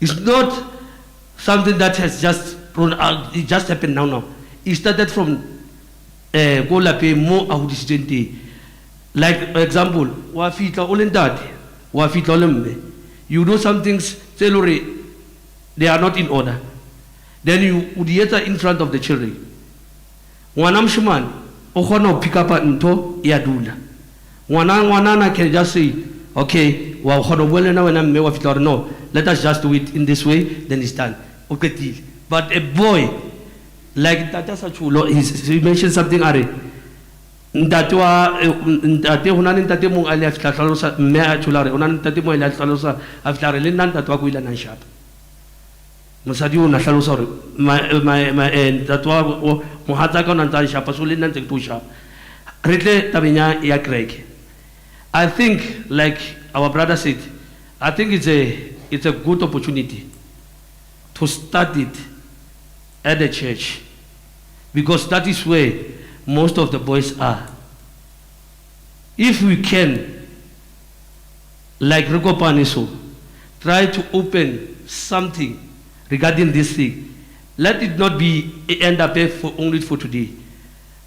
It's not something that has just it just happened now. It started from more like example, you do some things, they are not in order. Then you would yet in front of the children. Wanam Shuman, Ohono pick up into Yadula. Wanana can just say, okay, well, no, let us just do it in this way, then it's done. Okay, but a boy, like Tata Sachulo, he mentioned something, Ari. Ntatwa ntate hona le ntate mong a le a fitla hlalosa mme a tshulare hona le ntate mong a le a hlalosa a fitla re le nna ntate wa go ila nang shapa mosadi o na hlalosa hore ntate wa mohatsa ka o na ntse a shapa so le nna ntse ke tlo shapa re tle tabeng ya Greg. I think, like our brother said, I think it's a good opportunity to start it at the church, because that is where most of the boys are. If we can, like Rico Paniso, try to open something regarding this thing, let it not be end up only for today.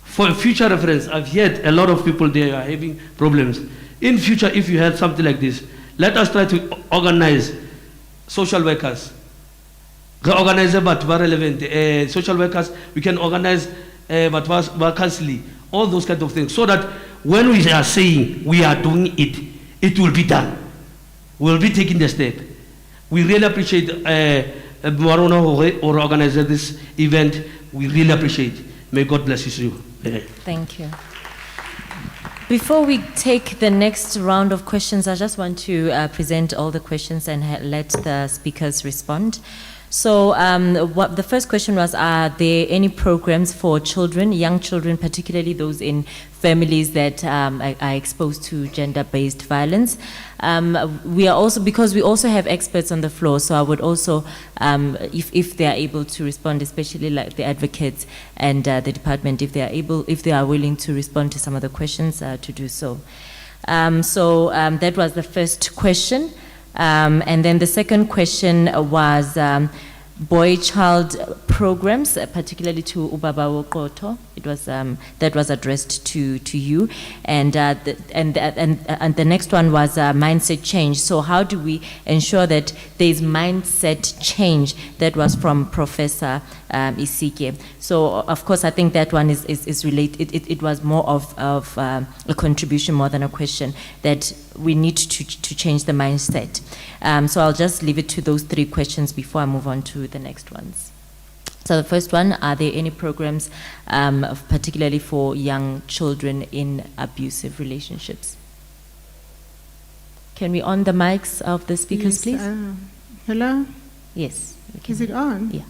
For future reference, I've heard a lot of people there are having problems. In future, if you have something like this, let us try to organize social workers. Organize about relevant social workers. We can organize counseling, all those kind of things, so that when we are saying we are doing it, it will be done. We will be taking the step. We really appreciate Marona or organizer this event. We really appreciate. May God bless you. Thank you. Before we take the next round of questions, I just want to present all the questions and let the speakers respond. So the first question was, are there any programs for children, young children, particularly those in families that are exposed to gender-based violence? We are also, because we also have experts on the floor, so I would also, if they are able to respond, especially like the advocates and the department, if they are willing to respond to some of the questions, to do so. That was the first question. And then the second question was boy-child programs, particularly to Ubaba Wokoto. It was that was addressed to you, and the next one was mindset change. So how do we ensure that there is mindset change? That was from Professor Isike. So of course I think that one is related. It was more of a contribution more than a question, that we need to change the mindset. So I'll just leave it to those three questions before I move on to the next ones. So the first one, are there any programs particularly for young children in abusive relationships? Can we on the mics of the speakers, yes, please? Hello? Yes. Is it on? Yeah.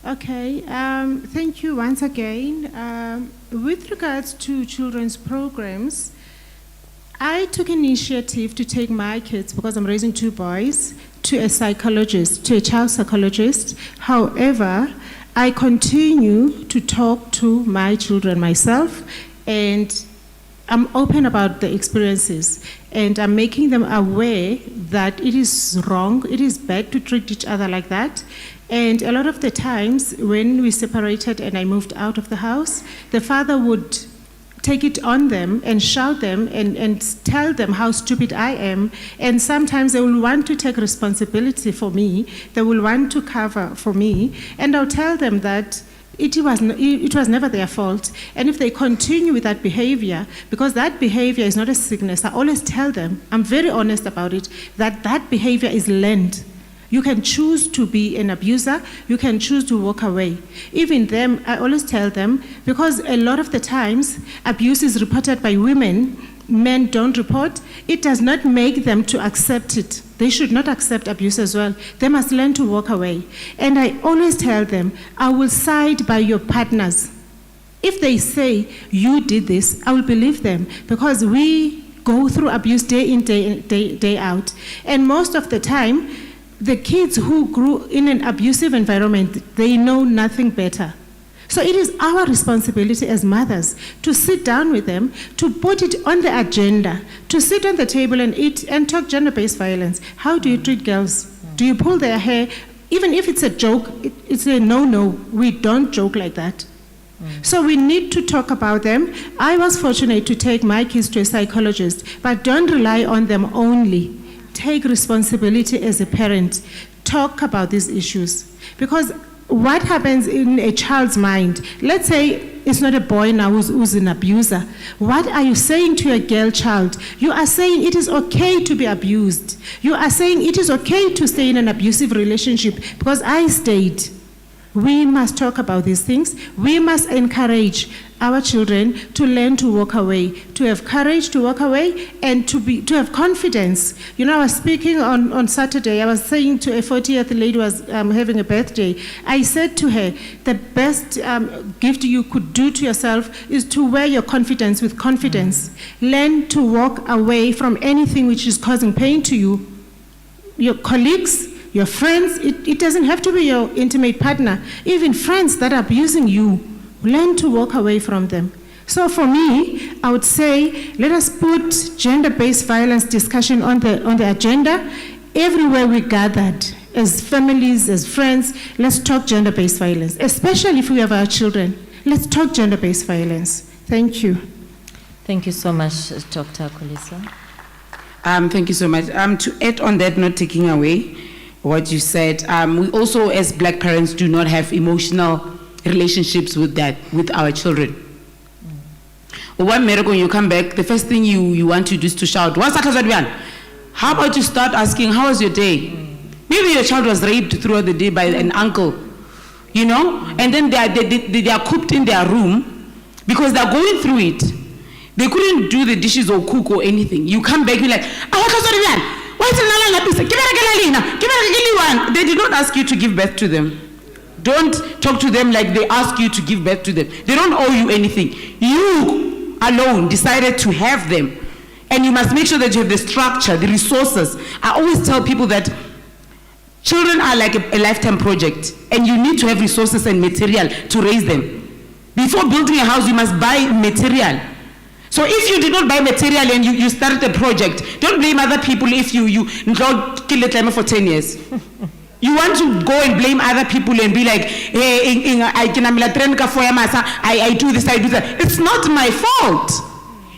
Okay, thank you once again. With regards to children's programs, I took initiative to take my kids, because I'm raising two boys, to a psychologist, to a child psychologist. However, I continue to talk to my children myself, and I'm open about the experiences, and I'm making them aware that it is wrong, it is bad to treat each other like that. And a lot of the times when we separated and I moved out of the house, the father would take it on them and shout them and tell them how stupid I am. And sometimes they will want to take responsibility for me. They will want to cover for me. And I'll tell them that it was never their fault. And if they continue with that behavior, because that behavior is not a sickness, I always tell them, I'm very honest about it, that behavior is learned. You can choose to be an abuser, you can choose to walk away. Even them, I always tell them, because a lot of the times abuse is reported by women, men don't report, it does not make them to accept it. They should not accept abuse as well. They must learn to walk away. And I always tell them, I will side by your partners. If they say, you did this, I will believe them, because we go through abuse day in, day out. And most of the time, the kids who grew in an abusive environment, they know nothing better. So it is our responsibility as mothers to sit down with them, to put it on the agenda, to sit on the table and eat and talk gender-based violence. How do you treat girls? Do you pull their hair? Even if it's a joke, it's a no-no. We don't joke like that. So we need to talk about them. I was fortunate to take my kids to a psychologist, but don't rely on them only. Take responsibility as a parent. Talk about these issues. Because what happens in a child's mind, let's say it's not a boy now who's an abuser. What are you saying to a girl child? You are saying it is okay to be abused. You are saying it is okay to stay in an abusive relationship because I stayed. We must talk about these things. We must encourage our children to learn to walk away, to have courage to walk away, and to have confidence. You know, I was speaking on Saturday. I was saying to a 40th lady who was having a birthday. I said to her, the best gift you could do to yourself is to wear your confidence with confidence. Learn to walk away from anything which is causing pain to you. Your colleagues, your friends, it doesn't have to be your intimate partner. Even friends that are abusing you, learn to walk away from them. So for me, I would say, let us put gender-based violence discussion on the agenda. Everywhere we gathered, as families, as friends, let's talk gender-based violence, especially if we have our children. Let's talk gender-based violence. Thank you. Thank you so much, Dr. Kolisa. Thank you so much. To add on that, not taking away what you said, we also as black parents do not have emotional relationships with our children. One miracle, when you come back, the first thing you want to do is to shout, what's that? How about you start asking, how was your day? Maybe your child was raped throughout the day by an uncle, you know, and then they are cooped in their room because they're going through it. They couldn't do the dishes or cook or anything. You come back, you're like, they did not ask you to give birth to them. Don't talk to them like they ask you to give birth to them. They don't owe you anything. You alone decided to have them. And you must make sure that you have the structure, the resources. I always tell people that children are like a lifetime project, and you need to have resources and material to raise them. Before building a house, you must buy material. So if you did not buy material and you started a project, don't blame other people if you kill the climate for 10 years. You want to go and blame other people and be like, hey, I do this, I do that. It's not my fault.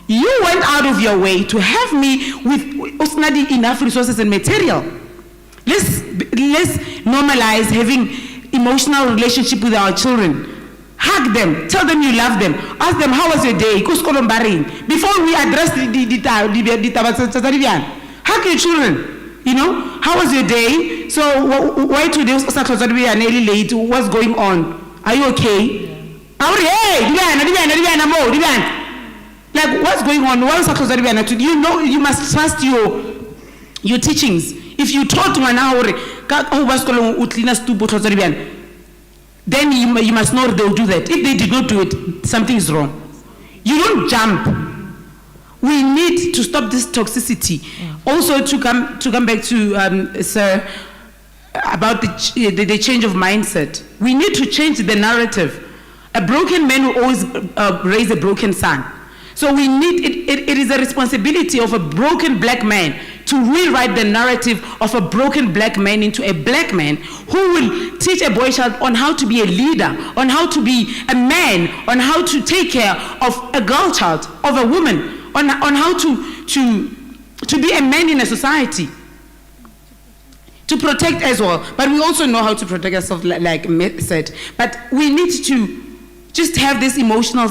You went out of your way to have me with enough resources and material. Let's normalize having emotional relationship with our children. Hug them, tell them you love them, ask them how was your day, before we address hug your children, you know, how was your day, so why today was late, what's going on, are you okay? Like what's going on, you know, you must trust your teachings. If you taught one then you must know they'll do that. If they did not do it, something is wrong. You don't jump. We need to stop this toxicity. Also, to come back to Sir, about the change of mindset. We need to change the narrative. A broken man will always raise a broken son. So we need, it is a responsibility of a broken black man to rewrite the narrative of a broken black man into a black man who will teach a boy child on how to be a leader, on how to be a man, on how to take care of a girl child, of a woman, on how to be a man in a society. To protect as well, but we also know how to protect ourselves, like Matt said. But we need to just have this emotional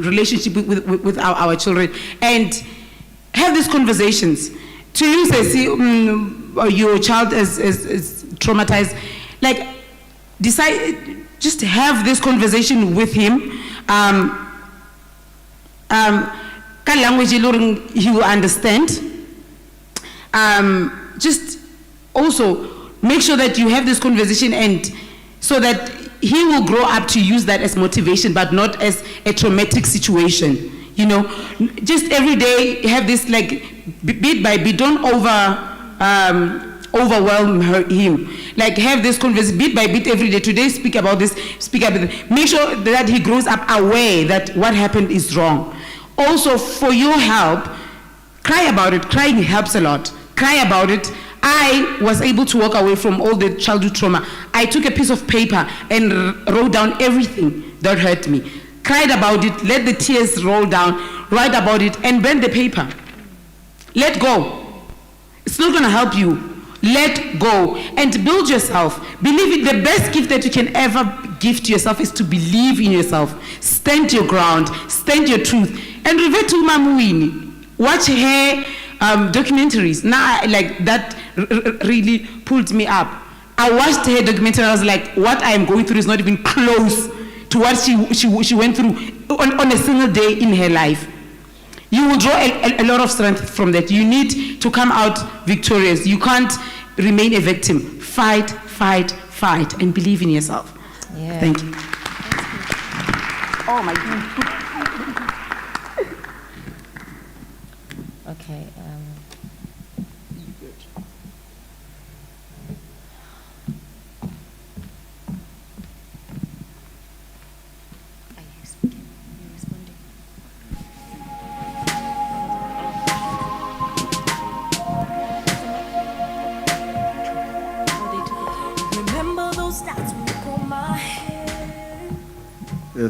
relationship with our children and have these conversations. To you, say, your child is traumatized, like decide, just have this conversation with him. Language he will understand. Just also make sure that you have this conversation, and so that he will grow up to use that as motivation, but not as a traumatic situation. You know, just every day have this, like, bit by bit. Don't overwhelm him. Like, have this conversation bit by bit every day. Today, speak about this. Speak about it. Make sure that he grows up aware that what happened is wrong. Also, for your help, cry about it. Crying helps a lot. Cry about it. I was able to walk away from all the childhood trauma. I took a piece of paper and wrote down everything that hurt me. Cried about it, let the tears roll down, write about it, and burn the paper. Let go. It's not going to help you. Let go and build yourself. Believe it. The best gift that you can ever give to yourself is to believe in yourself. Stand your ground. Stand your truth. And revert to Mamuini. Watch her documentaries. Now, like, that really pulled me up. I watched her documentary. I was like, what I am going through is not even close to what she went through on a single day in her life. You will draw a lot of strength from that. You need to come out victorious. You can't remain a victim. Fight, fight, fight, and believe in yourself. Yeah. Thank you. Oh my God. Okay.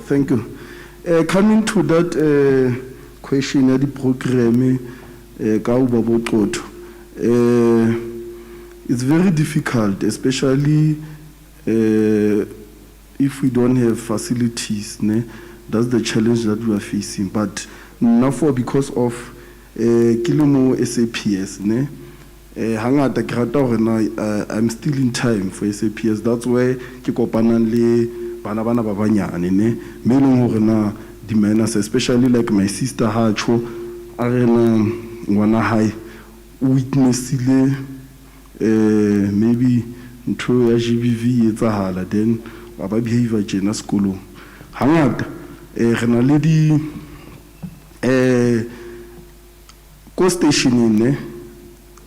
Thank you. Coming to that question of the program, it's very difficult, especially if we don't have facilities. That's the challenge that we are facing. But now, because of Kilomo SAPS, I'm still in time for SAPS. That's why bana ba banyane me leng hore na di minors, especially like my sister Hacho arena ngwana hae witnessile maybe ntho ya GBV etsahala, then ba behavior jena sekolong hangata re na le di co stationing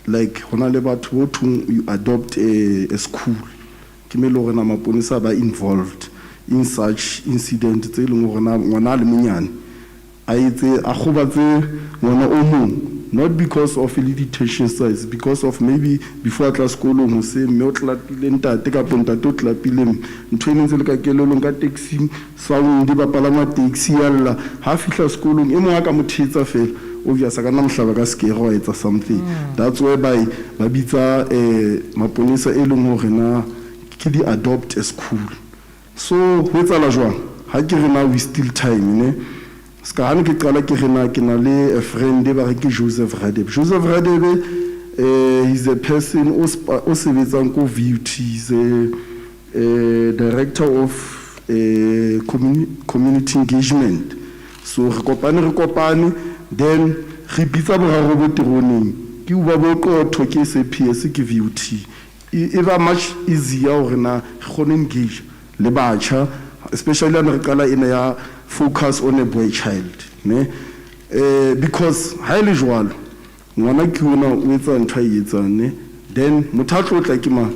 like hona le batho bo thung you adopt a school ke me le hore na maponisa ba involved in such incident tse leng hore ngwana le monyane a etse a gobatse ngwana o mong, not because of le detention size, because of maybe before class sekolong ho se mme o tlapile ntate ka pontate o tlapile ntho ene ntse le ka kelelong ka taxi sound di ba palama taxi yalla ha fihla sekolong e mong a ka mothetsa fela obvious ka nna mohlaba ka skero etsa something. That's why ba bitsa maponisa e leng hore na ke di adopt a school. So ho etsala jwang ha ke re na we still time ska hane ke qala ke re na ke na le a friend ba re ke Joseph Radebe. Joseph Radebe he's a person o sebetsang ko VUT, he's a director of community engagement. So re kopane then re bitsa boraro bo teroneng ke uba bo ko thoke SAPS ke VUT. It was much easier hore na re engage le batjha, especially when re qala ena ya focus on a boy child because highly jwalo ngwana ke ona o etsa ntho a etsang then motho a tlo tla ke mang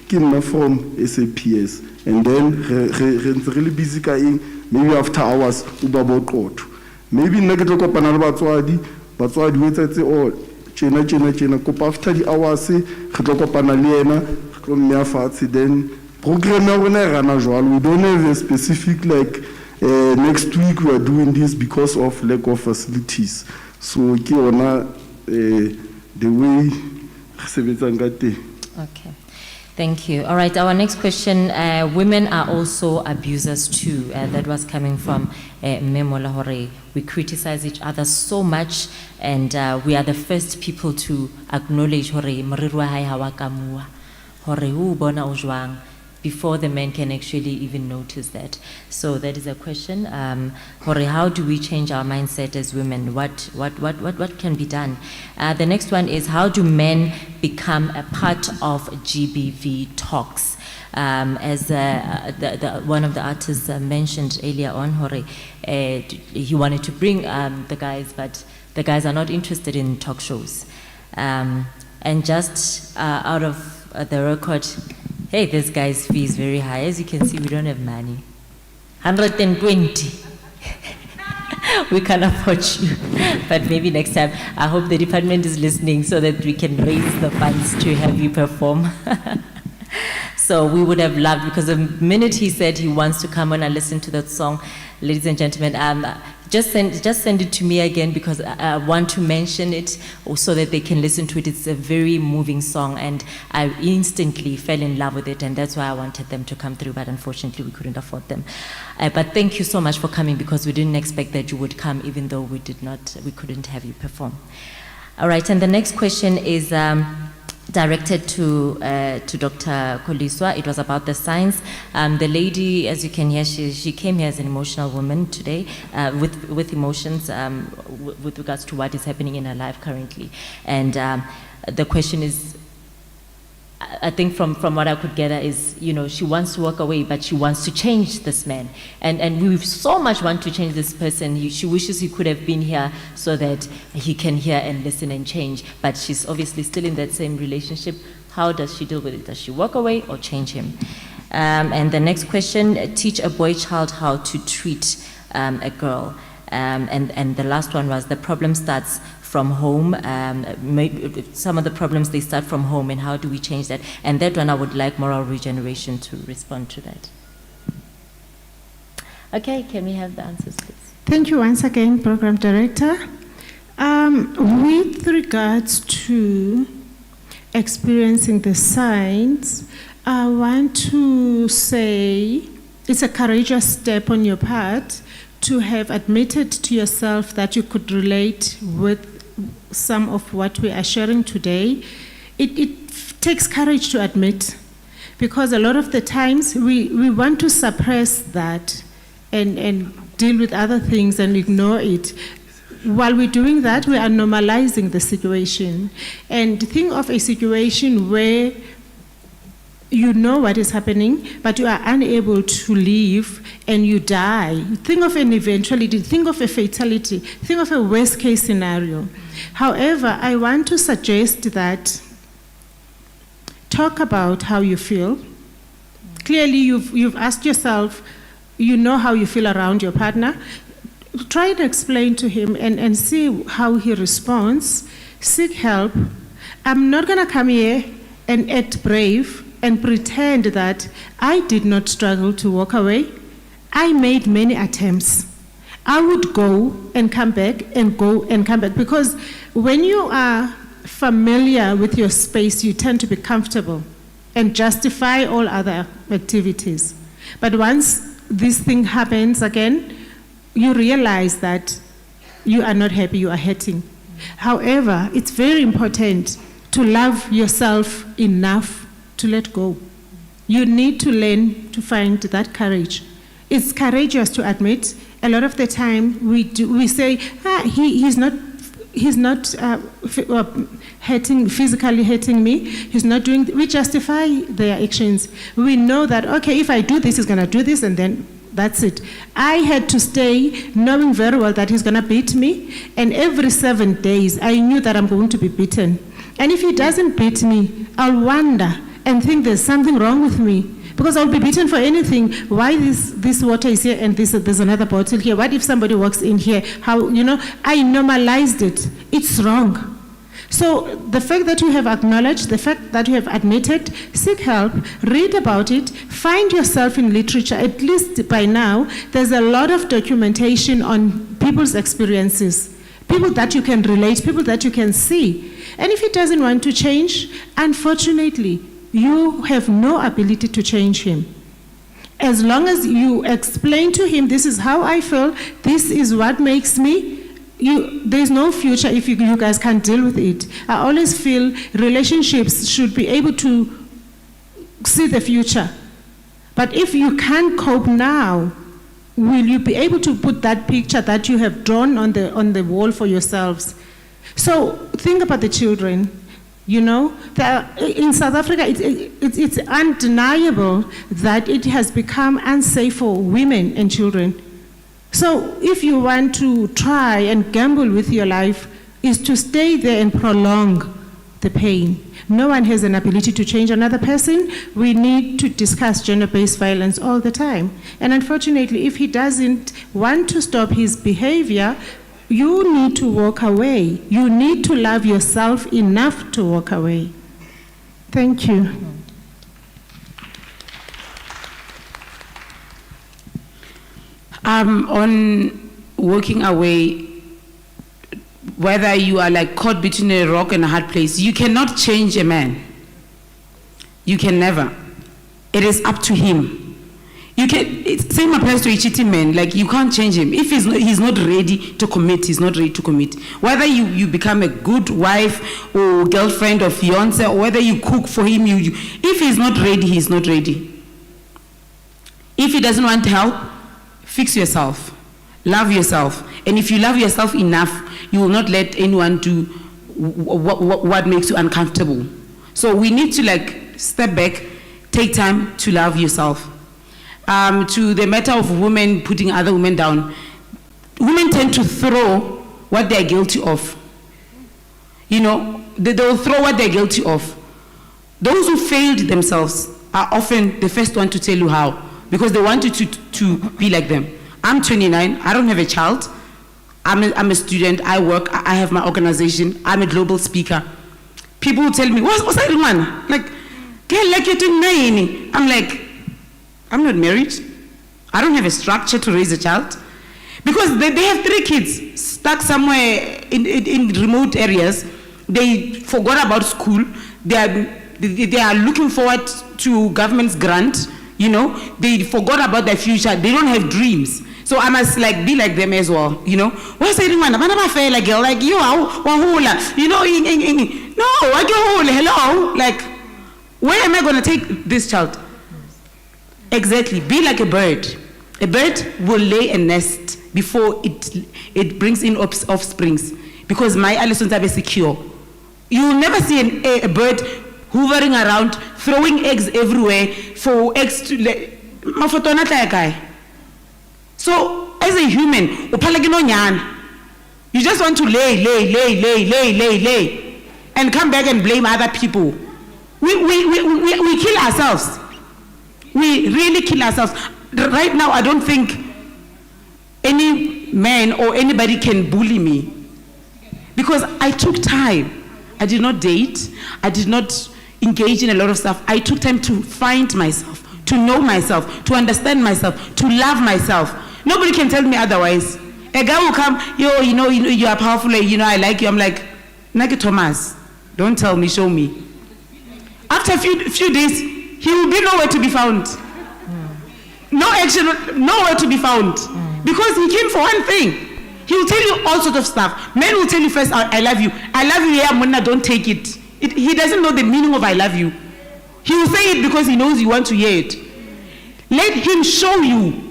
ke nna from SAPS, and then re really busy ka eng, maybe after hours o ba boqotho. Maybe nna ke tlo kopana le batswadi o etsetse o tjena kopa after the hours re tlo kopana le yena re tlo mmea fatshe, then program ya rona e rana jwalo. We don't have a specific like next week we are doing this because of lack of facilities. So ke ona the way re sebetsang ka teng. Okay. Thank you. All right, our next question, women are also abusers too. That was coming from Memola Hore. We criticize each other so much, and we are the first people to acknowledge Hore, Moriru hai hawa ka mua. Hore hu bona o jwang, before the men can actually even notice that. So that is a question. Hore, how do we change our mindset as women? What can be done? The next one is, how do men become a part of GBV talks? As one of the artists mentioned earlier on, Hore, he wanted to bring the guys, but the guys are not interested in talk shows. And just out of the record, hey, this guy's fee is very high. As you can see, we don't have money. 120. We can't afford you. But maybe next time, I hope the department is listening so that we can raise the funds to have you perform. So we would have loved, because the minute he said he wants to come on and listen to that song, ladies and gentlemen, just send it to me again, because I want to mention it so that they can listen to it. It's a very moving song, and I instantly fell in love with it, and that's why I wanted them to come through, but unfortunately we couldn't afford them. But thank you so much for coming, because we didn't expect that you would come, even though we couldn't have you perform. All right, and the next question is directed to Dr. Koliswa. It was about the signs. The lady, as you can hear, she came here as an emotional woman today, with emotions with regards to what is happening in her life currently. And the question is, I think from what I could gather is, you know, she wants to walk away, but she wants to change this man. And we so much want to change this person. She wishes he could have been here so that he can hear and listen and change. But she's obviously still in that same relationship. How does she deal with it? Does she walk away or change him? And the next question, teach a boy child how to treat a girl. And the last one was, the problem starts from home. Maybe some of the problems, they start from home, and how do we change that? And that one, I would like Moral Regeneration to respond to that. Okay, can we have the answers, please? Thank you once again, Program Director. With regards to experiencing the signs, I want to say it's a courageous step on your part to have admitted to yourself that you could relate with some of what we are sharing today. It takes courage to admit, because a lot of the times we want to suppress that and deal with other things and ignore it. While we're doing that, we are normalizing the situation. And think of a situation where you know what is happening, but you are unable to leave and you die. Think of an eventuality, think of a fatality, think of a worst case scenario. However, I want to suggest that talk about how you feel. Clearly, you've asked yourself, you know how you feel around your partner. Try to explain to him and see how he responds. Seek help. I'm not going to come here and act brave and pretend that I did not struggle to walk away. I made many attempts. I would go and come back and go and come back, because when you are familiar with your space, you tend to be comfortable and justify all other activities. But once this thing happens again, you realize that you are not happy, you are hurting. However, it's very important to love yourself enough to let go. You need to learn to find that courage. It's courageous to admit. A lot of the time we say, he's not physically hurting me, he's not doing, we justify their actions. We know that, okay, if I do this, he's gonna do this, and then that's it. I had to stay knowing very well that he's gonna beat me, and every 7 days I knew that I'm going to be beaten. And if he doesn't beat me, I'll wonder and think there's something wrong with me. Because I'll be beaten for anything. Why this water is here and there's another bottle here? What if somebody walks in here? How, I normalized it. It's wrong. So the fact that you have acknowledged, the fact that you have admitted, seek help, read about it, find yourself in literature. At least by now, there's a lot of documentation on people's experiences, people that you can relate, people that you can see. And if he doesn't want to change, unfortunately, you have no ability to change him. As long as you explain to him, this is how I feel, this is what makes me, there's no future if you guys can't deal with it. I always feel relationships should be able to see the future. But if you can't cope now, will you be able to put that picture that you have drawn on the wall for yourselves? So think about the children. In South Africa, it's undeniable that it has become unsafe for women and children. So if you want to try and gamble with your life, is to stay there and prolong the pain. No one has an ability to change another person. We need to discuss gender-based violence all the time. And unfortunately, if he doesn't want to stop his behavior, you need to walk away. You need to love yourself enough to walk away. Thank you. On walking away, whether you are like caught between a rock and a hard place, you cannot change a man. You can never. It is up to him. Same applies to a cheating man. Like, you can't change him. If he's not ready to commit, he's not ready to commit. Whether you become a good wife or girlfriend or fiance, or whether you cook for him, if he's not ready, he's not ready. If he doesn't want help, fix yourself. Love yourself. And if you love yourself enough, you will not let anyone do what makes you uncomfortable. So we need to step back, take time to love yourself. To the matter of women putting other women down, women tend to throw what they're guilty of. They'll throw what they're guilty of. Those who failed themselves are often the first one to tell you how, because they want you to be like them. I'm 29, I don't have a child. I'm a student, I work, I have my organization, I'm a global speaker. People will tell me, what's that one? Like, girl, like you're 29. I'm like, I'm not married. I don't have a structure to raise a child. Because they have 3 kids stuck somewhere in remote areas. They forgot about school. They are looking forward to government's grant. They forgot about their future. They don't have dreams. So I must be like them as well. What's that one? I'm not fair like girl, like you are wahula. No, I get hello. Like, where am I gonna take this child? Exactly. Be like a bird. A bird will lay a nest before it brings in offsprings, because my lessons are secure. You will never see a bird hovering around, throwing eggs everywhere for eggs to lay. So as a human, you just want to lay, and come back and blame other people. We kill ourselves. We really kill ourselves. Right now, I don't think any man or anybody can bully me, because I took time. I did not date. I did not engage in a lot of stuff. I took time to find myself, to know myself, to understand myself, to love myself. Nobody can tell me otherwise. A guy will come, you are powerful, I like you. I'm like, Nike Thomas, don't tell me, show me. After a few days, he will be nowhere to be found. No action, nowhere to be found. Because he came for one thing. He will tell you all sorts of stuff. Men will tell you first, I love you. I love you, yeah, Mona, don't take it. He doesn't know the meaning of I love you. He will say it because he knows you want to hear it. Let him show you.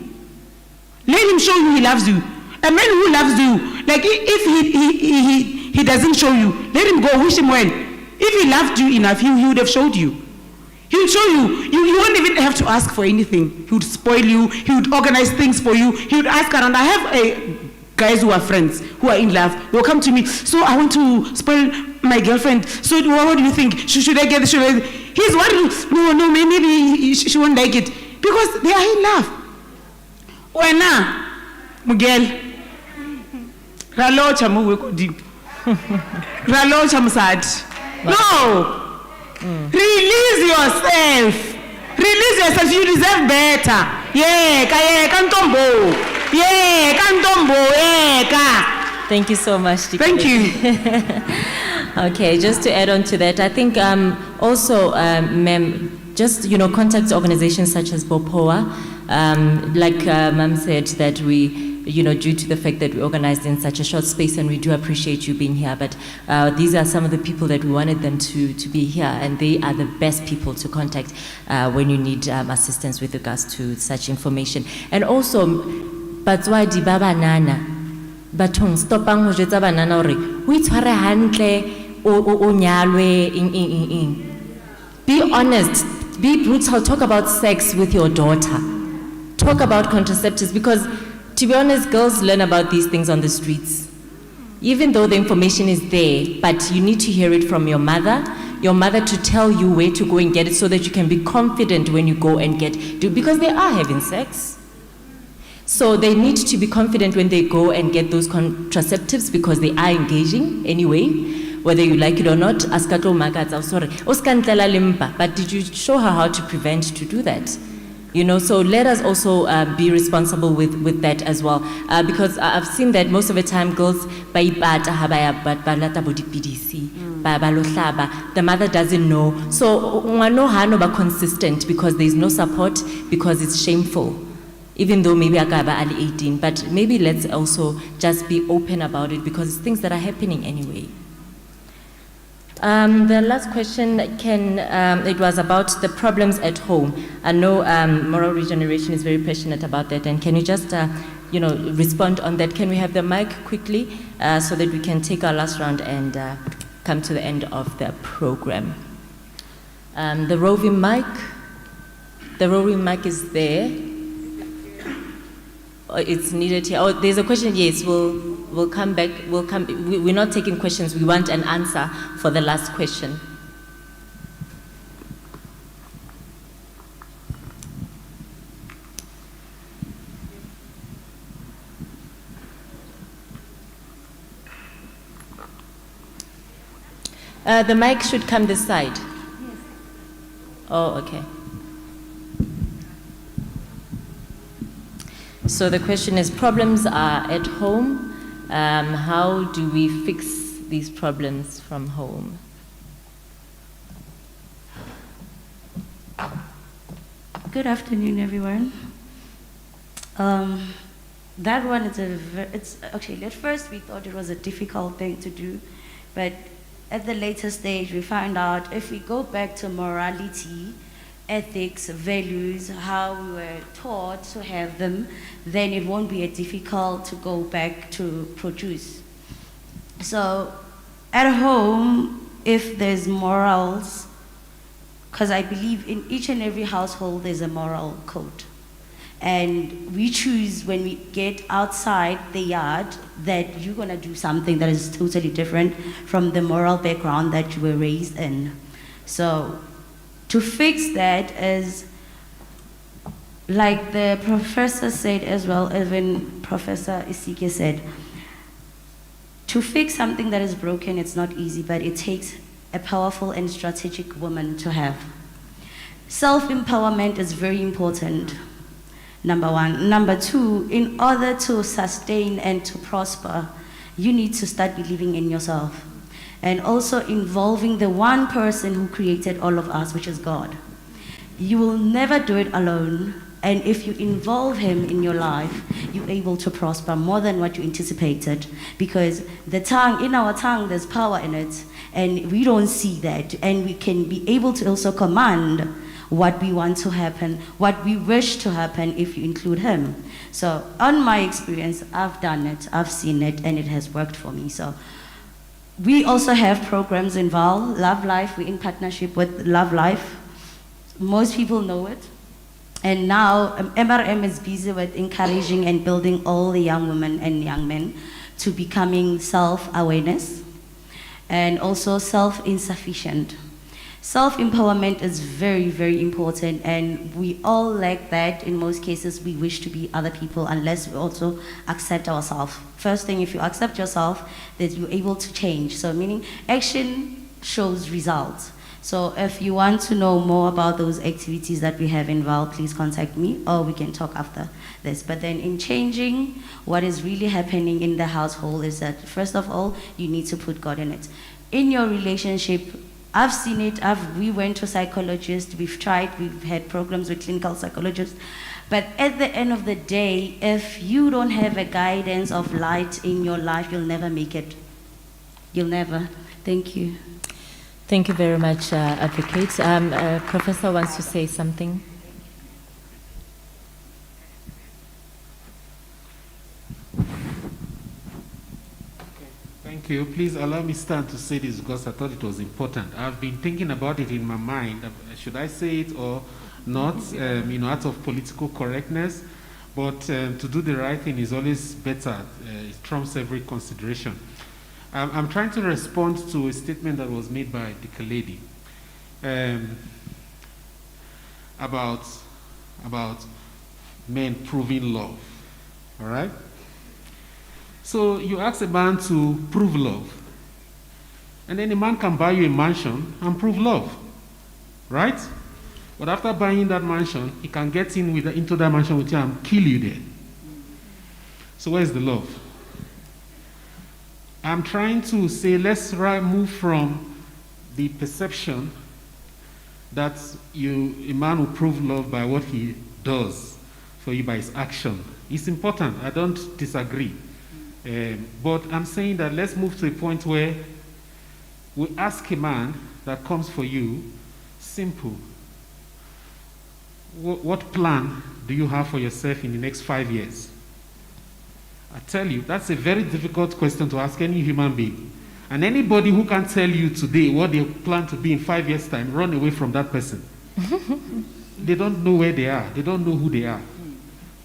Let him show you he loves you. A man who loves you, like if he doesn't show you, let him go, wish him well. If he loved you enough, he would have showed you. He would show you. You won't even have to ask for anything. He would spoil you. He would organize things for you. He would ask around. I have guys who are friends, who are in love. They'll come to me. So I want to spoil my girlfriend. So what do you think? Should I get this? He's worried, no, maybe she won't like it. Because they are in love. Wena, Miguel, Ralocha muwe deep. Ralocha musad. No! Release yourself. Release yourself, you deserve better. Yeah, kantombo. Yeah, kantombo. Yeah, Thank you so much. Thank you. Okay, just to add on to that, I think also, ma'am, just, contact organizations such as BOPOA. Like ma'am said, that we, due to the fact that we organized in such a short space, and we do appreciate you being here, but these are some of the people that we wanted them to be here, and they are the best people to contact when you need assistance with regards to such information. And also, batswadi ba banana, batong stopang ho jwetsa banana hore o itshware hantle o nyalwe ing. Be honest, be brutal, talk about sex with your daughter. Talk about contraceptives, because to be honest, girls learn about these things on the streets. Even though the information is there, but you need to hear it from your mother to tell you where to go and get it, so that you can be confident when you go and because they are having sex. So they need to be confident when they go and get those contraceptives, because they are engaging anyway, whether you like it or not. Askato magatsa, sorry, oskantela limpa, but did you show her how to prevent to do that? So let us also be responsible with that as well, because I've seen that most of the time girls the mother doesn't know, so ngwano ba consistent, because there is no support, because it's shameful, even though maybe akaba ali 18, but maybe let's also just be open about it, because it's things that are happening anyway. The last question, it was about the problems at home. I know Moral Regeneration is very passionate about that, and can you just, respond on that? Can we have the mic quickly, so that we can take our last round and come to the end of the program? The roving mic is there. It's needed here. Oh, there's a question. Yes, we'll come back. We're not taking questions. We want an answer for the last question. The mic should come this side. Yes. Oh, okay. So the question is, problems are at home. How do we fix these problems from home? Good afternoon, everyone. That one is actually, at first we thought it was a difficult thing to do, but at the later stage we found out if we go back to morality, ethics, values, how we were taught to have them, then it won't be difficult to go back to produce. So at home, if there's morals, because I believe in each and every household there's a moral code. And we choose when we get outside the yard that you're gonna do something that is totally different from the moral background that you were raised in. So to fix that is, like the professor said as well, even Professor Isike said, to fix something that is broken, it's not easy, but it takes a powerful and strategic woman to have. Self-empowerment is very important, number one. Number two, in order to sustain and to prosper, you need to start believing in yourself. And also involving the one person who created all of us, which is God. You will never do it alone, and if you involve Him in your life, you're able to prosper more than what you anticipated, because the tongue, in our tongue, there's power in it, and we don't see that, and we can be able to also command what we want to happen, what we wish to happen if you include Him. So on my experience, I've done it, I've seen it, and it has worked for me. So we also have programs involved. Love Life, we're in partnership with Love Life. Most people know it. And now MRM is busy with encouraging and building all the young women and young men to becoming self-awareness and also self-insufficient. Self-empowerment is very, very important, and we all lack that. In most cases, we wish to be other people unless we also accept ourselves. First thing, if you accept yourself, that you're able to change. So meaning action shows results. So if you want to know more about those activities that we have involved, please contact me, or we can talk after this. But then in changing, what is really happening in the household is that, first of all, you need to put God in it. In your relationship, I've seen it, we went to psychologists, we've tried, we've had programs with clinical psychologists, but at the end of the day, if you don't have a guidance of light in your life, you'll never make it. You'll never. Thank you. Thank you very much, Advocate. Professor wants to say something. Thank you. Please allow me stand to say this because I thought it was important. I've been thinking about it in my mind. Should I say it or not? Out of political correctness. But to do the right thing is always better. It trumps every consideration. I'm trying to respond to a statement that was made by the lady about men proving love. All right? So you ask a man to prove love, and then a man can buy you a mansion and prove love, right? But after buying that mansion, he can get into that mansion with you and kill you there. So where's the love? I'm trying to say, let's move from the perception that a man will prove love by what he does for you, by his action. It's important. I don't disagree. But I'm saying that let's move to a point where we ask a man that comes for you, simple, what plan do you have for yourself in the next 5 years? I tell you, that's a very difficult question to ask any human being. And anybody who can tell you today what they plan to be in 5 years' time, run away from that person. They don't know where they are. They don't know who they are.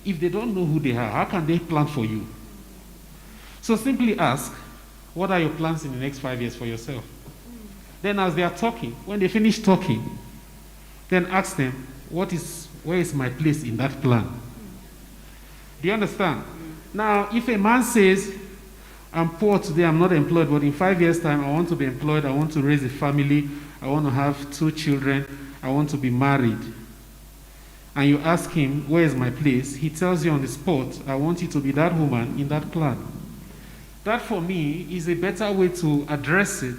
If they don't know who they are, how can they plan for you? So simply ask, what are your plans in the next 5 years for yourself? Then as they are talking, when they finish talking, then ask them, where is my place in that plan? Do you understand? Now, if a man says, I'm poor today, I'm not employed, but in 5 years' time, I want to be employed, I want to raise a family, I want to have 2 children, I want to be married, and you ask him, where is my place? He tells you on the spot, I want you to be that woman in that plan. That, for me, is a better way to address it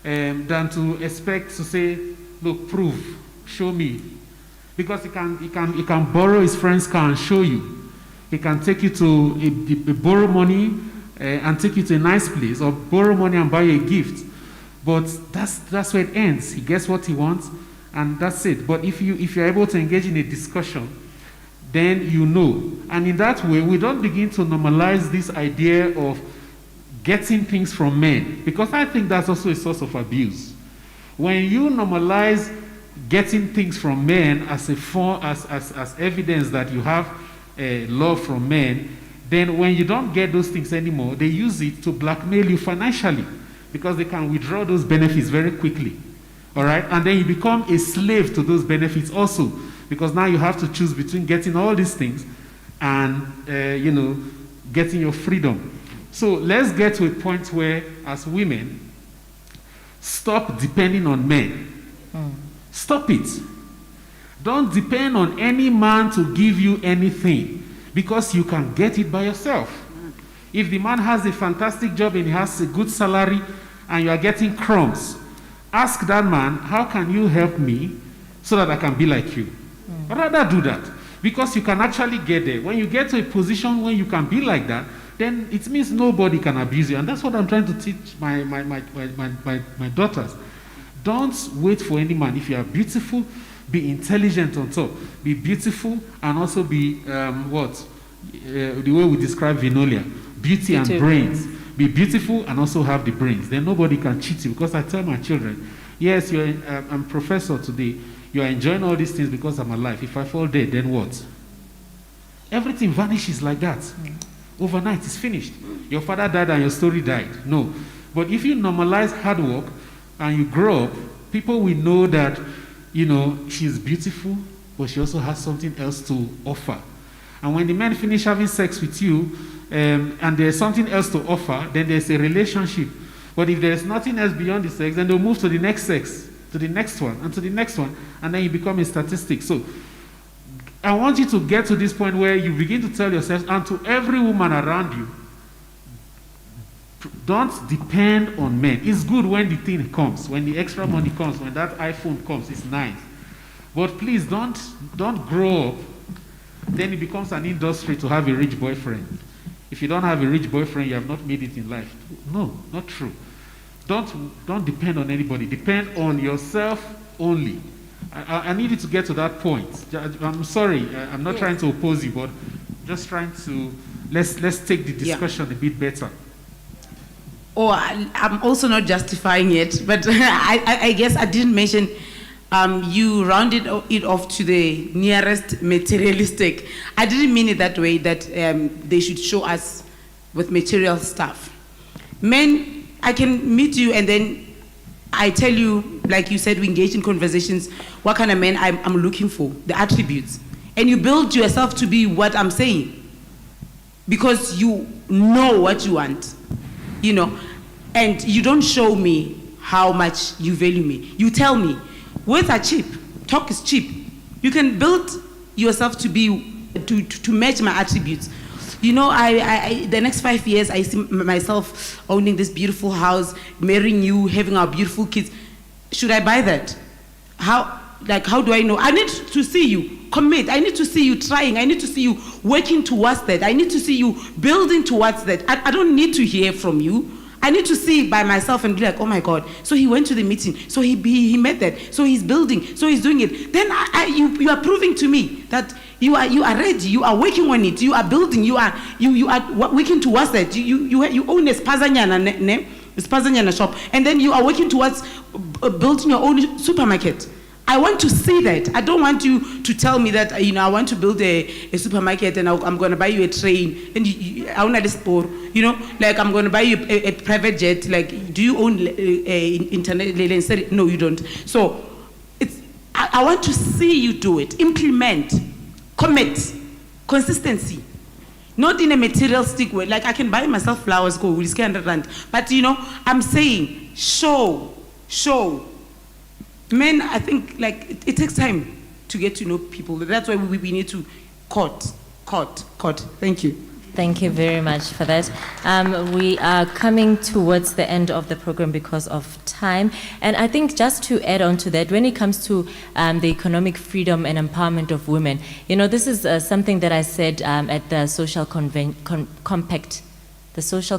than to expect to say, look, prove, show me. Because he can borrow his friend's car and show you. He can take you to borrow money and take you to a nice place, or borrow money and buy you a gift. But that's where it ends. He gets what he wants, and that's it. But if you're able to engage in a discussion, then you know. And in that way, we don't begin to normalize this idea of getting things from men, because I think that's also a source of abuse. When you normalize getting things from men as evidence that you have love from men, then when you don't get those things anymore, they use it to blackmail you financially, because they can withdraw those benefits very quickly. All right? And then you become a slave to those benefits also, because now you have to choose between getting all these things and getting your freedom. So let's get to a point where, as women, stop depending on men. Stop it. Don't depend on any man to give you anything, because you can get it by yourself. If the man has a fantastic job and he has a good salary and you are getting crumbs, ask that man, how can you help me so that I can be like you? Rather do that, because you can actually get there. When you get to a position where you can be like that, then it means nobody can abuse you. And that's what I'm trying to teach my daughters. Don't wait for any man. If you are beautiful, be intelligent on top. Be beautiful and also be, the way we describe Vinolia, beauty and brains. Be beautiful and also have the brains. Then nobody can cheat you, because I tell my children, yes, I'm professor today. You are enjoying all these things because I'm alive. If I fall dead, then what? Everything vanishes like that. Overnight, it's finished. Your father died and your story died. No. But if you normalize hard work and you grow up People will know that, you know, she's beautiful, but she also has something else to offer. And when the men finish having sex with you, and there's something else to offer, then there's a relationship. But if there's nothing else beyond the sex, then they'll move to the next sex, to the next one, and to the next one, and then you become a statistic. So I want you to get to this point where you begin to tell yourself, and to every woman around you, don't depend on men. It's good when the thing comes, when the extra money comes, when that iPhone comes, it's nice. But please don't grow up, then it becomes an industry to have a rich boyfriend. If you don't have a rich boyfriend, you have not made it in life. No, not true. Don't depend on anybody. Depend on yourself only. I need you to get to that point. I'm sorry, I'm not trying to oppose you, but just trying to, let's take the discussion a bit better. Oh, I'm also not justifying it, but I guess I didn't mention, you rounded it off to the nearest materialistic. I didn't mean it that way, that they should show us with material stuff. Men, I can meet you and then I tell you, like you said, we engage in conversations, what kind of men I'm looking for, the attributes. And you build yourself to be what I'm saying. Because you know what you want, you know. And you don't show me how much you value me. You tell me, words are cheap, talk is cheap. You can build yourself to be, to match my attributes. You know, the next 5 years, I see myself owning this beautiful house, marrying you, having our beautiful kids. Should I buy that? How do I know? I need to see you commit. I need to see you trying. I need to see you working towards that. I need to see you building towards that. I don't need to hear from you. I need to see by myself and be like, oh my God, so he went to the meeting, so he met that, so he's building, so he's doing it. Then you are proving to me that you are ready, you are working on it, you are building, you are working towards that. You own a Spazanyana shop, and then you are working towards building your own supermarket. I want to see that. I don't want you to tell me that, you know, I want to build a supermarket and I'm going to buy you a train and I own a sport, you know, like I'm going to buy you a private jet. Like, do you own internet? No, you don't. So I want to see you do it, implement, commit, consistency. Not in a materialistic way. Like I can buy myself flowers, go, with 100 rand. But you know, I'm saying, show. Men, I think, like, it takes time to get to know people. That's why we need to court. Thank you. Thank you very much for that. We are coming towards the end of the program because of time. And I think just to add on to that, when it comes to the economic freedom and empowerment of women, you know, this is something that I said at the Social Compact. The Social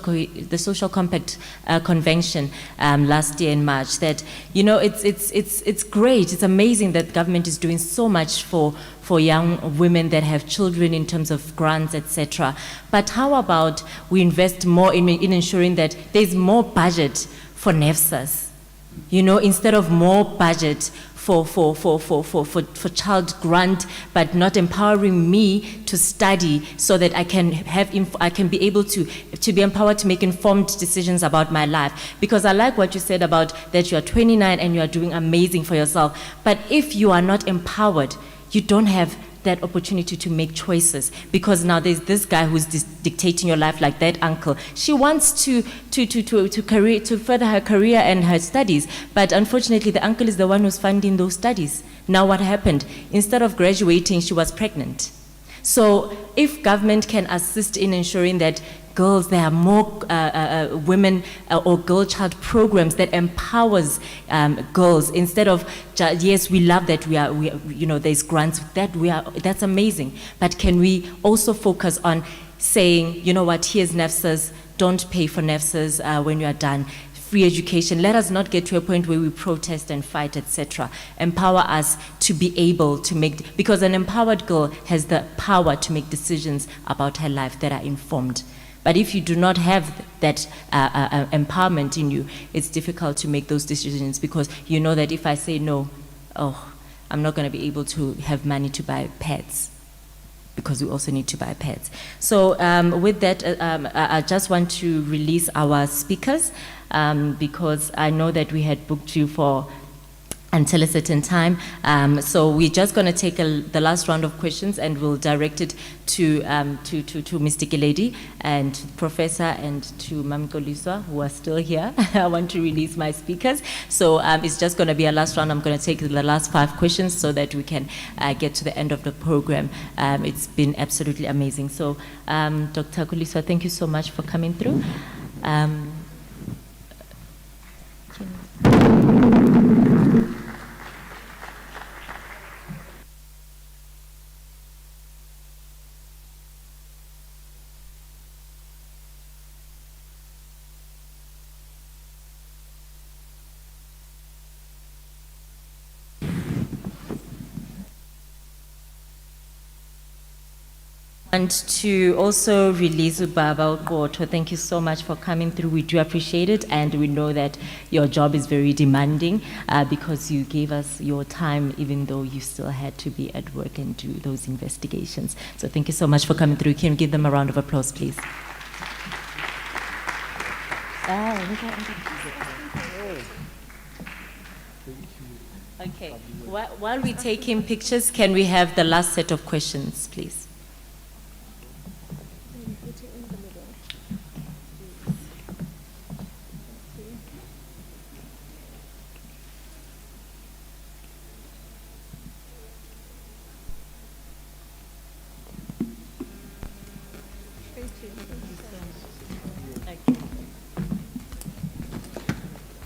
Compact Convention last year in March, that, you know, it's great, it's amazing that government is doing so much for young women that have children in terms of grants, etc. But how about we invest more in ensuring that there's more budget for NEFSAs, you know, instead of more budget for child grant, but not empowering me to study so that I can be able to be empowered to make informed decisions about my life. Because I like what you said about that you are 29 and you are doing amazing for yourself. But if you are not empowered, you don't have that opportunity to make choices, because now there's this guy who's dictating your life, like that uncle. She wants to further her career and her studies, but unfortunately the uncle is the one who's funding those studies. Now what happened? Instead of graduating, she was pregnant. So if government can assist in ensuring that girls, there are more women or girl child programs that empowers girls, instead of yes, we love that we are you know, there's grants that that's amazing, but can we also focus on saying, you know what, here's NEFSAs, don't pay for NEFSAs when you are done. Free education. Let us not get to a point where we protest and fight, etc. Empower us to be able to make, because an empowered girl has the power to make decisions about her life that are informed. But if you do not have that empowerment in you, it's difficult to make those decisions, because you know that if I say no, I'm not going to be able to have money to buy pads, because we also need to buy pads. So with that, I just want to release our speakers, because I know that we had booked you for until a certain time. So we're just going to take the last round of questions, and we'll direct it to Mr. Giledi and Professor and to Mam Koliswa, who are still here. I want to release my speakers. So it's just going to be a last round. I'm going to take the last 5 questions so that we can get to the end of the program. It's been absolutely amazing. So Dr. Koliswa, thank you so much for coming through. And to also release Ubaba Uqotho, thank you so much for coming through. We do appreciate it, and we know that your job is very demanding because you gave us your time even though you still had to be at work and do those investigations. So thank you so much for coming through. Can you give them a round of applause, please? Okay, while we're taking pictures, can we have the last set of questions, please?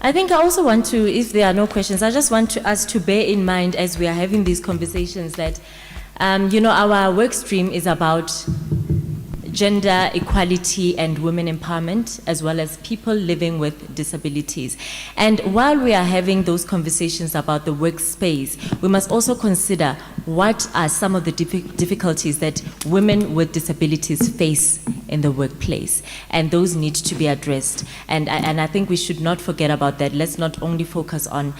I think I also want to, if there are no questions, I just want us to bear in mind as we are having these conversations that, you know, our work stream is about gender equality and women empowerment, as well as people living with disabilities. And while we are having those conversations about the workspace, we must also consider what are some of the difficulties that women with disabilities face in the workplace, and those need to be addressed. And I think we should not forget about that. Let's not only focus on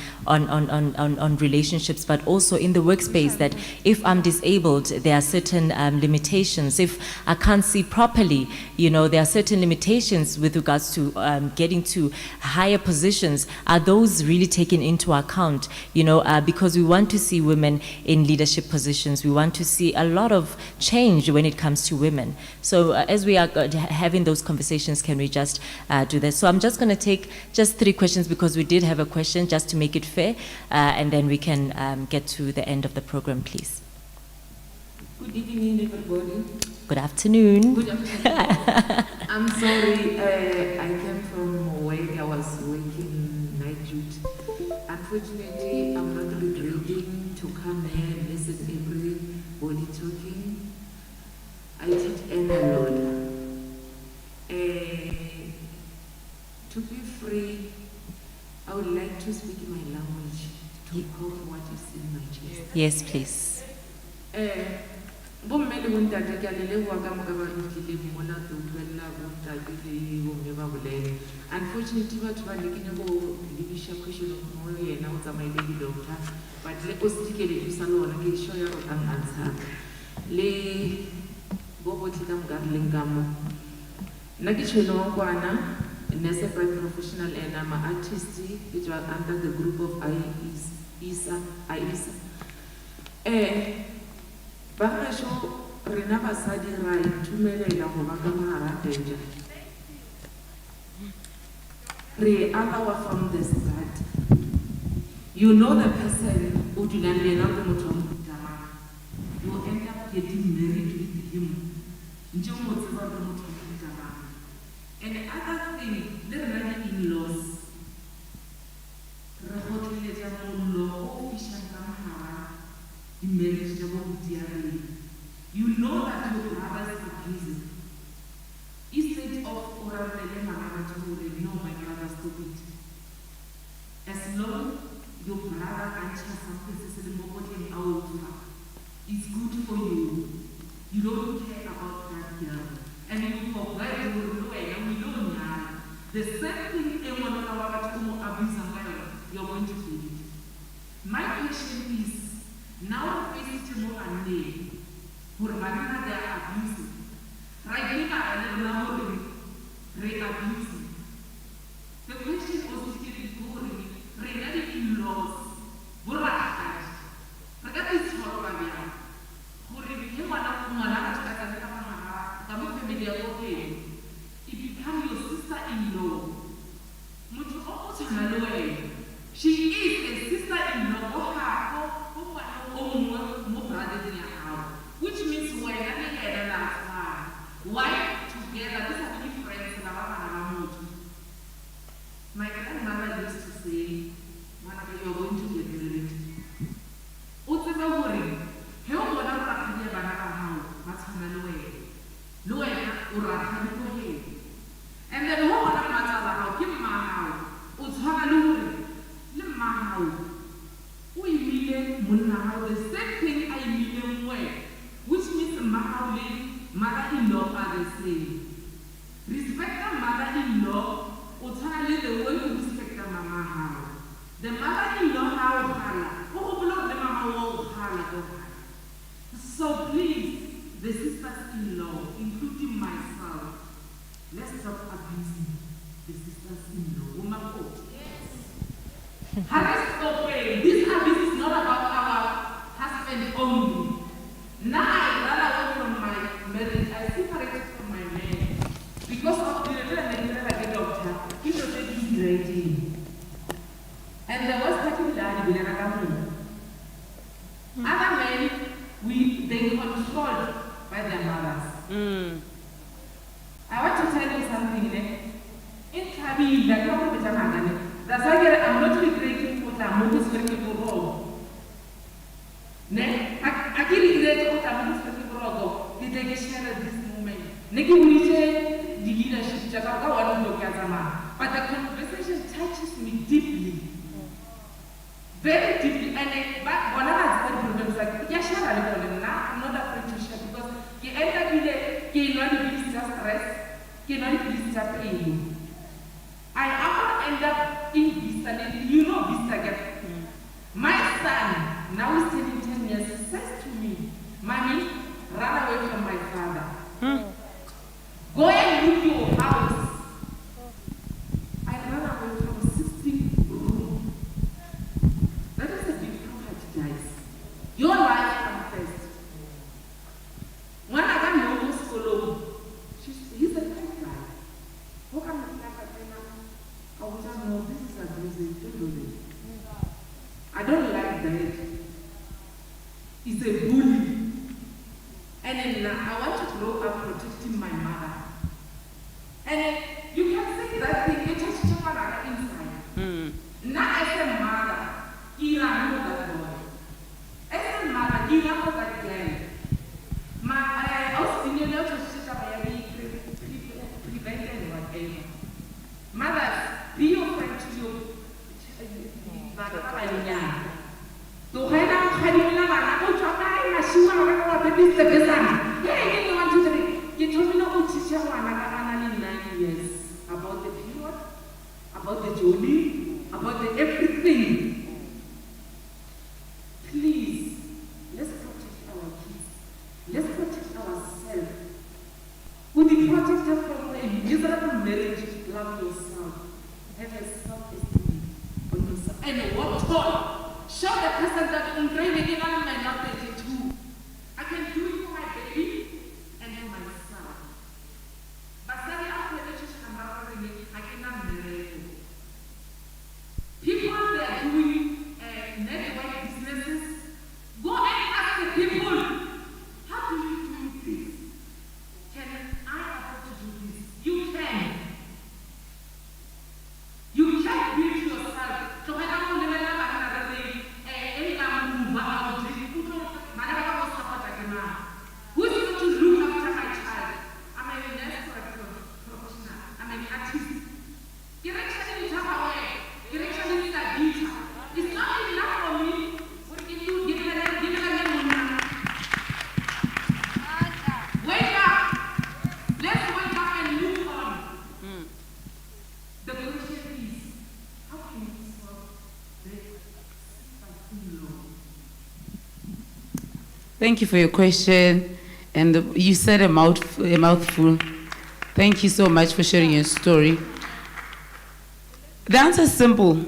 relationships, but also in the workspace, that if I'm disabled, there are certain limitations. If I can't see properly, you know, there are certain limitations with regards to getting to higher positions. Are those really taken into account? You know, because we want to see women in leadership positions. We want to see a lot of change when it comes to women. So as we are having those conversations, can we just do that? So I'm just going to take just 3 questions because we did have a question, just to make it fair, and then we can get to the end of the program, please. Good evening, everybody. Good afternoon. Good afternoon. I'm sorry, I came from where I was working night duty. Unfortunately, I'm not regretting to come here and listen to everybody talking. I did earn a lot. To be free, I would like to speak my language to cope what is in my chest. Yes, please. Bomme le bontate ke a le leboha ka moka ba ntlile mona ke utlwella bontate le bomme ba bolele. Unfortunately, batho ba lekile go lebisha question mo yena o tsamaile di doctor, but le o se ke le thusa le ona ke sure ya go tang answer le bo botle ka moka le ngamo. Nna ke tshwene wa kwana, nurse by professional, and I'm an artist which was under the group of ISA. Bagasho rena basadi ra itumelela go ba ka mahara danger. Re alawa from the start. You know the person o dulang le ena o motho wa motama. You end up getting married with him. Nje o mo tseba le motho wa motama. And the other thing, le rena in-laws. Re gotlile ja mollo o fishang ka mahara. Marriage, you know that your brother is abusive. Instead of oral no, my brother, stop it. As long your brother and something out, it's good for you. You don't care about that girl. And you forget the same thing anyone of our abuse you're going to feel it. My question is, now facing more and name, for Marina they are abusing. Right now, they are abusing. The question was still going, regarding in laws, mother-in-law, o tshwana le the way you respect the mama hao. The mother-in-law hao khala, o gopola le mama wa o khala ko khala. So please, the sisters-in-law, including myself, let's stop abusing the sisters-in-law. Yes. This abuse is not about our husband only. Now I run away from my marriage. I separated from my man because of the doctor. He was ready, and there was particularly other men. They controlled by their mothers. I want to tell you something. In Kabi, that's why I'm not regretting what I'm always working for. I can't regret what I'm always working for. Did they share at this moment? Neki Unite, the leadership, but the conversation touches me deeply. Very deeply. And one of us problems like, I'm not afraid to share because you end up with a stress, you pain. I end up in Vista, you know Vista get. My son, now he's turning 10 years, he says to me, Mommy, run away from my father. Go and look your house. I ran away from 16 room. That is a big project, guys. Your life comes first. When I got no follow, he's a nice guy. How come I was just no, this is abusive. I don't like that. He's a bully. And then I want to grow up protecting my mother. And then you can say that thing, you touch someone inside. Now as a mother, you know that boy. As a mother, you know that girl. I also in your to prevented whatever. Mothers, be your friend to you. To head out, Hadina, I go to a machine, baby, the best. Hey, you want to you told me no teacher 9 years about the period, about the journey, about the everything. Please, let's protect our kids. Let's protect ourselves. Would you protect us from a miserable marriage? Love yourself. Have a self-esteem on yourself. And work hard. Show the person that I'm really not 32. I can do it for my baby and for myself. But study after relationship and marriage, I cannot marry you. People they are doing network businesses. Go and ask the people, how do you do this? Can I afford to do this? You can. You can build yourself. So when I'm on the level of another thing, who's going to look after my child? I'm a nurse professional. I'm an artist. You're actually away. You're actually a teacher. It's not enough for me. What can you give it a wake up. Let's wake up and move on. The question is, how can you solve this? Thank you for your question. And you said a mouthful. Thank you so much for sharing your story. The answer is simple.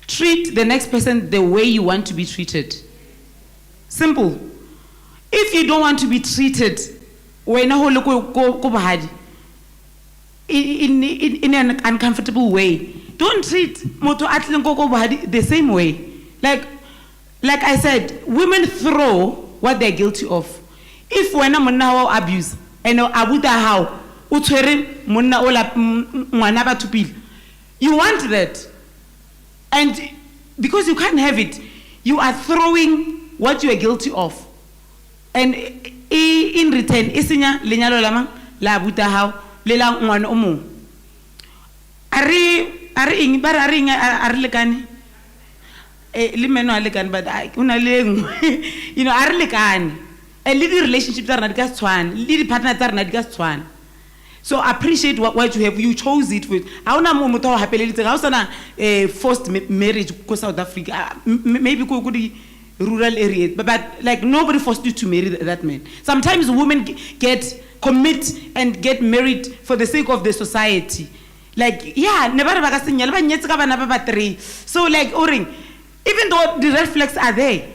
Treat the next person the way you want to be treated. Simple. If you don't want to be treated in an uncomfortable way, don't treat Moto Atlen the same way. Like I said, women throw what they're guilty of. If when I'm now abuse, and abuta how, you want that. And because you can't have it, you are throwing what you are guilty of. And in return, isinya lenyalo lamang la abuta how, lela ngwan omo. Are lekani. Limeno alekan, but you know, are lekani. A little relationship that not gas one, little partner that not gas one. So appreciate what you have. You chose it with. I forced marriage because South Africa. Maybe could rural area, but like nobody forced you to marry that man. Sometimes women commit and get married for the sake of the society. Like, yeah, never. So like, even though the red flags are there,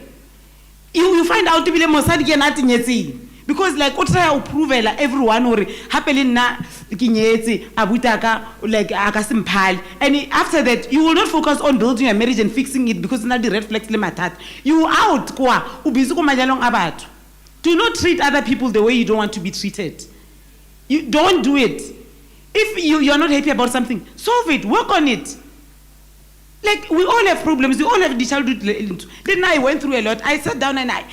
you find out to be the because like approval everyone or happily na kinyetsi abutaka like akasimpali, and after that you will not focus on building a marriage and fixing it because now the red flags le matat you out kwa ubizi ko majalong abatho. Do not treat other people the way you don't want to be treated. You don't do it. If you're not happy about something, solve it, work on it. Like, we all have problems, we all have the childhood. Then I went through a lot. I sat down and I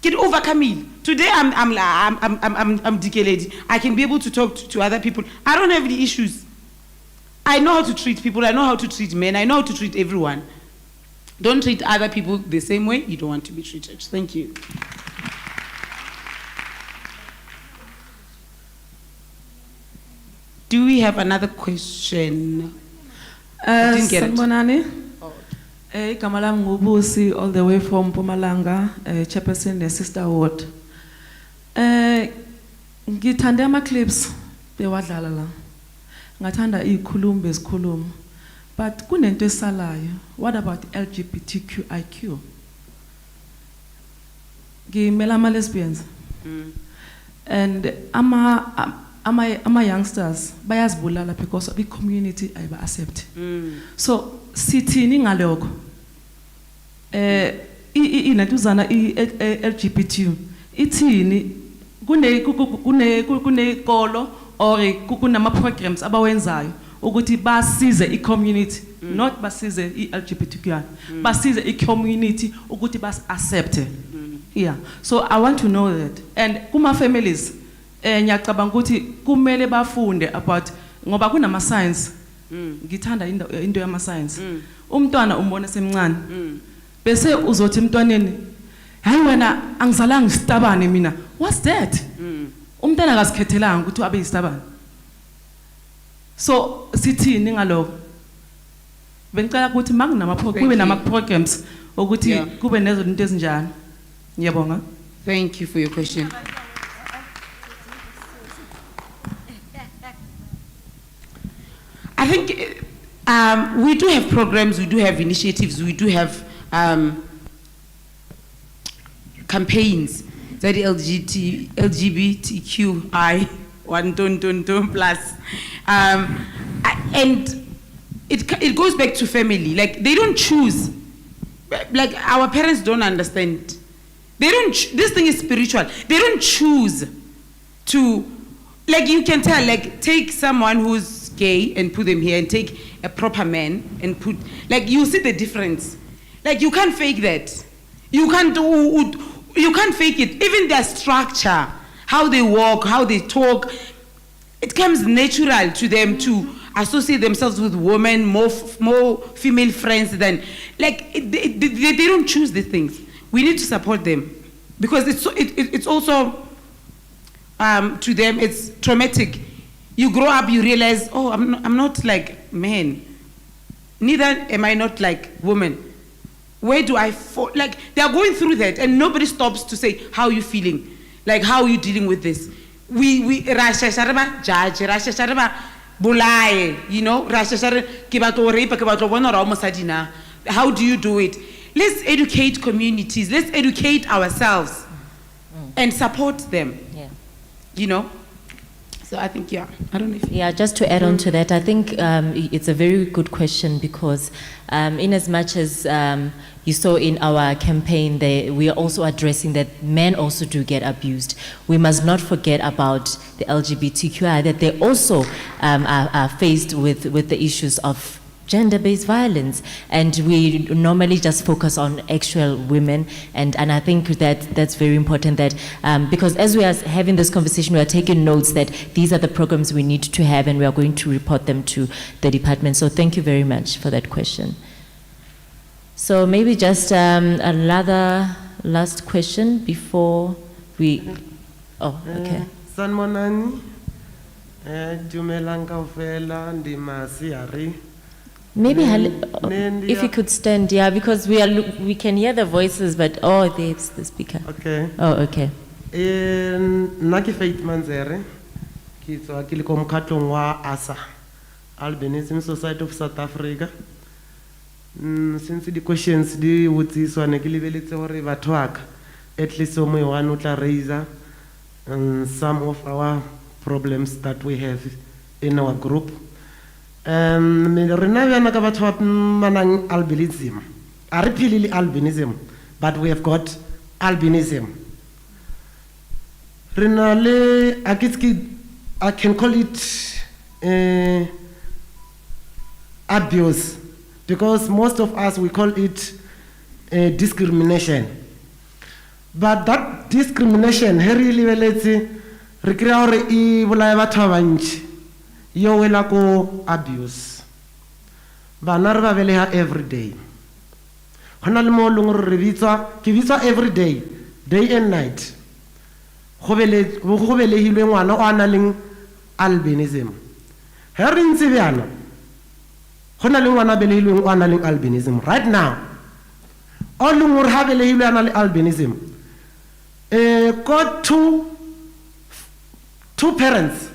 can overcome it. Today I'm DK lady. I can be able to talk to other people. I don't have the issues. I know how to treat people. I know how to treat men. I know how to treat everyone. Don't treat other people the same way you don't want to be treated. Thank you. Do we have another question? I didn't get it. Sanibonani. Igama lami nguBusi, all the way from Mpumalanga, chairperson ne-sister ward. Ngithande ama-clips bewadlala la. Ngathanda izikhulumi bezikhuluma. But kunento esalayo. What about LGBTQIQ? Ngimela ama-lesbians. And ama youngsters bayazibulala because the community ayiba accept. So sithini ngalokho? Inatuzana LGBT ithini kune kolo or kunama programs abawenzayo ukuthi basize I-community, not basize I-LGBTQI, basize I-community ukuthi bas accept. Yeah. So I want to know that. And kuma families ngiyacabanga ukuthi kumele bafunde about ngoba kunama science. Ngithanda into yama science. Umntwana umbona semncane. Bese uzothi emntwaneni, hayi wena angizalanga isitabane mina. What's that? Umntwana akasikhethelanga ukuthi abe isitabane. So sithini ngalokho? Bengicela ukuthi makunama kube nama programs ukuthi kube nezo into ezinjani. Ngiyabonga. Thank you for your question. I think we do have programs, we do have initiatives, we do have campaigns that LGBTQI plus, and it goes back to family. Like they don't choose. Like our parents don't understand. They don't. This thing is spiritual. They don't choose to. Like you can tell. Like take someone who's gay and put them here, and take a proper man and put. Like you see the difference. Like you can't fake that. You can't do. You can't fake it. Even their structure, how they walk, how they talk, it comes natural to them to associate themselves with women, more female friends than, like, they don't choose these things. We need to support them because it's also, to them, it's traumatic. You grow up, you realize, oh, I'm not like men. Neither am I not like women. Where do I fall? Like, they're going through that and nobody stops to say, how are you feeling? Like, how are you dealing with this? We judge, bulai, you know, how do you do it? Let's educate communities, let's educate ourselves and support them, you know? So I think, yeah, I don't know if... Yeah, just to add on to that, I think it's a very good question because in as much as you saw in our campaign, we are also addressing that men also do get abused. We must not forget about the LGBTQI, that they also are faced with the issues of gender-based violence, and we normally just focus on actual women, and I think that's very important, that because as we are having this conversation, we are taking notes that these are the programs we need to have, and we are going to report them to the department. So thank you very much for that question. So maybe just another last question before we... Oh, okay. Sanmonani, Dumelang kaofela ndi Masiari. Maybe if you could stand, yeah, because we can hear the voices, but there's the speaker. Okay. Oh, okay. Nna ke Faith Manzere. Ke tswa ke le ko mokhatlong wa ASA, Albinism Society of South Africa. Since the questions di wutsiswa ne ke lebeletse hore batho wa ka at least o mo one o tla raise some of our problems that we have in our group. Rena bjana ka batho ba manang albinism. A re phele albinism, but we have got albinism. Rena le I can call it abuse, because most of us we call it discrimination. But that discrimination, really re kry hore e bolaya batho ba bantši yo wela ko abuse. Bana re ba beleha every day. Hona le mo leng re ke bitswa every day, day and night. Go belehilwe ngwana o ana leng albinism. He re ntse bjana hona le ngwana belehilweng o ana leng albinism right now. O leng gore ha belehilwe ana le albinism, got two parents,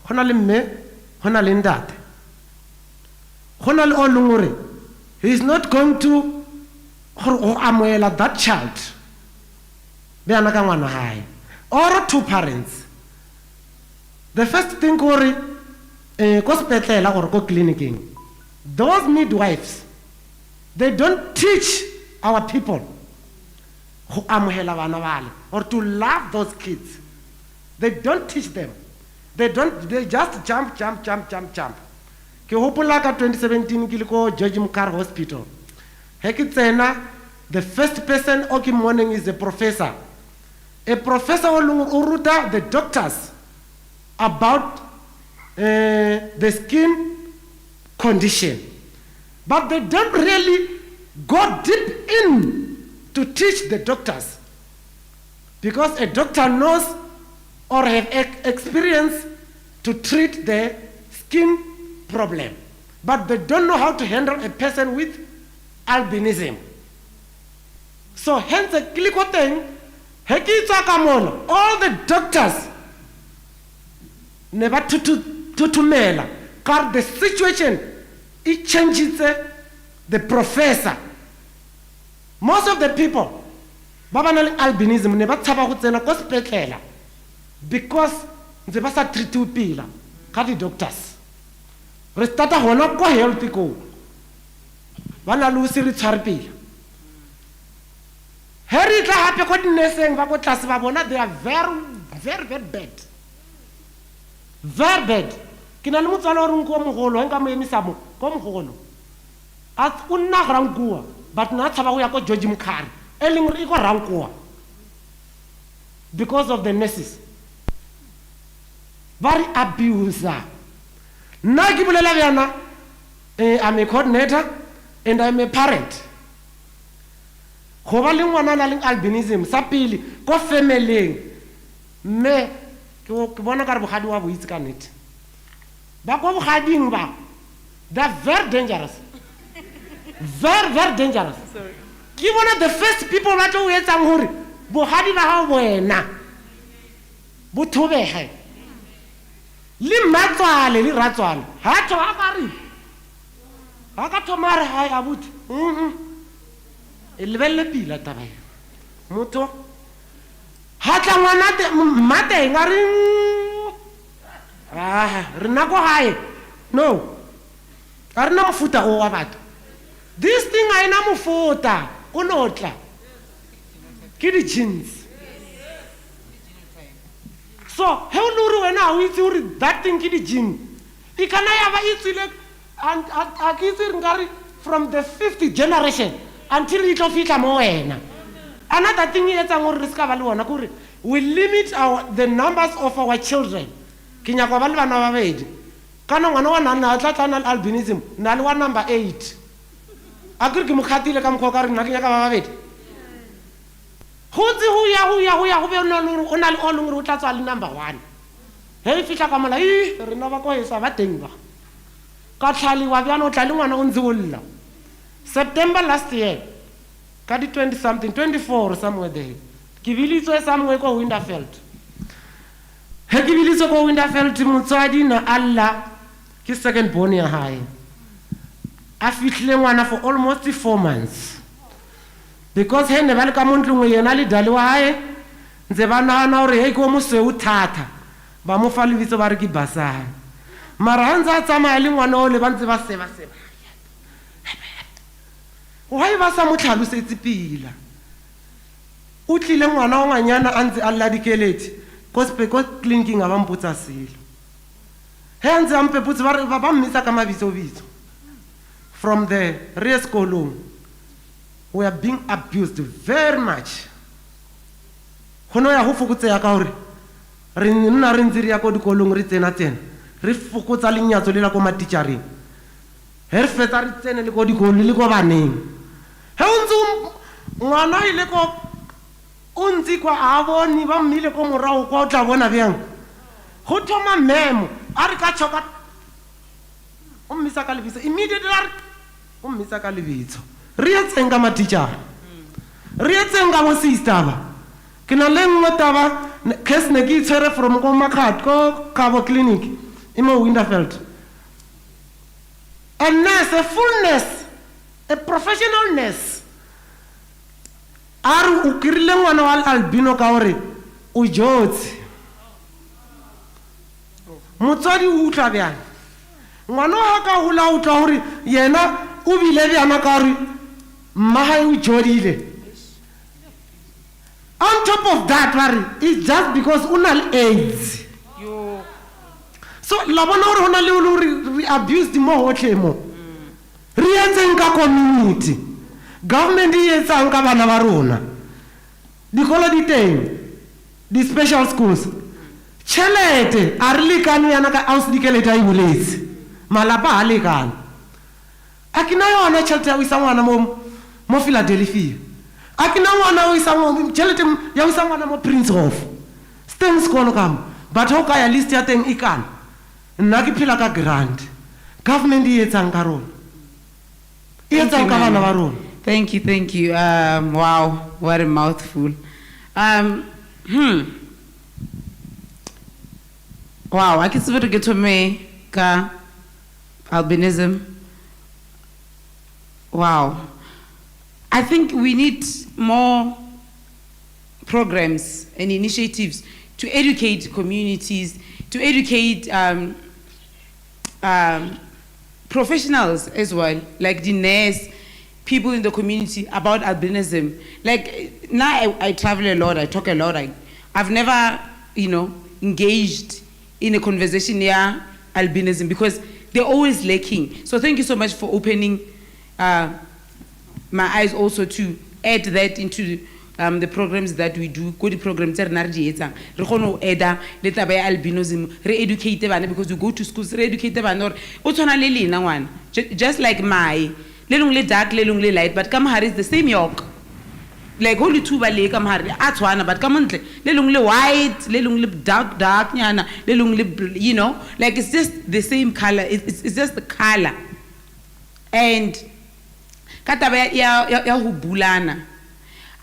hona le mme, hona le ntate. Hona le o leng gore he is not going to amoela that child bjana ka ngwana hae, or two parents. The first thing gore ko sepetlela or ko clinicing, those midwives, they don't teach our people go amohela bana bale or to love those kids. They don't teach them. They just jump. Ke hopola ka 2017 ke le ko George Mukhari Hospital. He ke tsena, the first person o ke morning is a professor. A professor o ruta the doctors about the skin condition. But they don't really go deep in to teach the doctors. Because a doctor knows or have experience to treat the skin problem. But they don't know how to handle a person with albinism. So hence a clinical thing, all the doctors never tutumela. Because the situation, it changes the professor. Most of the people, babanal albinism never taba go tsena ko sepetlela because nze ba sa treat pila ka di doctors. Re starta hona ko health ko. Bana lu se re tshware pila. Heri tla hape ko dineseng ba ko tlase ba bona, they are very bad. Very bad. Ke na le motswala o reng ko mogolo nka mo emisa mo ko mogolo. At unna grangkua, but na tshaba go ya ko George Mukhari. Eleng re go rangkua. Because of the nurses. Very abuser. Na ke bolela bjana, I'm a coordinator and I'm a parent. Go ba le ngwana na leng albinism sa pele ko family me ke bona ka re bogadi wa boitse ka nnete. Ba go bogading ba, they're very dangerous. Very dangerous. Sorry. Ke bona the first people ba tlo etsang hore bogadi ba ha wena bo thobege. Le matswale le ratswale ha tlo a ka re ha ka thomare ha ya buti e lebelle pila taba e motho ha tla ngwana mate ngari rena go hae no a rena mofuta o wa batho. This thing I na mofuta o notla ke di jeans. So he o luru wena o itse hore that thing ke di jeans e kana ya ba itsile and a ke itse ngari from the 5th generation until it tlo fitla mo wena. Another thing is etsang hore re ska ba le bona gore we limit the numbers of our children. Ke nyaka ba le bana ba babedi kana ngwana wa nana tla tla albinism na le wa number 8. Akere ke mokhatile ka mkhwa ka re nna ke nyaka ba babedi. Go tse ho ya go be o na le o leng re o tla tswa le number 1. he fihla ka mola rena ba ko esa ba teng ba ka tlhaliwa bjana o tla le ngwana o ntse o lla September last year ka di 20 something 24 somewhere there ke bilitswe somewhere ko Winterfeld he ke bilitswe ko Winterfeld motswadi na alla ke second born ya hae a fihle ngwana for almost 4 months because he ne ba le ka montlong yena le dali wa hae nze ba nagana gore he ko mo seu thata ba mo fa lebitso ba re ke basane mara ha ntse a tsamaya le ngwana o le ba ntse ba seba why ba sa mo tlhalosetse pila o tlile ngwana o nganyana a ntse a lla dikeledi ko clinic a ba mpotsa selo he ntse a mpepotse ba mmisa ka mabitsobitso from the re sekolong we are being abused very much gono ya go fokotsega ka gore re nna re ntse re ya ko dikolong re tsena re fokotsa lenyatso le la ko matitšareng he re fetsa re tsene le ko dikolong le ko baneng he o ntse ngwana ile ko o ntse kwa a bone ba mmile ko morago kwa o tla bona bjang go thoma memo a re ka tshoka o mmisa ka lebitso immediately a re o mmisa ka lebitso re etseng ka matitšara re etseng ka bo sister ba ke na le nngwe taba case ne ke itshwere from ko Makhat ko Kabo clinic in Winterfeld a nurse, a full nurse, a professional nurse a re o kirile ngwana wa albino ka gore o jotse motswadi o utlwa bjang ngwana wa ka gola o tla gore yena o bile bjana ka gore mmahae o jodile. On top of that, it's just because unal AIDS. So la bona gore hona le re abused mo hotle mo. Re etseng ka community. Government e etsang ka bana ba rona. Dikolo di teng. Di special schools. Chelete a re lekane yana ka house dikeleta e buletse. Malapa a lekane. Akina yona chelete ya isa ngwana mo Philadelphia. Akina ngwana o isa mo chelete ya isa ngwana mo Prince of Steng sekolo kam but ho ka ya list ya teng ikana nna ke phela ka grant government e etsang ka rona e etsang ka bana ba rona. Thank you. Wow, what a mouthful. Wow, I can see get to me ka albinism. Wow. I think we need more programs and initiatives to educate communities, to educate professionals as well, like the nurse, people in the community about albinism. Like now I travel a lot, I talk a lot. I've never, engaged in a conversation near albinism because they're always lacking. So thank you so much for opening my eyes also to add that into the programs that we do. Go to programs that re kgone add le taba ya albinism, re-educate bana because we go to schools, re-educate bana or o tshwana le lena ngwana just like my le leng le dark le leng le light but ka mohare is the same yolk, like holy two ba le ka mohare a tshwana but ka montle le leng le white le leng le dark nyana le leng le like it's just the same color, it's just the color. And kataba ya ho bulana,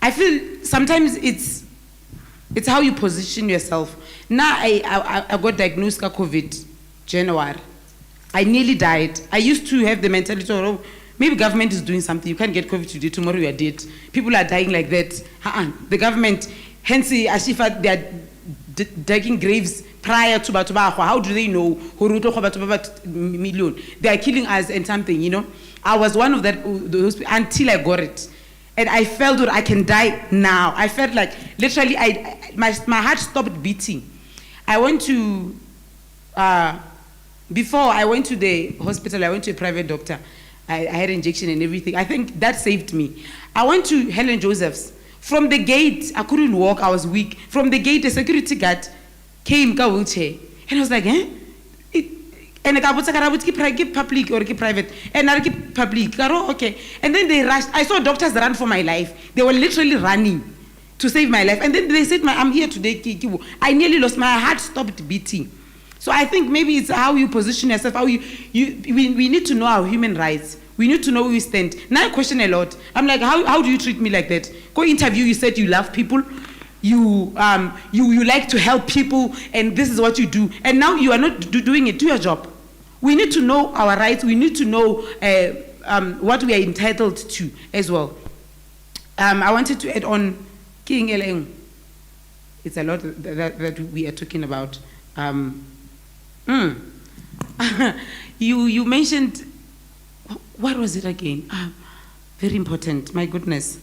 I feel sometimes it's how you position yourself. Now I got diagnosed with COVID January. I nearly died. I used to have the mentality of maybe government is doing something. You can't get COVID today, tomorrow you are dead. People are dying like that. The government, hence Ashifa, they are digging graves prior to Batuba. How do they know? They are killing us and something, I was one of those until I got it. And I felt that I can die now. I felt like literally my heart stopped beating. I went to, before I went to the hospital, I went to a private doctor. I had injection and everything. I think that saved me. I went to Helen Joseph's. From the gate, I couldn't walk, I was weak. From the gate, a security guard came, ka wheelchair. And I was like, and I was keep public or keep private. And I keep public. Okay. And then they rushed. I saw doctors run for my life. They were literally running to save my life. And then they said, I'm here today. I nearly lost my heart, stopped beating. So I think maybe it's how you position yourself, how we need to know our human rights. We need to know where we stand. Now I question a lot. I'm like, how do you treat me like that? Go interview, you said you love people, you like to help people, and this is what you do. And now you are not doing it. Do your job. We need to know our rights. We need to know what we are entitled to as well. I wanted to add on King Eleng. It's a lot that we are talking about. You mentioned, what was it again? Very important, my goodness.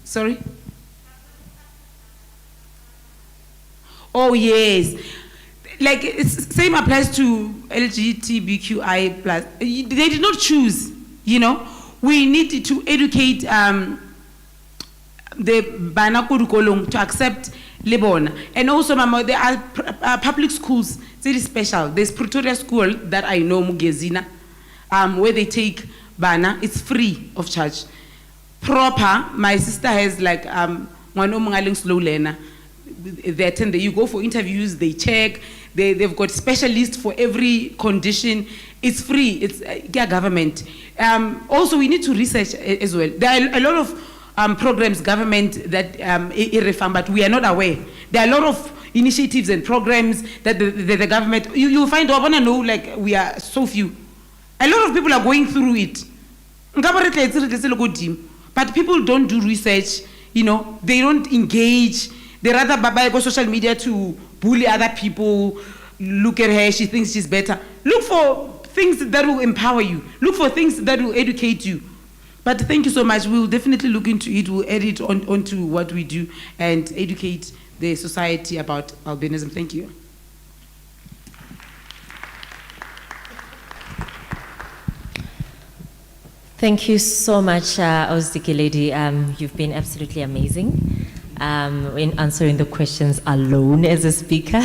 Sorry? Oh, yes. Like, same applies to LGBTQI+. They did not choose, you know. We need to educate the Bana Kudukolong to accept Lebona. And also, Mama, there are public schools, very special. There's Pretoria School that I know, Mugezina, where they take Bana. It's free of charge. Proper, my sister has like slow learner. They attend, you go for interviews, they check, they've got specialists for every condition. It's free, it's government. Also, we need to research as well. There are a lot of programs, government that but we are not aware. There are a lot of initiatives and programs that the government, you'll find, I want to know, like, we are so few. A lot of people are going through it. But people don't do research, you know, they don't engage. They rather go social media to bully other people. Look at her, she thinks she's better. Look for things that will empower you. Look for things that will educate you. But thank you so much. We'll definitely look into it. We'll add it onto what we do and educate the society about albinism. Thank you. Thank you so much, Oziki Lady. You've been absolutely amazing in answering the questions alone as a speaker.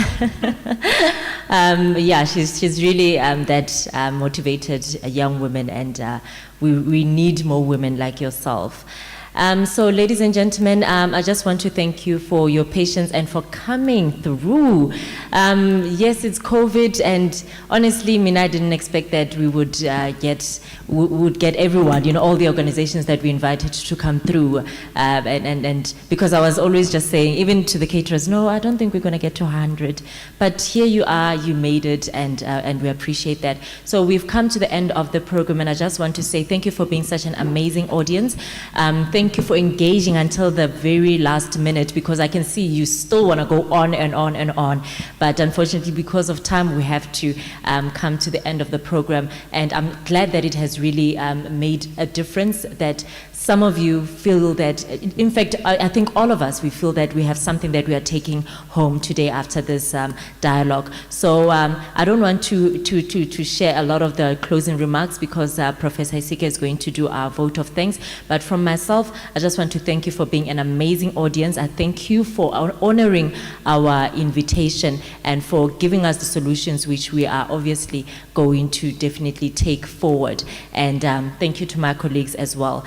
Yeah, she's really that motivated young woman, and we need more women like yourself. So, ladies and gentlemen, I just want to thank you for your patience and for coming through. Yes, it's COVID, and honestly, I didn't expect that we would get everyone, you know, all the organizations that we invited to come through. And because I was always just saying, even to the caterers, no, I don't think we're going to get to 100. But here you are, you made it, and we appreciate that. So we've come to the end of the program, and I just want to say thank you for being such an amazing audience. Thank you for engaging until the very last minute, because I can see you still want to go on and on and on. But unfortunately, because of time, we have to come to the end of the program. And I'm glad that it has really made a difference, that some of you feel that, in fact, I think all of us, we feel that we have something that we are taking home today after this dialogue. So I don't want to share a lot of the closing remarks, because Professor Isike is going to do our vote of thanks. But from myself, I just want to thank you for being an amazing audience. I thank you for honoring our invitation and for giving us the solutions which we are obviously going to definitely take forward. And thank you to my colleagues as well.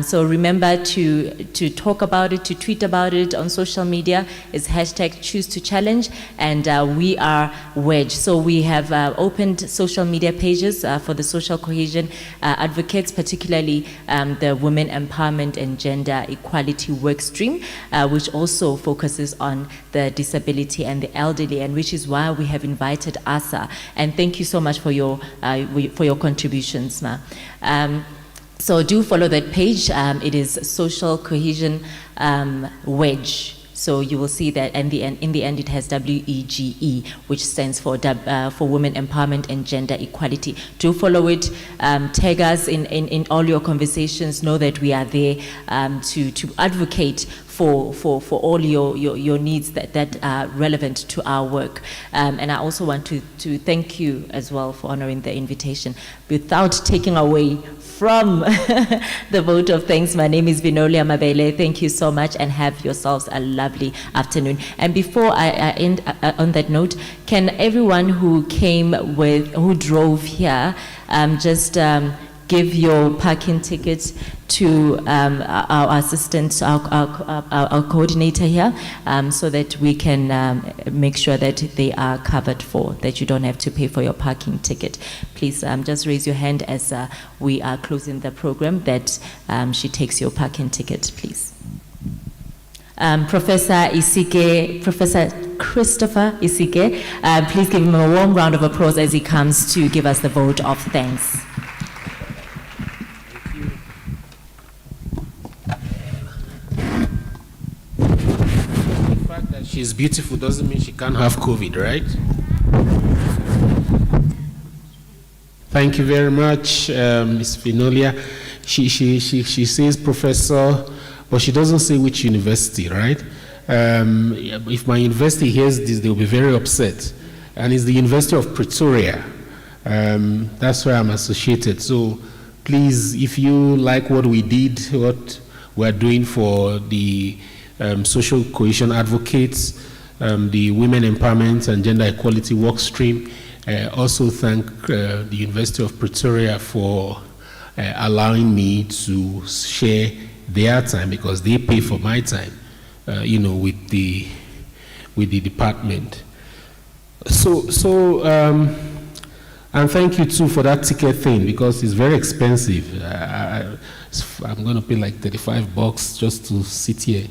So remember to talk about it, to tweet about it on social media. It's #ChooseToChallenge, and we are Wedge. So we have opened social media pages for the social cohesion advocates, particularly the Women Empowerment and Gender Equality work stream, which also focuses on the disability and the elderly, and which is why we have invited ASA. And thank you so much for your contributions, Ma. So do follow that page. It is Social Cohesion Wedge. So you will see that in the end it has WEGE, which stands for Women Empowerment and Gender Equality. Do follow it. Tag us in all your conversations. Know that we are there to advocate for all your needs that are relevant to our work. And I also want to thank you as well for honoring the invitation. Without taking away from the vote of thanks, my name is Vinolia Mabele. Thank you so much, and have yourselves a lovely afternoon. And before I end on that note, can everyone who drove here just give your parking tickets to our assistant, our coordinator here, so that we can make sure that they are covered for, that you don't have to pay for your parking ticket. Please just raise your hand as we are closing the program, that she takes your parking ticket, please. Professor Isike, Professor Christopher Isike, please give him a warm round of applause as he comes to give us the vote of thanks. The fact that she's beautiful doesn't mean she can't have COVID, right? Thank you very much, Ms. Finolia. She says professor, but she doesn't say which university, right? If my university hears this, they'll be very upset. And it's the University of Pretoria. That's where I'm associated. So please, if you like what we did, what we're doing for the social cohesion advocates, the women empowerment and gender equality work stream, also thank the University of Pretoria for allowing me to share their time, because they pay for my time, with the department. And thank you too for that ticket thing, because it's very expensive. I'm going to pay like $35 just to sit here.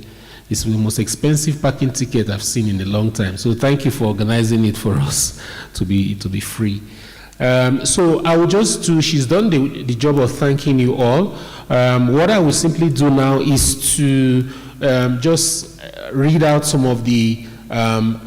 It's the most expensive parking ticket I've seen in a long time. So thank you for organizing it for us to be free. So I will just do, she's done the job of thanking you all. What I will simply do now is to just read out some of the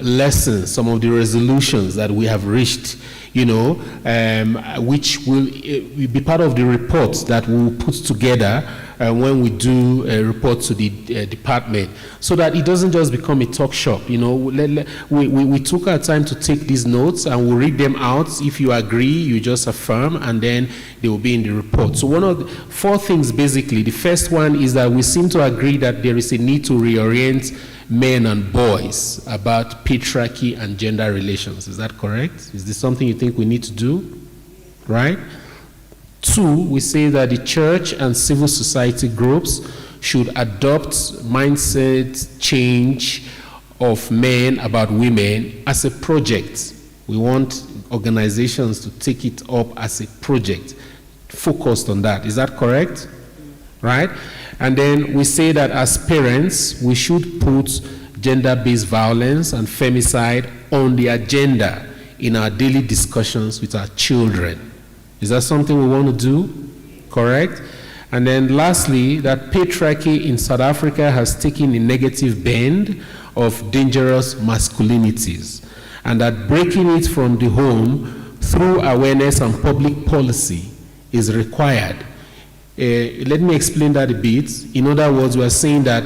lessons, some of the resolutions that we have reached, which will be part of the report that we will put together when we do a report to the department, so that it doesn't just become a talk shop. We took our time to take these notes, and we'll read them out. If you agree, you just affirm, and then they will be in the report. So one of the 4 things, basically. The first one is that we seem to agree that there is a need to reorient men and boys about patriarchy and gender relations. Is that correct? Is this something you think we need to do? Right? 2, we say that the church and civil society groups should adopt mindset change of men about women as a project. We want organizations to take it up as a project, focused on that. Is that correct? Right? And then we say that as parents, we should put gender-based violence and femicide on the agenda in our daily discussions with our children. Is that something we want to do? Correct? And then lastly, that patriarchy in South Africa has taken a negative bend of dangerous masculinities, and that breaking it from the home through awareness and public policy is required. Let me explain that a bit. In other words, we are saying that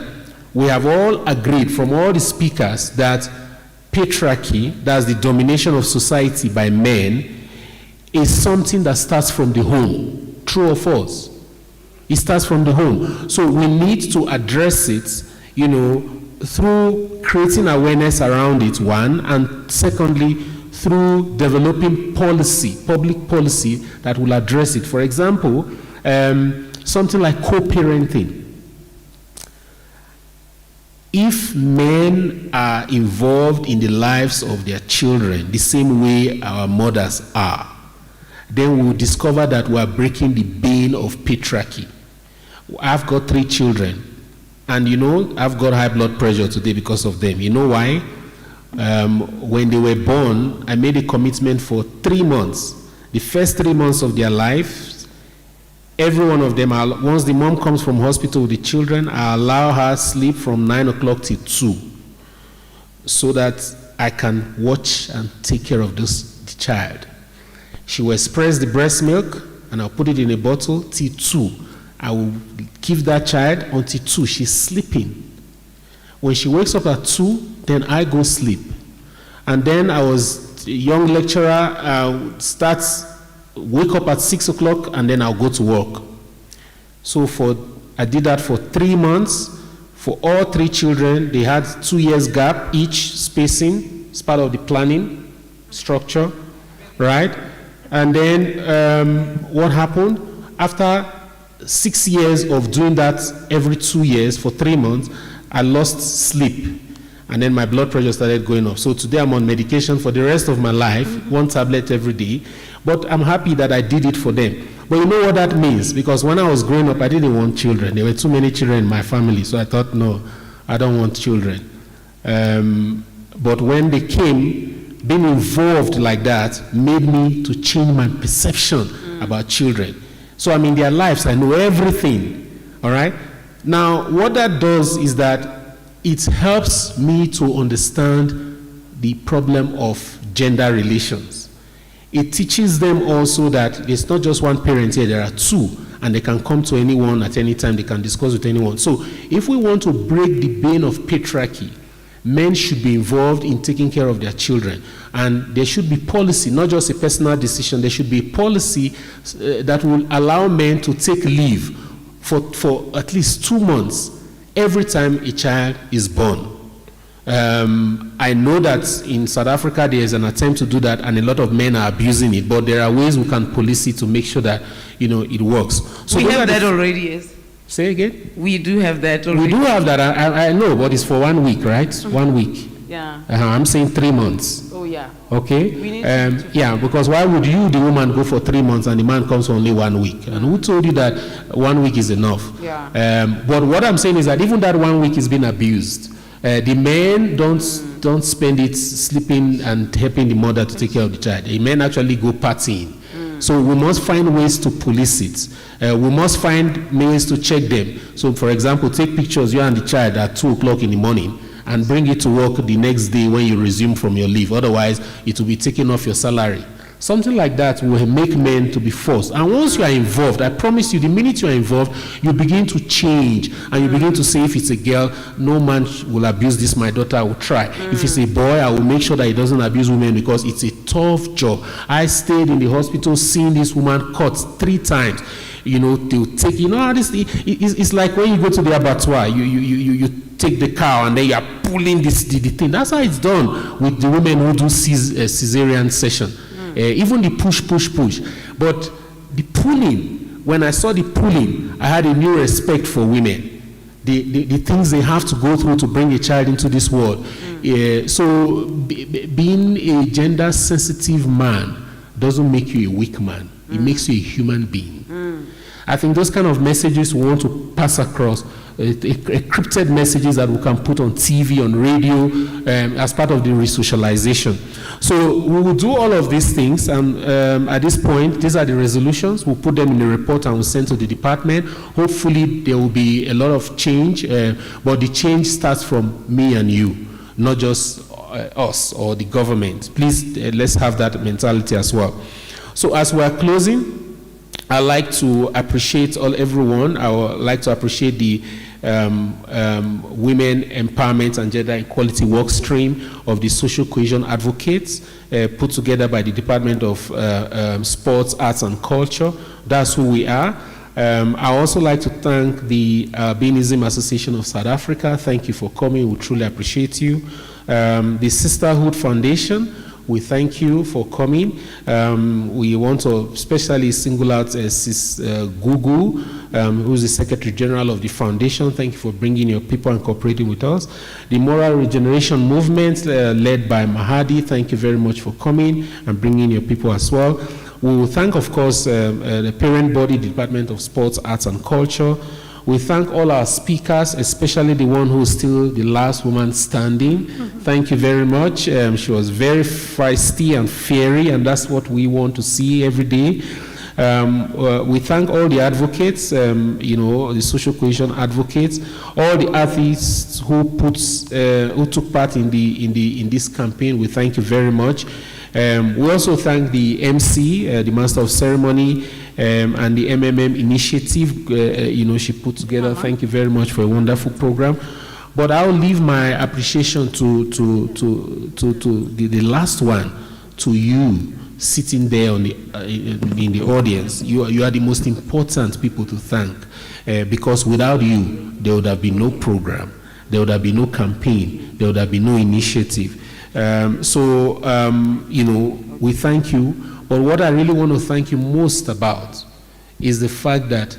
we have all agreed from all the speakers that patriarchy, that's the domination of society by men, is something that starts from the home. True or false? It starts from the home. So we need to address it, through creating awareness around it, one, and secondly, through developing policy, public policy that will address it. For example, something like co-parenting. If men are involved in the lives of their children the same way our mothers are, then we'll discover that we are breaking the bane of patriarchy. I've got 3 children, and I've got high blood pressure today because of them. You know why? When they were born, I made a commitment for 3 months. The first 3 months of their lives, every one of them, once the mom comes from hospital with the children, I allow her sleep from 9 o'clock till 2, so that I can watch and take care of the child. She will express the breast milk, and I'll put it in a bottle till 2. I will give that child until 2. She's sleeping. When she wakes up at 2, then I go sleep. And then I was a young lecturer, wake up at 6 o'clock, and then I'll go to work. So I did that for 3 months. For all 3 children, they had 2 years gap each spacing. It's part of the planning structure, right? And then what happened? after 6 years of doing that every 2 years for 3 months, I lost sleep. And then my blood pressure started going up. So today I'm on medication for the rest of my life, 1 tablet every day. But I'm happy that I did it for them. But you know what that means? Because when I was growing up, I didn't want children. There were too many children in my family. So I thought, no, I don't want children. But when they came, being involved like that made me to change my perception about children. So I'm in their lives. I know everything. All right? Now, what that does is that it helps me to understand the problem of gender relations. It teaches them also that there's not just one parent here, there are two, and they can come to anyone at any time, they can discuss with anyone. So if we want to break the bane of patriarchy, men should be involved in taking care of their children. And there should be policy, not just a personal decision, there should be a policy that will allow men to take leave for at least 2 months every time a child is born. I know that in South Africa there is an attempt to do that, and a lot of men are abusing it. But there are ways we can police it to make sure that it works. So we have that already. Yes. Say again. We do have that already. We do have that. I know, but it's for 1 week, right? 1 week. Yeah. I'm saying 3 months. Oh yeah. Okay. We need to yeah, because why would you, the woman, go for 3 months and the man comes for only 1 week? And who told you that 1 week is enough? Yeah. But what I'm saying is that even that 1 week is being abused. The men don't spend it sleeping and helping the mother to take care of the child. The men actually go partying. So we must find ways to police it. We must find ways to check them. So, for example, take pictures you and the child at 2 o'clock in the morning and bring it to work the next day when you resume from your leave. Otherwise, it will be taken off your salary. Something like that will make men to be forced. And once you are involved, I promise you, the minute you are involved, you begin to change. And you begin to say, if it's a girl, no man will abuse this, my daughter will try. If it's a boy, I will make sure that he doesn't abuse women, because it's a tough job. I stayed in the hospital seeing this woman cut 3 times. They'll take, it's like when you go to the abattoir, you take the cow and then you are pulling the thing. That's how it's done with the women who do cesarean section. Even the push. But the pulling, when I saw the pulling, I had a new respect for women. The things they have to go through to bring a child into this world. So being a gender sensitive man doesn't make you a weak man. It makes you a human being. I think those kind of messages we want to pass across, encrypted messages that we can put on TV, on radio, as part of the resocialization. So we will do all of these things, and at this point, these are the resolutions. We'll put them in a report and we'll send to the department. Hopefully, there will be a lot of change, but the change starts from me and you, not just us or the government. Please, let's have that mentality as well. So as we are closing, I'd like to appreciate everyone. I would like to appreciate the Women Empowerment and Gender Equality Work Stream of the Social Cohesion Advocates, put together by the Department of Sports, Arts and Culture. That's who we are. I also like to thank the Albinism Association of South Africa. Thank you for coming. We truly appreciate you. The Sisterhood Foundation, we thank you for coming. We want to especially single out Sis Gugu, who is the Secretary General of the foundation. Thank you for bringing your people and cooperating with us. The Moral Regeneration Movement, led by Mahadi, thank you very much for coming and bringing your people as well. We will thank, of course, the parent body, the Department of Sports, Arts and Culture. We thank all our speakers, especially the one who is still the last woman standing. Thank you very much. She was very feisty and fiery, and that's what we want to see every day. We thank all the advocates, the social cohesion advocates, all the athletes who took part in this campaign. We thank you very much. We also thank the MC, the Master of Ceremony, and the MMM initiative, she put together. Thank you very much for a wonderful program. But I'll leave my appreciation to the last one, to you sitting there in the audience. You are the most important people to thank, because without you, there would have been no program, there would have been no campaign, there would have been no initiative. We thank you. But what I really want to thank you most about is the fact that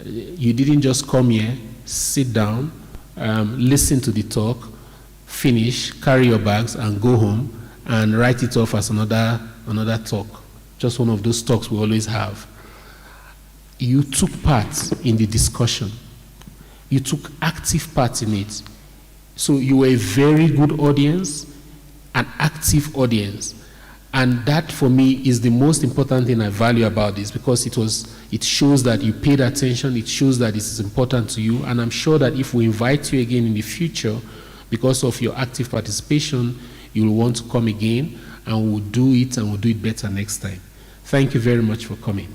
you didn't just come here, sit down, listen to the talk, finish, carry your bags, and go home and write it off as another talk. Just one of those talks we always have. You took part in the discussion. You took active part in it. So you were a very good audience, an active audience. And that, for me, is the most important thing I value about this, because it shows that you paid attention, it shows that this is important to you, and I'm sure that if we invite you again in the future, because of your active participation, you will want to come again, and we'll do it, and we'll do it better next time. Thank you very much for coming.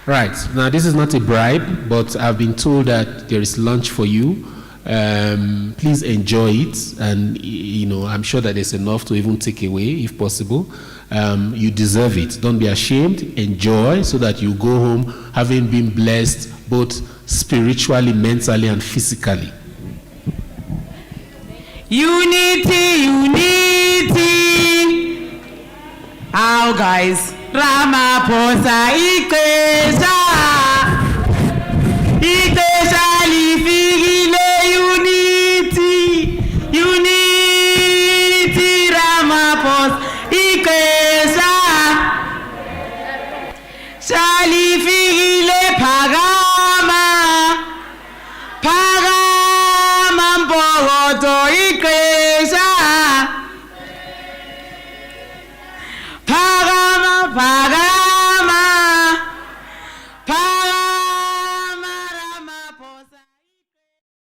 Right, now this is not a bribe, but I've been told that there is lunch for you. Please enjoy it, and I'm sure that there's enough to even take away if possible. You deserve it. Don't be ashamed. Enjoy, so that you go home having been blessed both spiritually, mentally, and physically. Unity, unity. How, guys? Ramaphosa Ikweza. Ikweza lifikile. Unity, unity. Ramaphosa Ikweza. Salifikile phakama. Phakama mpokoto Ikweza.